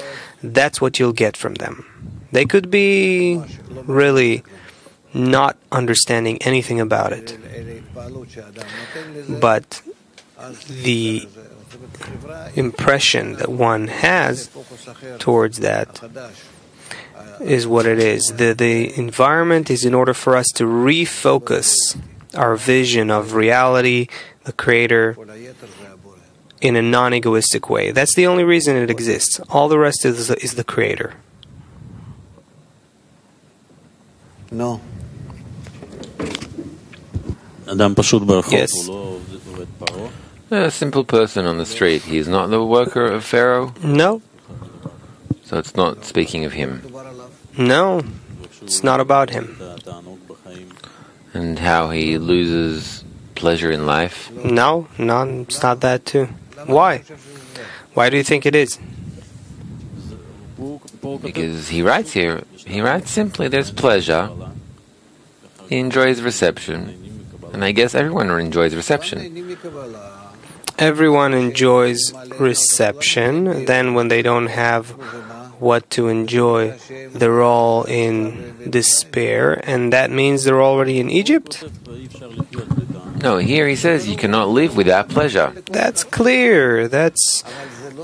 That's what you'll get from them. They could be really not understanding anything about it. But the impression that one has towards that is what it is. The environment is in order for us to refocus our vision of reality, the Creator, in a non-egoistic way. That's the only reason it exists. All the rest is the Creator. No. Yes. A simple person on the street. He's not the worker of Pharaoh? No. So it's not speaking of him? No. It's not about him. And how he loses pleasure in life? No, it's not that too. Why? Why do you think it is? Because he writes simply, there's pleasure. He enjoys reception. And I guess everyone enjoys reception. Everyone enjoys reception. Then when they don't have what to enjoy, they're all in despair. And that means they're already in Egypt? No, here he says you cannot live without pleasure. That's clear. That's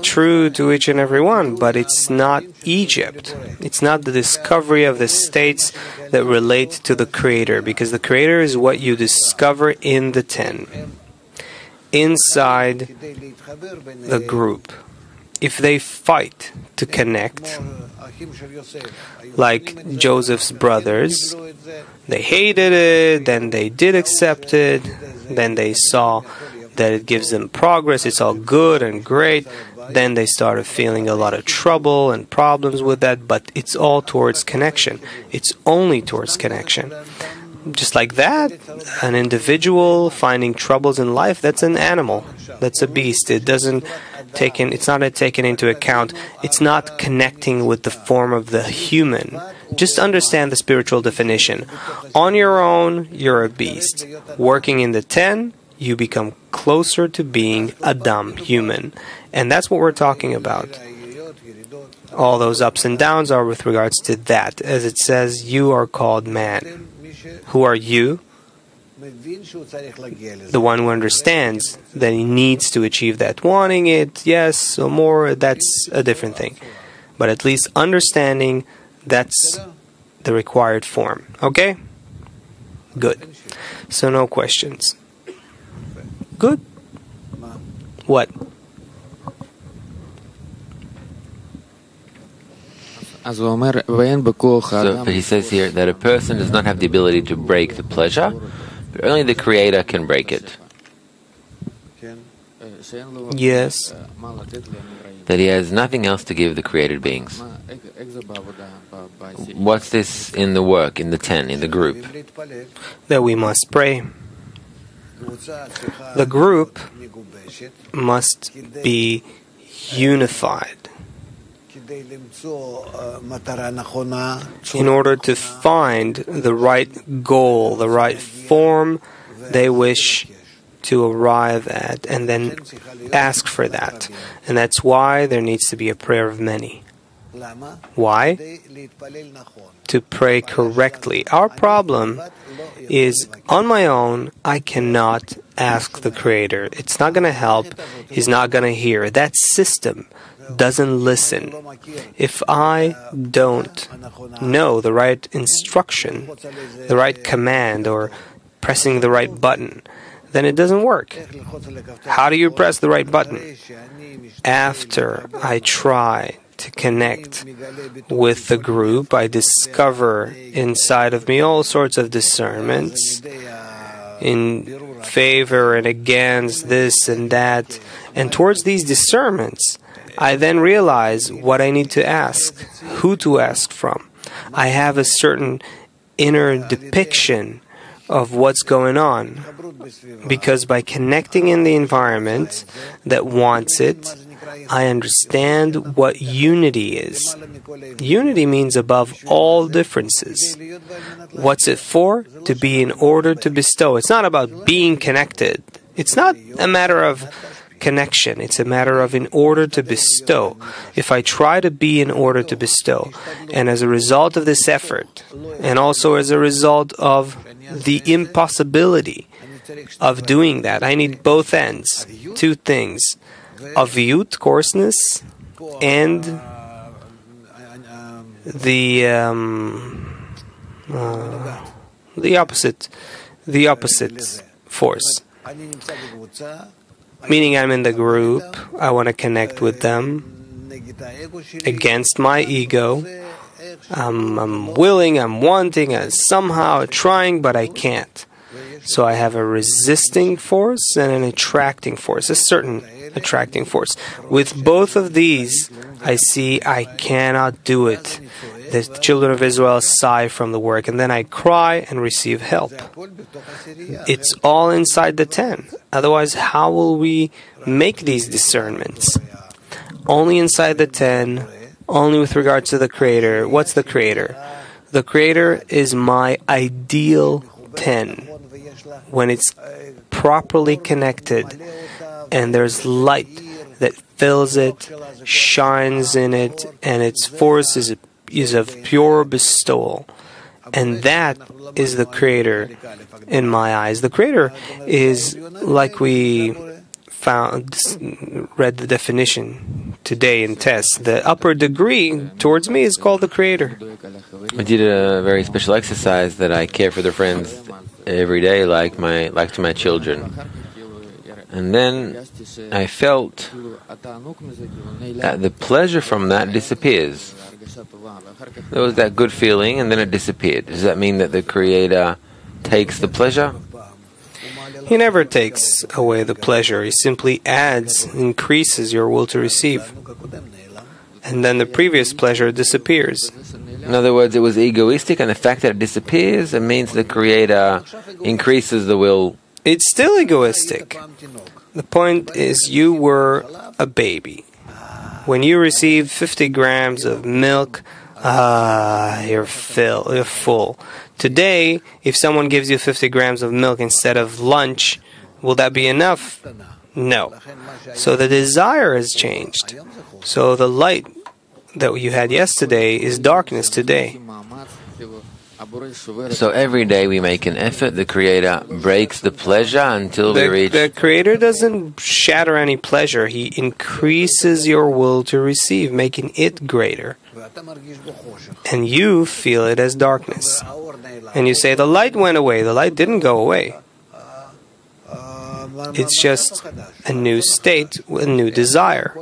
true to each and every one. But it's not Egypt. It's not the discovery of the states that relate to the Creator. Because the Creator is what you discover in the 10. Inside the group. If they fight to connect, like Joseph's brothers, they hated it, then they did accept it, then they saw that it gives them progress, it's all good and great, then they started feeling a lot of trouble and problems with that, but it's all towards connection. It's only towards connection. Just like that, an individual finding troubles in life, that's an animal, that's a beast. It's not taken into account. It's not connecting with the form of the human. Just understand the spiritual definition. On your own, you're a beast. Working in the 10, you become closer to being Adam, human. And that's what we're talking about. All those ups and downs are with regards to that. As it says, you are called man. Who are you? The one who understands that he needs to achieve that. Wanting it, yes, or more, that's a different thing. But at least understanding, that's the required form. Okay? Good. So no questions. Good. What? So he says here that a person does not have the ability to break the pleasure, but only the Creator can break it. Yes. That he has nothing else to give the created beings. What's this in the work, in the 10, in the group? That we must pray. The group must be unified. In order to find the right goal, the right form they wish to arrive at, and then ask for that. And that's why there needs to be a prayer of many. Why? To pray correctly. Our problem is, on my own, I cannot ask the Creator. It's not going to help. He's not going to hear. That system doesn't listen. If I don't know the right instruction, the right command, or pressing the right button, then it doesn't work. How do you press the right button? After I try to connect with the group, I discover inside of me all sorts of discernments in favor and against this and that. And towards these discernments, I then realize what I need to ask, who to ask from. I have a certain inner depiction of what's going on, because by connecting in the environment that wants it, I understand what unity is. Unity means above all differences. What's it for? To be in order to bestow. It's not about being connected. It's not a matter of connection. It's a matter of in order to bestow. If I try to be in order to bestow, and as a result of this effort, and also as a result of the impossibility of doing that, I need both ends, two things, aviyut, coarseness, and the opposite force. Meaning I'm in the group, I want to connect with them against my ego. I'm willing, I'm wanting, I'm somehow trying, but I can't. So I have a resisting force and an attracting force, a certain attracting force. With both of these, I see I cannot do it. The children of Israel sigh from the work, and then I cry and receive help. It's all inside the 10. Otherwise, how will we make these discernments? Only inside the 10, only with regard to the Creator. What's the Creator? The Creator is my ideal 10. When it's properly connected, and there's light that fills it, shines in it, and its force is of pure bestowal. And that is the Creator in my eyes. The Creator is, like we read the definition today in test, the upper degree towards me is called the Creator. I did a very special exercise that I care for the friends every day, like to my children. And then I felt that the pleasure from that disappears. There was that good feeling, and then it disappeared. Does that mean that the Creator takes the pleasure? He never takes away the pleasure. He simply adds, increases your will to receive. And then the previous pleasure disappears. In other words, it was egoistic, and the fact that it disappears, it means the Creator increases the will. It's still egoistic. The point is, you were a baby. When you received 50 grams of milk, you're full. Today, if someone gives you 50 grams of milk instead of lunch, will that be enough? No. So the desire has changed. So the light that you had yesterday is darkness today. So every day we make an effort, the Creator breaks the pleasure until we reach... The Creator doesn't shatter any pleasure. He increases your will to receive, making it greater. And you feel it as darkness. And you say, the light went away. The light didn't go away. It's just a new state, a new desire.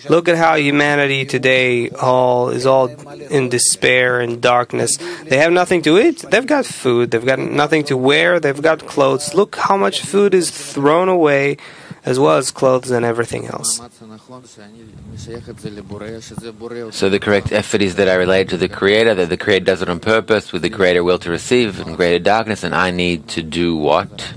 Look at how humanity today is all in despair and darkness. They have nothing to eat. They've got food. They've got nothing to wear. They've got clothes. Look how much food is thrown away, as well as clothes and everything else. So the correct effort is that I relate to the Creator, that the Creator does it on purpose with the greater will to receive and greater darkness, and I need to do what?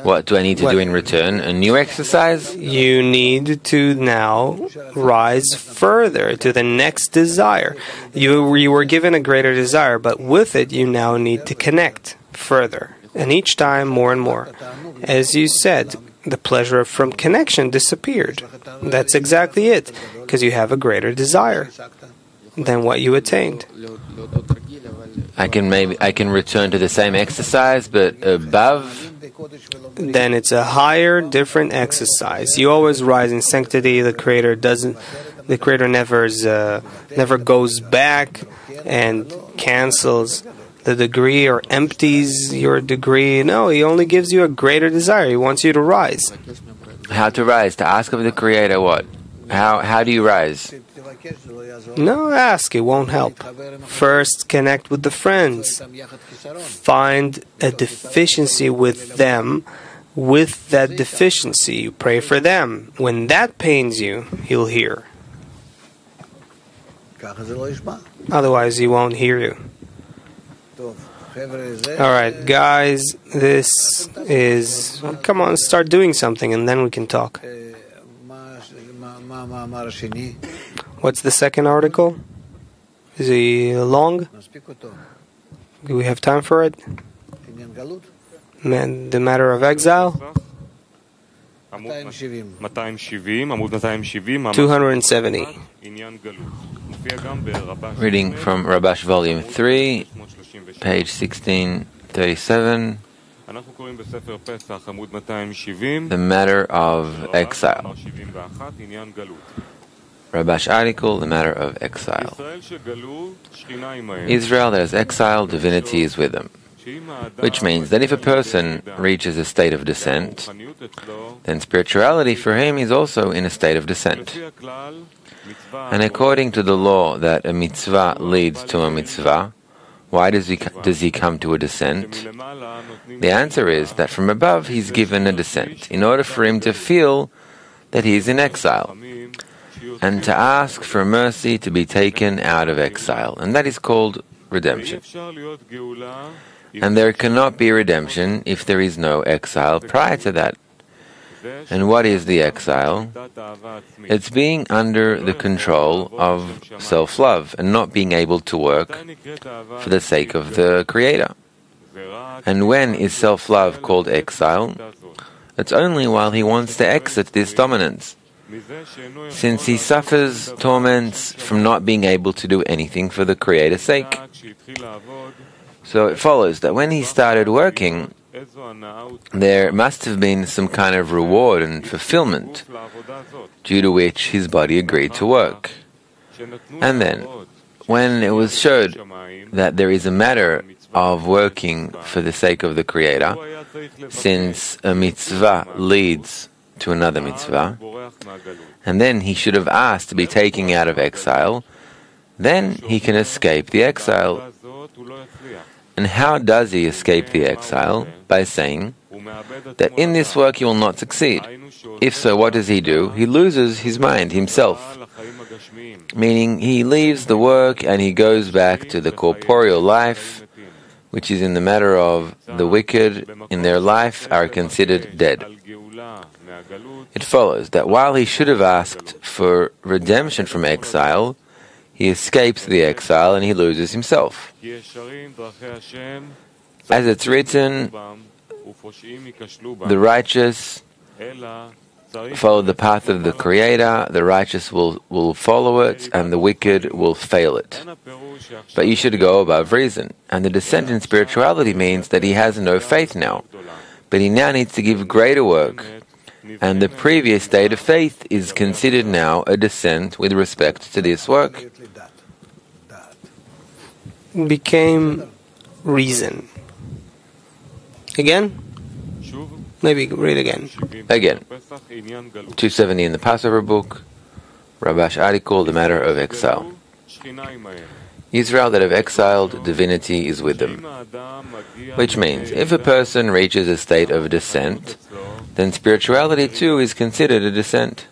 What do I need to do in return? A new exercise? You need to now rise further to the next desire. You were given a greater desire, but with it you now need to connect further. And each time more and more. As you said, the pleasure from connection disappeared. That's exactly it, because you have a greater desire than what you attained. I can return to the same exercise, but above. Then it's a higher, different exercise. You always rise in sanctity. The Creator doesn't. The Creator never goes back and cancels the degree or empties your degree. No, He only gives you a greater desire. He wants you to rise. How to rise? To ask of the Creator what? How do you rise? No, ask. It won't help. First, connect with the friends. Find a deficiency with them. With that deficiency, you pray for them. When that pains you, He'll hear. Otherwise, He won't hear you. Alright, guys, this is... Come on, start doing something and then we can talk. What's the second article? Is he long? Do we have time for it? The matter of exile? 270. Reading from Rabash Volume 3, page 1637. The matter of exile. Rabash article, the matter of exile. Israel that is exiled, divinity is with them. Which means that if a person reaches a state of descent, then spirituality for him is also in a state of descent. And according to the law that a mitzvah leads to a mitzvah, why does he come to a descent? The answer is that from above he's given a descent, in order for him to feel that he is in exile, and to ask for mercy to be taken out of exile, and that is called redemption. And there cannot be redemption if there is no exile prior to that. And what is the exile? It's being under the control of self-love and not being able to work for the sake of the Creator. And when is self-love called exile? It's only while he wants to exit this dominance, since he suffers torments from not being able to do anything for the Creator's sake. So it follows that when he started working, there must have been some kind of reward and fulfillment, due to which his body agreed to work. And then, when it was showed that there is a matter of working for the sake of the Creator, since a mitzvah leads to another mitzvah, and then he should have asked to be taken out of exile, then he can escape the exile. And how does he escape the exile? By saying that in this work he will not succeed. If so, what does he do? He loses his mind, himself. Meaning he leaves the work and he goes back to the corporeal life, which is in the matter of the wicked in their life are considered dead. It follows that while he should have asked for redemption from exile, he escapes the exile and he loses himself. As it's written, the righteous follow the path of the Creator, the righteous will follow it, and the wicked will fail it. But you should go above reason. And the descent in spirituality means that he has no faith now, but he now needs to give greater work. And the previous state of faith is considered now a descent with respect to this work. Became reason. Again? Maybe read again. Again. 270 in the Passover book, Rabash article, the matter of exile. Israel that have exiled, divinity is with them. Which means, if a person reaches a state of descent, then spirituality too is considered a descent.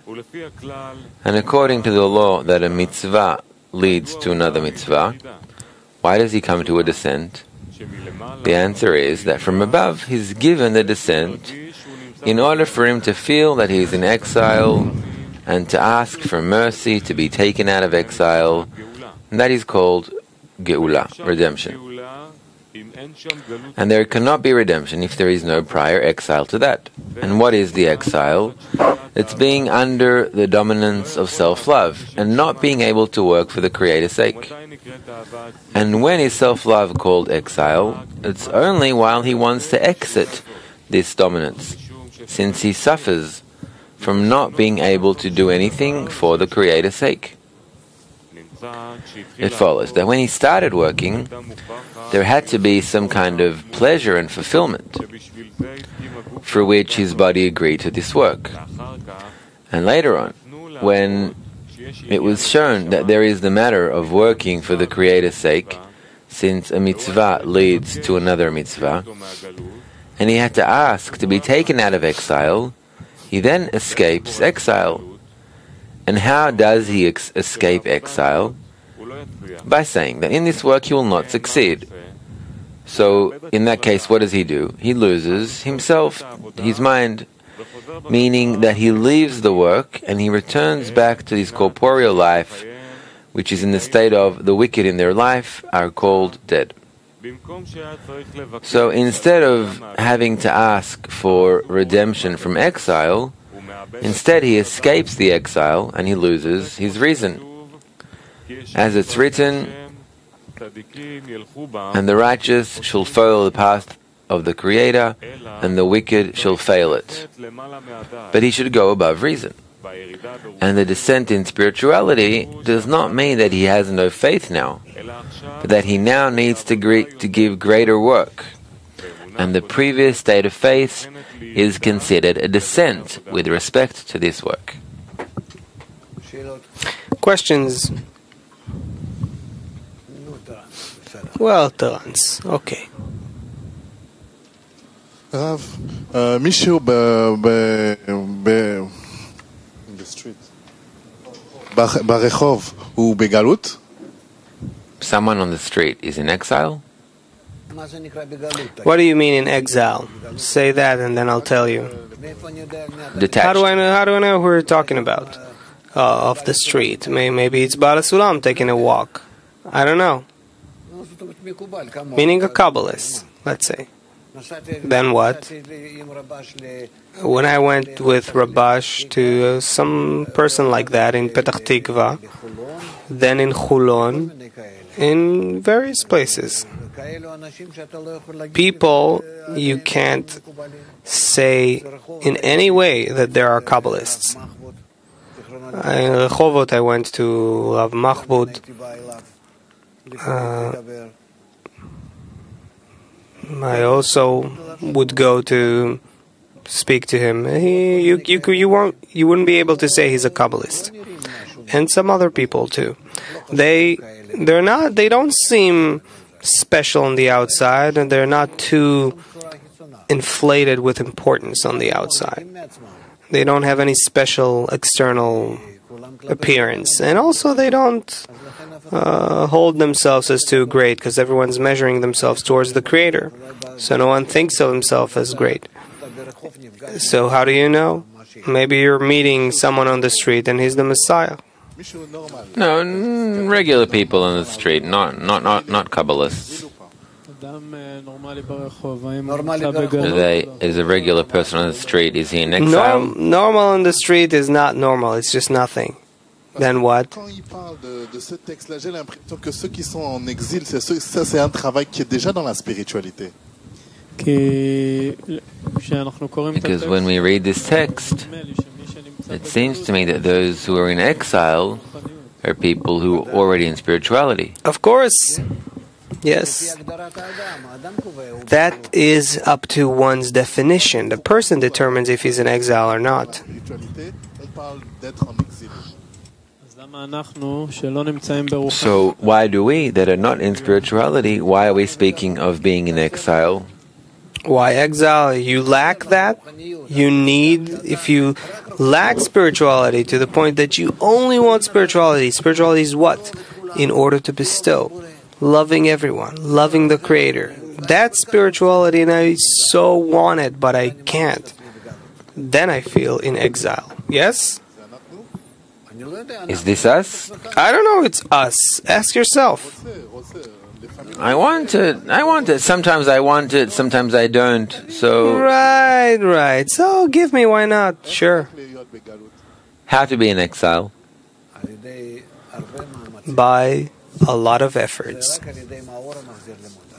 And according to the law that a mitzvah leads to another mitzvah, why does he come to a descent? The answer is that from above he's given the descent in order for him to feel that he is in exile and to ask for mercy to be taken out of exile. And that is called Geula, redemption. And there cannot be redemption if there is no prior exile to that. And what is the exile? It's being under the dominance of self-love and not being able to work for the Creator's sake. And when is self-love called exile? It's only while he wants to exit this dominance, since he suffers from not being able to do anything for the Creator's sake. It follows that when he started working, there had to be some kind of pleasure and fulfillment, for which his body agreed to this work. And later on, when it was shown that there is the matter of working for the Creator's sake, since a mitzvah leads to another mitzvah, and he had to ask to be taken out of exile, he then escapes exile. And how does he escape exile? By saying that in this work he will not succeed. So, in that case, what does he do? He loses himself, his mind, meaning that he leaves the work and he returns back to his corporeal life, which is in the state of the wicked in their life are called dead. So instead of having to ask for redemption from exile, instead he escapes the exile and he loses his reason. As it's written, and the righteous shall follow the path of the Creator, and the wicked shall fail it. But he should go above reason. And the descent in spirituality does not mean that he has no faith now, but that he now needs to give greater work. And the previous state of faith is considered a descent with respect to this work. Questions? Well, Terence. Okay. הרב, מישהו ברחוב הוא בגלות? Someone on the street is in exile? What do you mean in exile? Say that and then I'll tell you. Detached. How do I know who we're talking about? Off the street. Maybe it's Baal Sulam taking a walk. I don't know. Meaning a Kabbalist, let's say. Then what? When I went with Rabash to some person like that in Petach Tikva, then in Chulon, in various places. People you can't say in any way that there are Kabbalists. In Rehovot I went to Rav Mahbud. I also would go to speak to him. You wouldn't be able to say he's a Kabbalist, and some other people too. They don't seem special on the outside, and they're not too inflated with importance on the outside. They don't have any special external appearance, and also they don't hold themselves as too great, because everyone's measuring themselves towards the Creator. So no one thinks of himself as great. So how do you know? Maybe you're meeting someone on the street and he's the Messiah. No, regular people on the street, not Kabbalists. Is a regular person on the street, is he in exile? Normal on the street is not normal, it's just nothing. Then what? Quand il parle de ce texte-là, j'ai l'impression que ceux qui sont en exil, ça c'est un travail qui est déjà dans la spiritualité. Because when we read this text, it seems to me that those who are in exile are people who are already in spirituality. Of course. Yes. That is up to one's definition. The person determines if he's in exile or not. So why do we that are not in spirituality, why are we speaking of being in exile? Why exile? You lack that? You need, if you lack spirituality to the point that you only want spirituality, spirituality is what? In order to bestow. Loving everyone, loving the Creator. That spirituality, and I so want it, but I can't. Then I feel in exile. Yes? Is this us? I don't know, it's us. Ask yourself. I want it. Sometimes I want it, sometimes I don't. So Right. So give me, why not? Sure. How to be in exile? By a lot of efforts.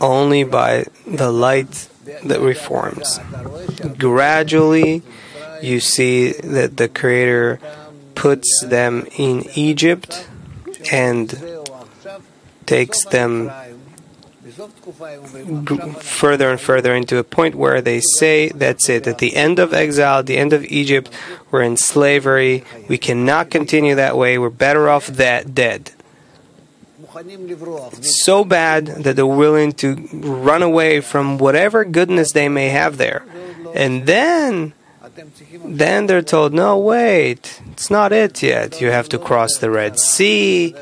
Only by the light that reforms. Gradually, you see that the Creator puts them in Egypt and takes them further and further into a point where they say, that's it, at the end of exile, at the end of Egypt, we're in slavery, we cannot continue that way, we're better off dead. It's so bad that they're willing to run away from whatever goodness they may have there. And then they're told, no, wait, it's not it yet. You have to cross the Red Sea,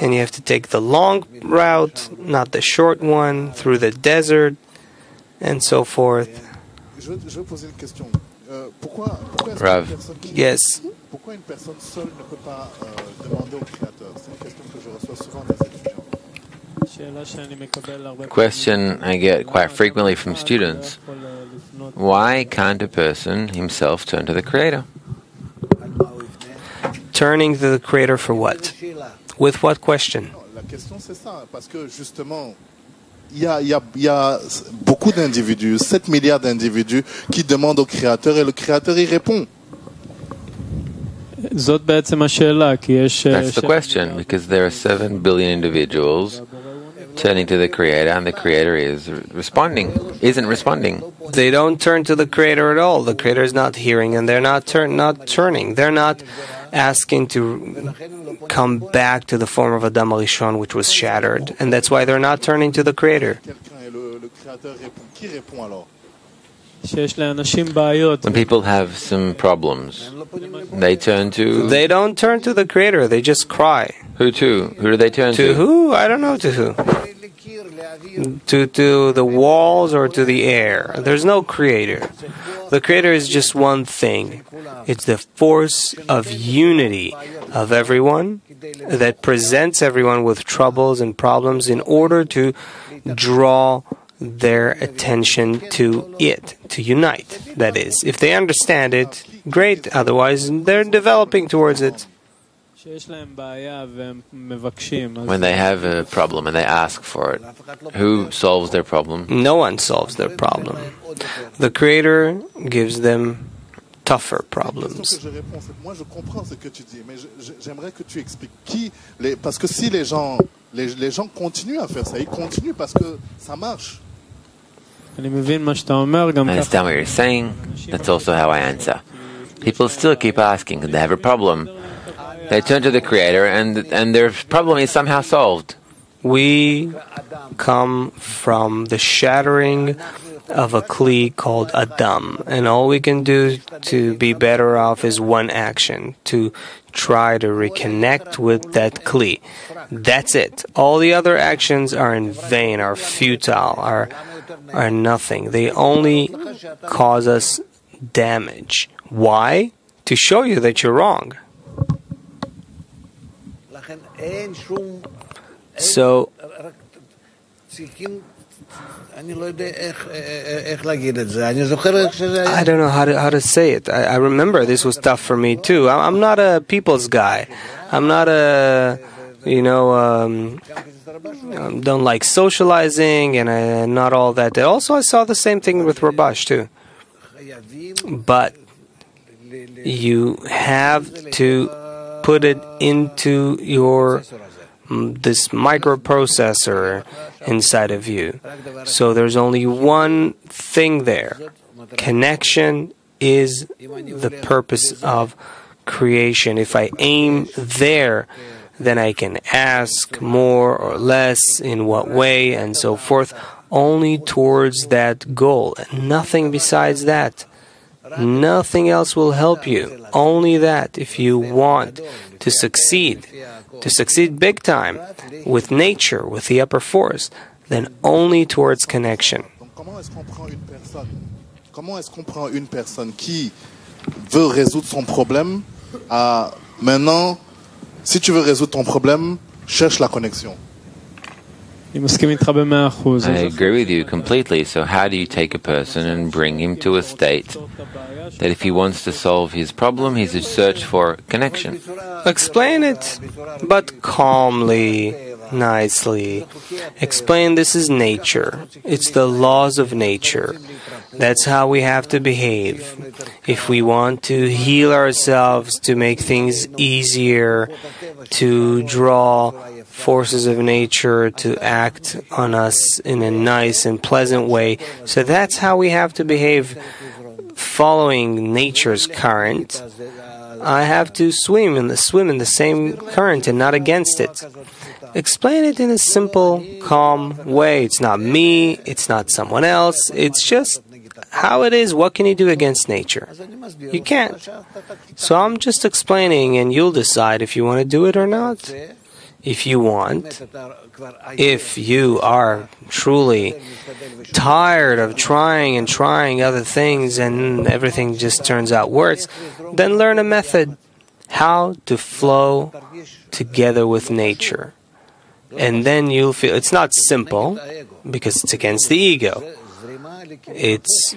and you have to take the long route, not the short one, through the desert, and so forth. Rav. Yes. Question I get quite frequently from students. Why can't a person himself turn to the Creator? Turning to the Creator for what? With what question? Il y a beaucoup d'individus, 7 milliards d'individus qui demandent au Créateur et le Créateur y répond. That's the question, because there are 7 billion individuals turning to the Creator, and the Creator isn't responding. They don't turn to the Creator at all. The Creator is not hearing, and they're not turning. They're not asking to come back to the form of Adam Rishon, which was shattered, and that's why they're not turning to the Creator. When people have some problems, they turn to... They don't turn to the Creator, they just cry. Who to? Who do they turn to? To who? I don't know to who. To the walls or to the air. There's no Creator. The Creator is just one thing. It's the force of unity of everyone that presents everyone with troubles and problems in order to draw their attention to it, to unite, that is. If they understand it, great. Otherwise, they're developing towards it. When they have a problem and they ask for it, who solves their problem? No one solves their problem. The Creator gives them tougher problems. Moi, je comprends ce que tu dis, mais j'aimerais que tu expliques parce que si les gens continuent à faire ça, ils continuent parce que ça marche. I understand what you're saying. That's also how I answer. People still keep asking, they have a problem. They turn to the Creator, and their problem is somehow solved. We come from the shattering of a Kli called Adam, and all we can do to be better off is one action, to try to reconnect with that Kli. That's it. All the other actions are in vain, are futile, are nothing. They only cause us damage. Why? To show you that you're wrong. So I don't know how to say it. I remember this was tough for me too. I'm not a people's guy. I'm not a, don't like socializing and not all that. Also, I saw the same thing with Rabash too. But you have to put it into your this microprocessor inside of you. So there's only one thing there. Connection is the purpose of creation. If I aim there, then I can ask more or less, in what way, and so forth, only towards that goal, and nothing besides that. Nothing else will help you. Only that. If you want to succeed big time with nature, with the upper force, then only towards connection. Comment est-ce qu'on prend une personne qui veut résoudre son problème à maintenant, si tu veux résoudre ton problème, cherche la connexion? I agree with you completely. So how do you take a person and bring him to a state that if he wants to solve his problem, he's to search for connection? Explain it, but calmly, nicely. Explain this is nature. It's the laws of nature. That's how we have to behave. If we want to heal ourselves, to make things easier, to draw forces of nature to act on us in a nice and pleasant way. So that's how we have to behave, following nature's current. I have to swim in the same current and not against it. Explain it in a simple, calm way. It's not me, it's not someone else, it's just how it is. What can you do against nature? You can't. So I'm just explaining, and you'll decide if you want to do it or not. If you want, if you are truly tired of trying other things and everything just turns out worse, then learn a method how to flow together with nature. And then you'll feel it's not simple because it's against the ego. It's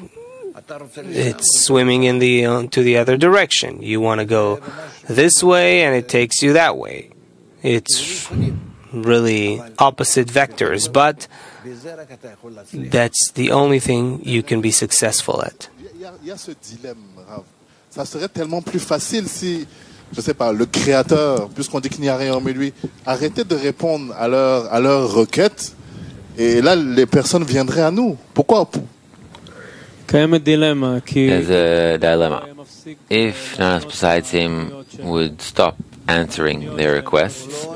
swimming in to the other direction. You want to go this way and it takes you that way. It's really opposite vectors, but that's the only thing you can be successful at. Il y a ce dilemme, Rav. Ça serait tellement plus facile si, je sais pas, le Créateur, puisqu'on dit qu'il n'y a rien hormis lui, arrêtait de répondre à leurs requêtes, et là, les personnes viendraient à nous. Pourquoi? There's a dilemma. If none else besides him would stop answering their requests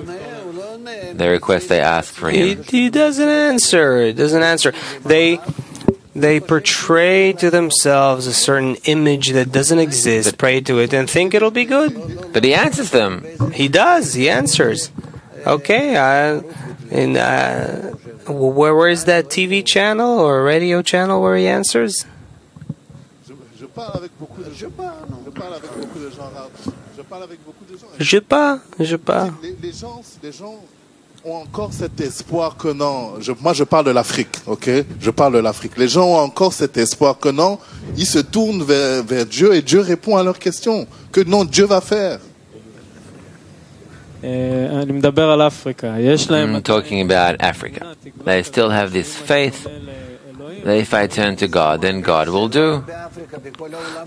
they ask for him, he doesn't answer. They portray to themselves a certain image that doesn't exist, pray to it, and think it'll be good. But he answers them. He does. He answers. Okay. Where is that TV channel or radio channel where he answers? Je pas. Les gens ont encore cet espoir que non. Moi, je parle de l'Afrique, ok? Je parle de l'Afrique. Les gens ont encore cet espoir que non. Ils se tournent vers Dieu et Dieu répond à leurs questions. Que non, Dieu va faire. I'm talking about Africa. They still have this faith that if I turn to God, then God will do.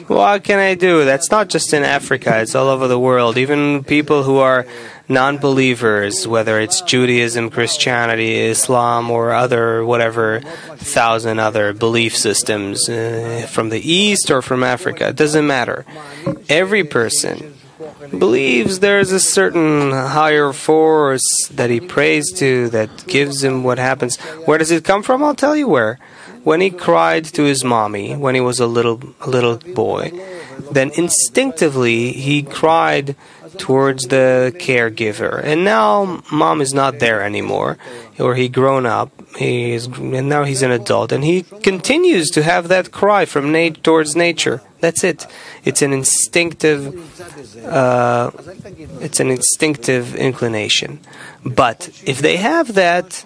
What can I do? That's not just in Africa, it's all over the world. Even people who are non-believers, whether it's Judaism, Christianity, Islam, or other, whatever, 1,000 other belief systems from the East or from Africa, it doesn't matter. Every person believes there's a certain higher force that he prays to that gives him what happens. Where does it come from? I'll tell you where. When he cried to his mommy when he was a little boy, then instinctively he cried towards the caregiver. And now mom is not there anymore, or he grown up, and now he's an adult, and he continues to have that cry from towards nature. That's it. It's an instinctive inclination. But if they have that,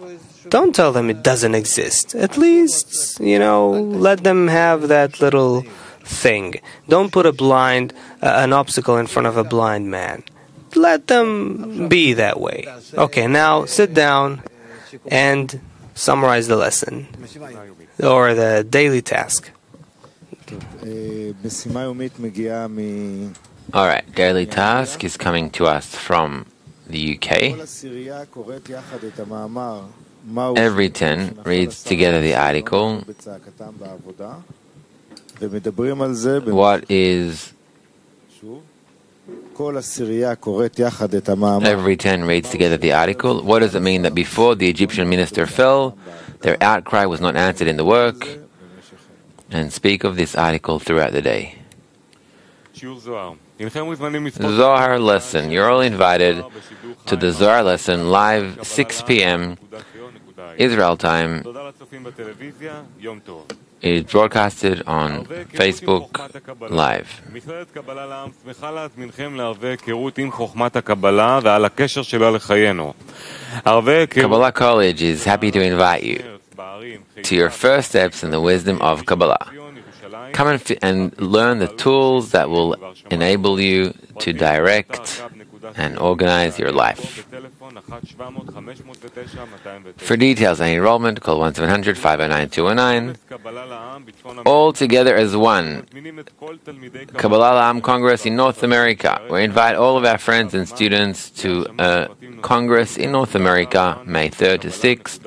Don't tell them it doesn't exist. At least, let them have that little thing. Don't put an obstacle in front of a blind man. Let them be that way. Okay, now sit down and summarize the lesson or the daily task. All right, daily task is coming to us from the UK. Every 10 reads together the article. What is every 10 reads together the article? What does it mean that before the Egyptian minister fell, their outcry was not answered in the work? And speak of this article throughout the day. Zohar lesson. You're all invited to the Zohar lesson live 6 p.m. Israel time. It is broadcasted on Facebook Live. Kabbalah College is happy to invite you to your first steps in the wisdom of Kabbalah. Come and learn the tools that will enable you to direct and organize your life. For details and enrollment, call 1-700-509-209. All together as one. Kabbalah La'am Congress in North America. We invite all of our friends and students to a Congress in North America, May 3rd to 6th.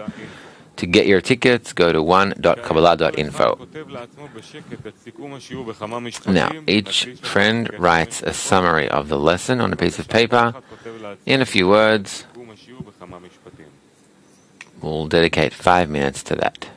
To get your tickets, go to one.kabbalah.info. Now, each friend writes a summary of the lesson on a piece of paper in a few words. We'll dedicate 5 minutes to that.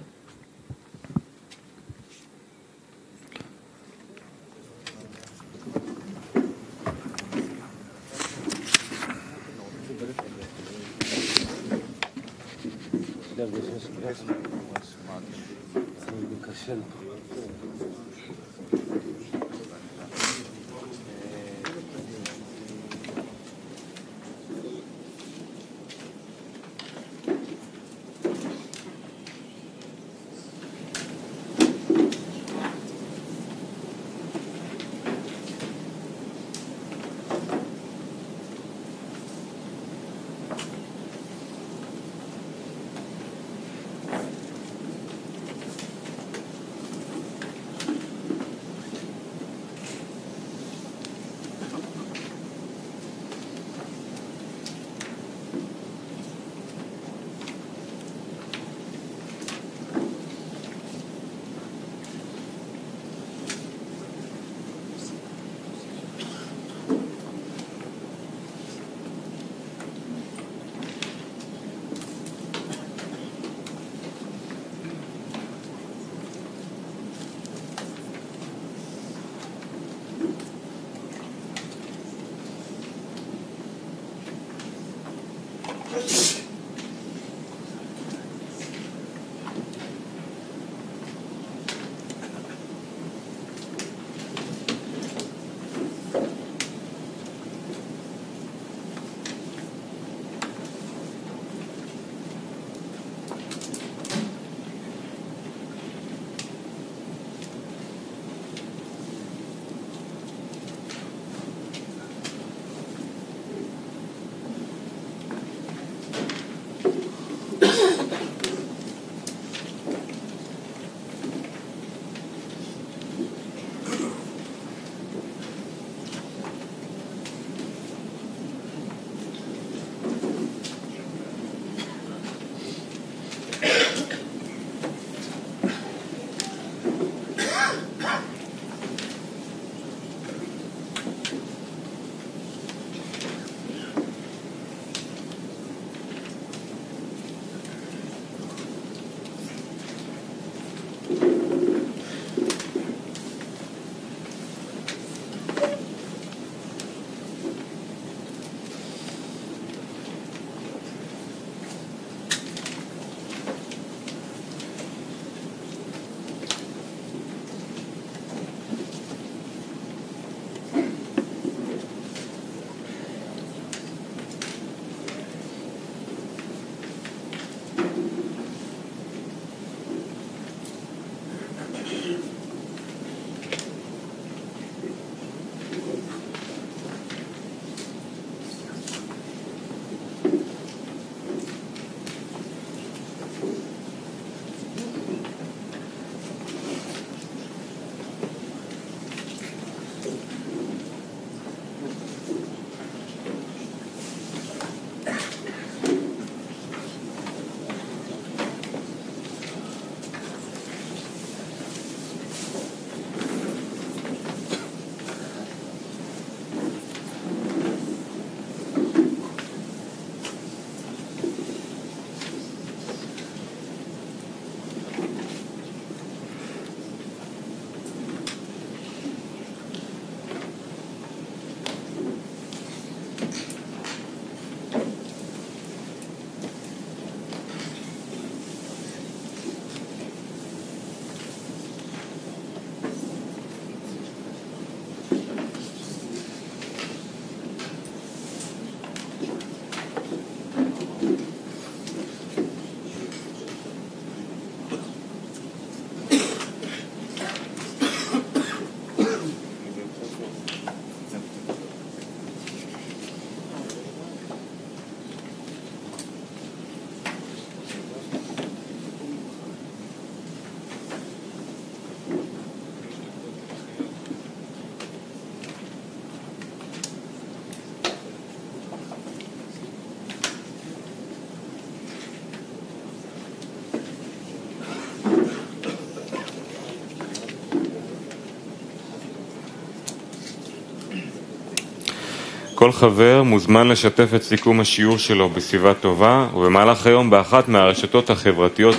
כל חבר מוזמן לשתף את סיכום השיעור שלו בסביבה טובה ובמהלך היום באחת מהרשתות החברתיות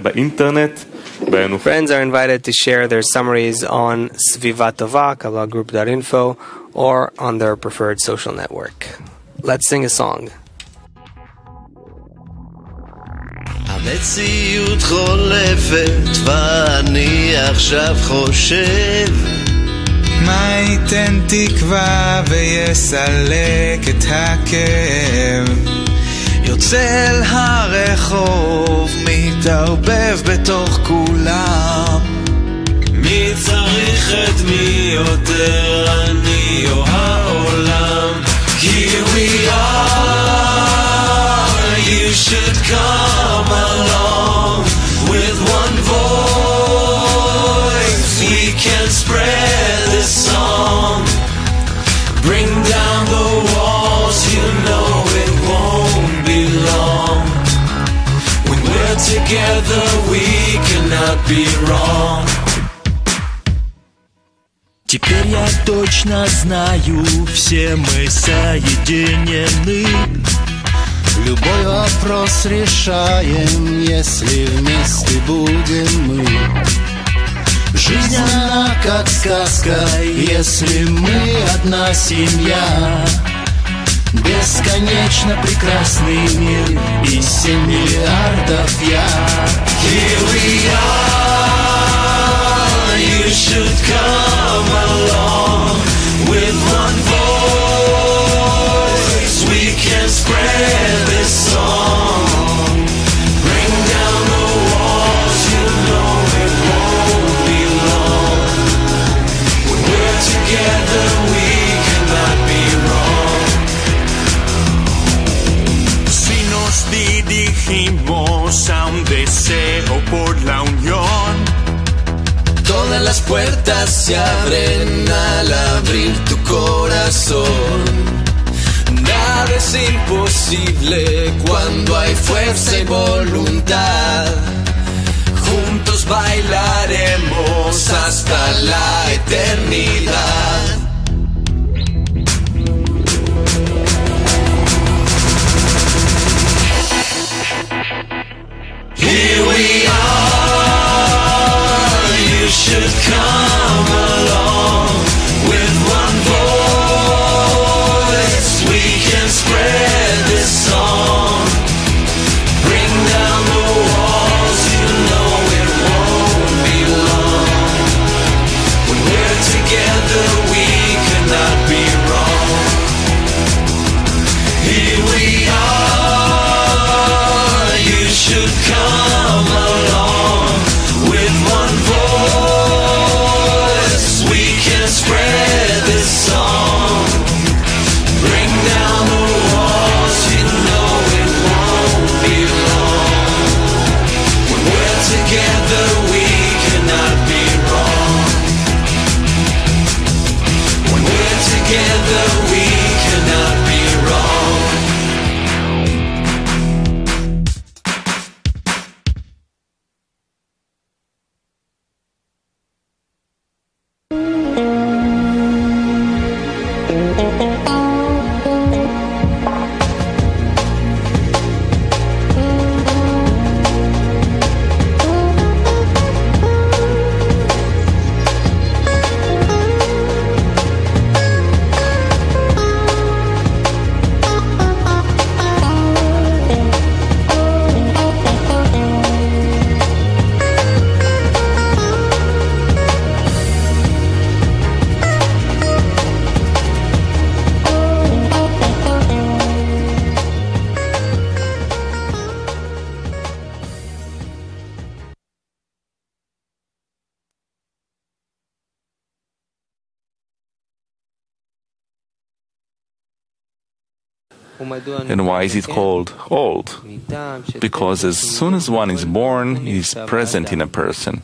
באינטרנט. Friends are invited to share their summaries on Sviva Tova, KabbalahGroup.info, or on their preferred social network. Let's sing a song. המציאות חולפת ואני עכשיו חושב מה ייתן תקווה ויסלק את הכאב יוצא אל הרחוב מתערבב בתוך כולם מי צריך את מי יותר אני או העולם Here we are You should come along With one voice We can spread this song Bring down the walls You know it won't be long When we're together We cannot be wrong Теперь я точно знаю Все мы соединены Любой вопрос решаем, если вместе будем мы. Жизнь она как сказка, если мы одна семья. Бесконечно прекрасный мир и 7 миллиардов я. Here we are, you should come along with one voice. We can spread this song. Bring down the walls, you know it won't be long. When we're together, we cannot be wrong. Si nos dirigimos a un deseo por la unión, todas las puertas se abren al abrir tu corazón. Nada es imposible cuando hay fuerza y voluntad. Juntos bailaremos hasta la eternidad. Here we are, you should come along with one voice. We can spread this song. Bring down the walls, you know it won't be long. When we're together, we cannot be wrong. Here we are, you should come along with one voice. We can spread this song. Bring down the walls, you know it won't be long. When we're together, we cannot be wrong. When we're together, we cannot be wrong. And why is it called old? Because as soon as one is born, it is present in a person.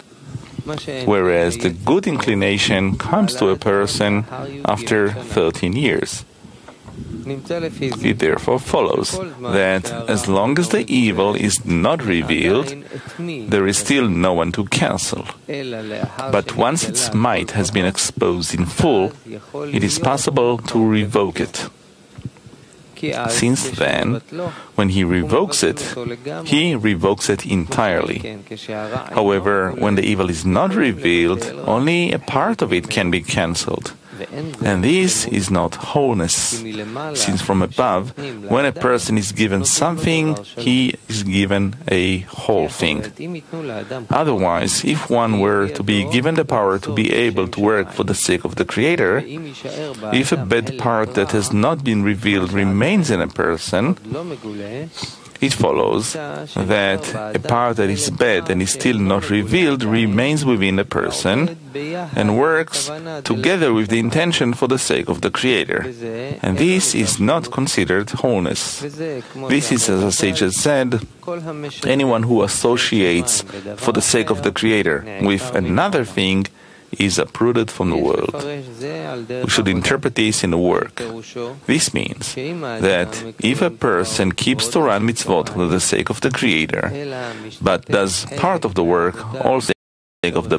Whereas the good inclination comes to a person after 13 years. It therefore follows that as long as the evil is not revealed, there is still no one to cancel. But once its might has been exposed in full, it is possible to revoke it. Since then, when he revokes it entirely. However, when the evil is not revealed, only a part of it can be cancelled. And this is not wholeness, since from above, when a person is given something, he is given a whole thing. Otherwise, if one were to be given the power to be able to work for the sake of the Creator, if a bad part that has not been revealed remains in a person, it follows that a part that is bad and is still not revealed remains within a person and works together with the intention for the sake of the Creator. And this is not considered wholeness. This is, as the sages said, anyone who associates for the sake of the Creator with another thing is uprooted from the world. We should interpret this in the work. This means that if a person keeps Torah and mitzvot for the sake of the Creator, but does part of the work also for the sake of the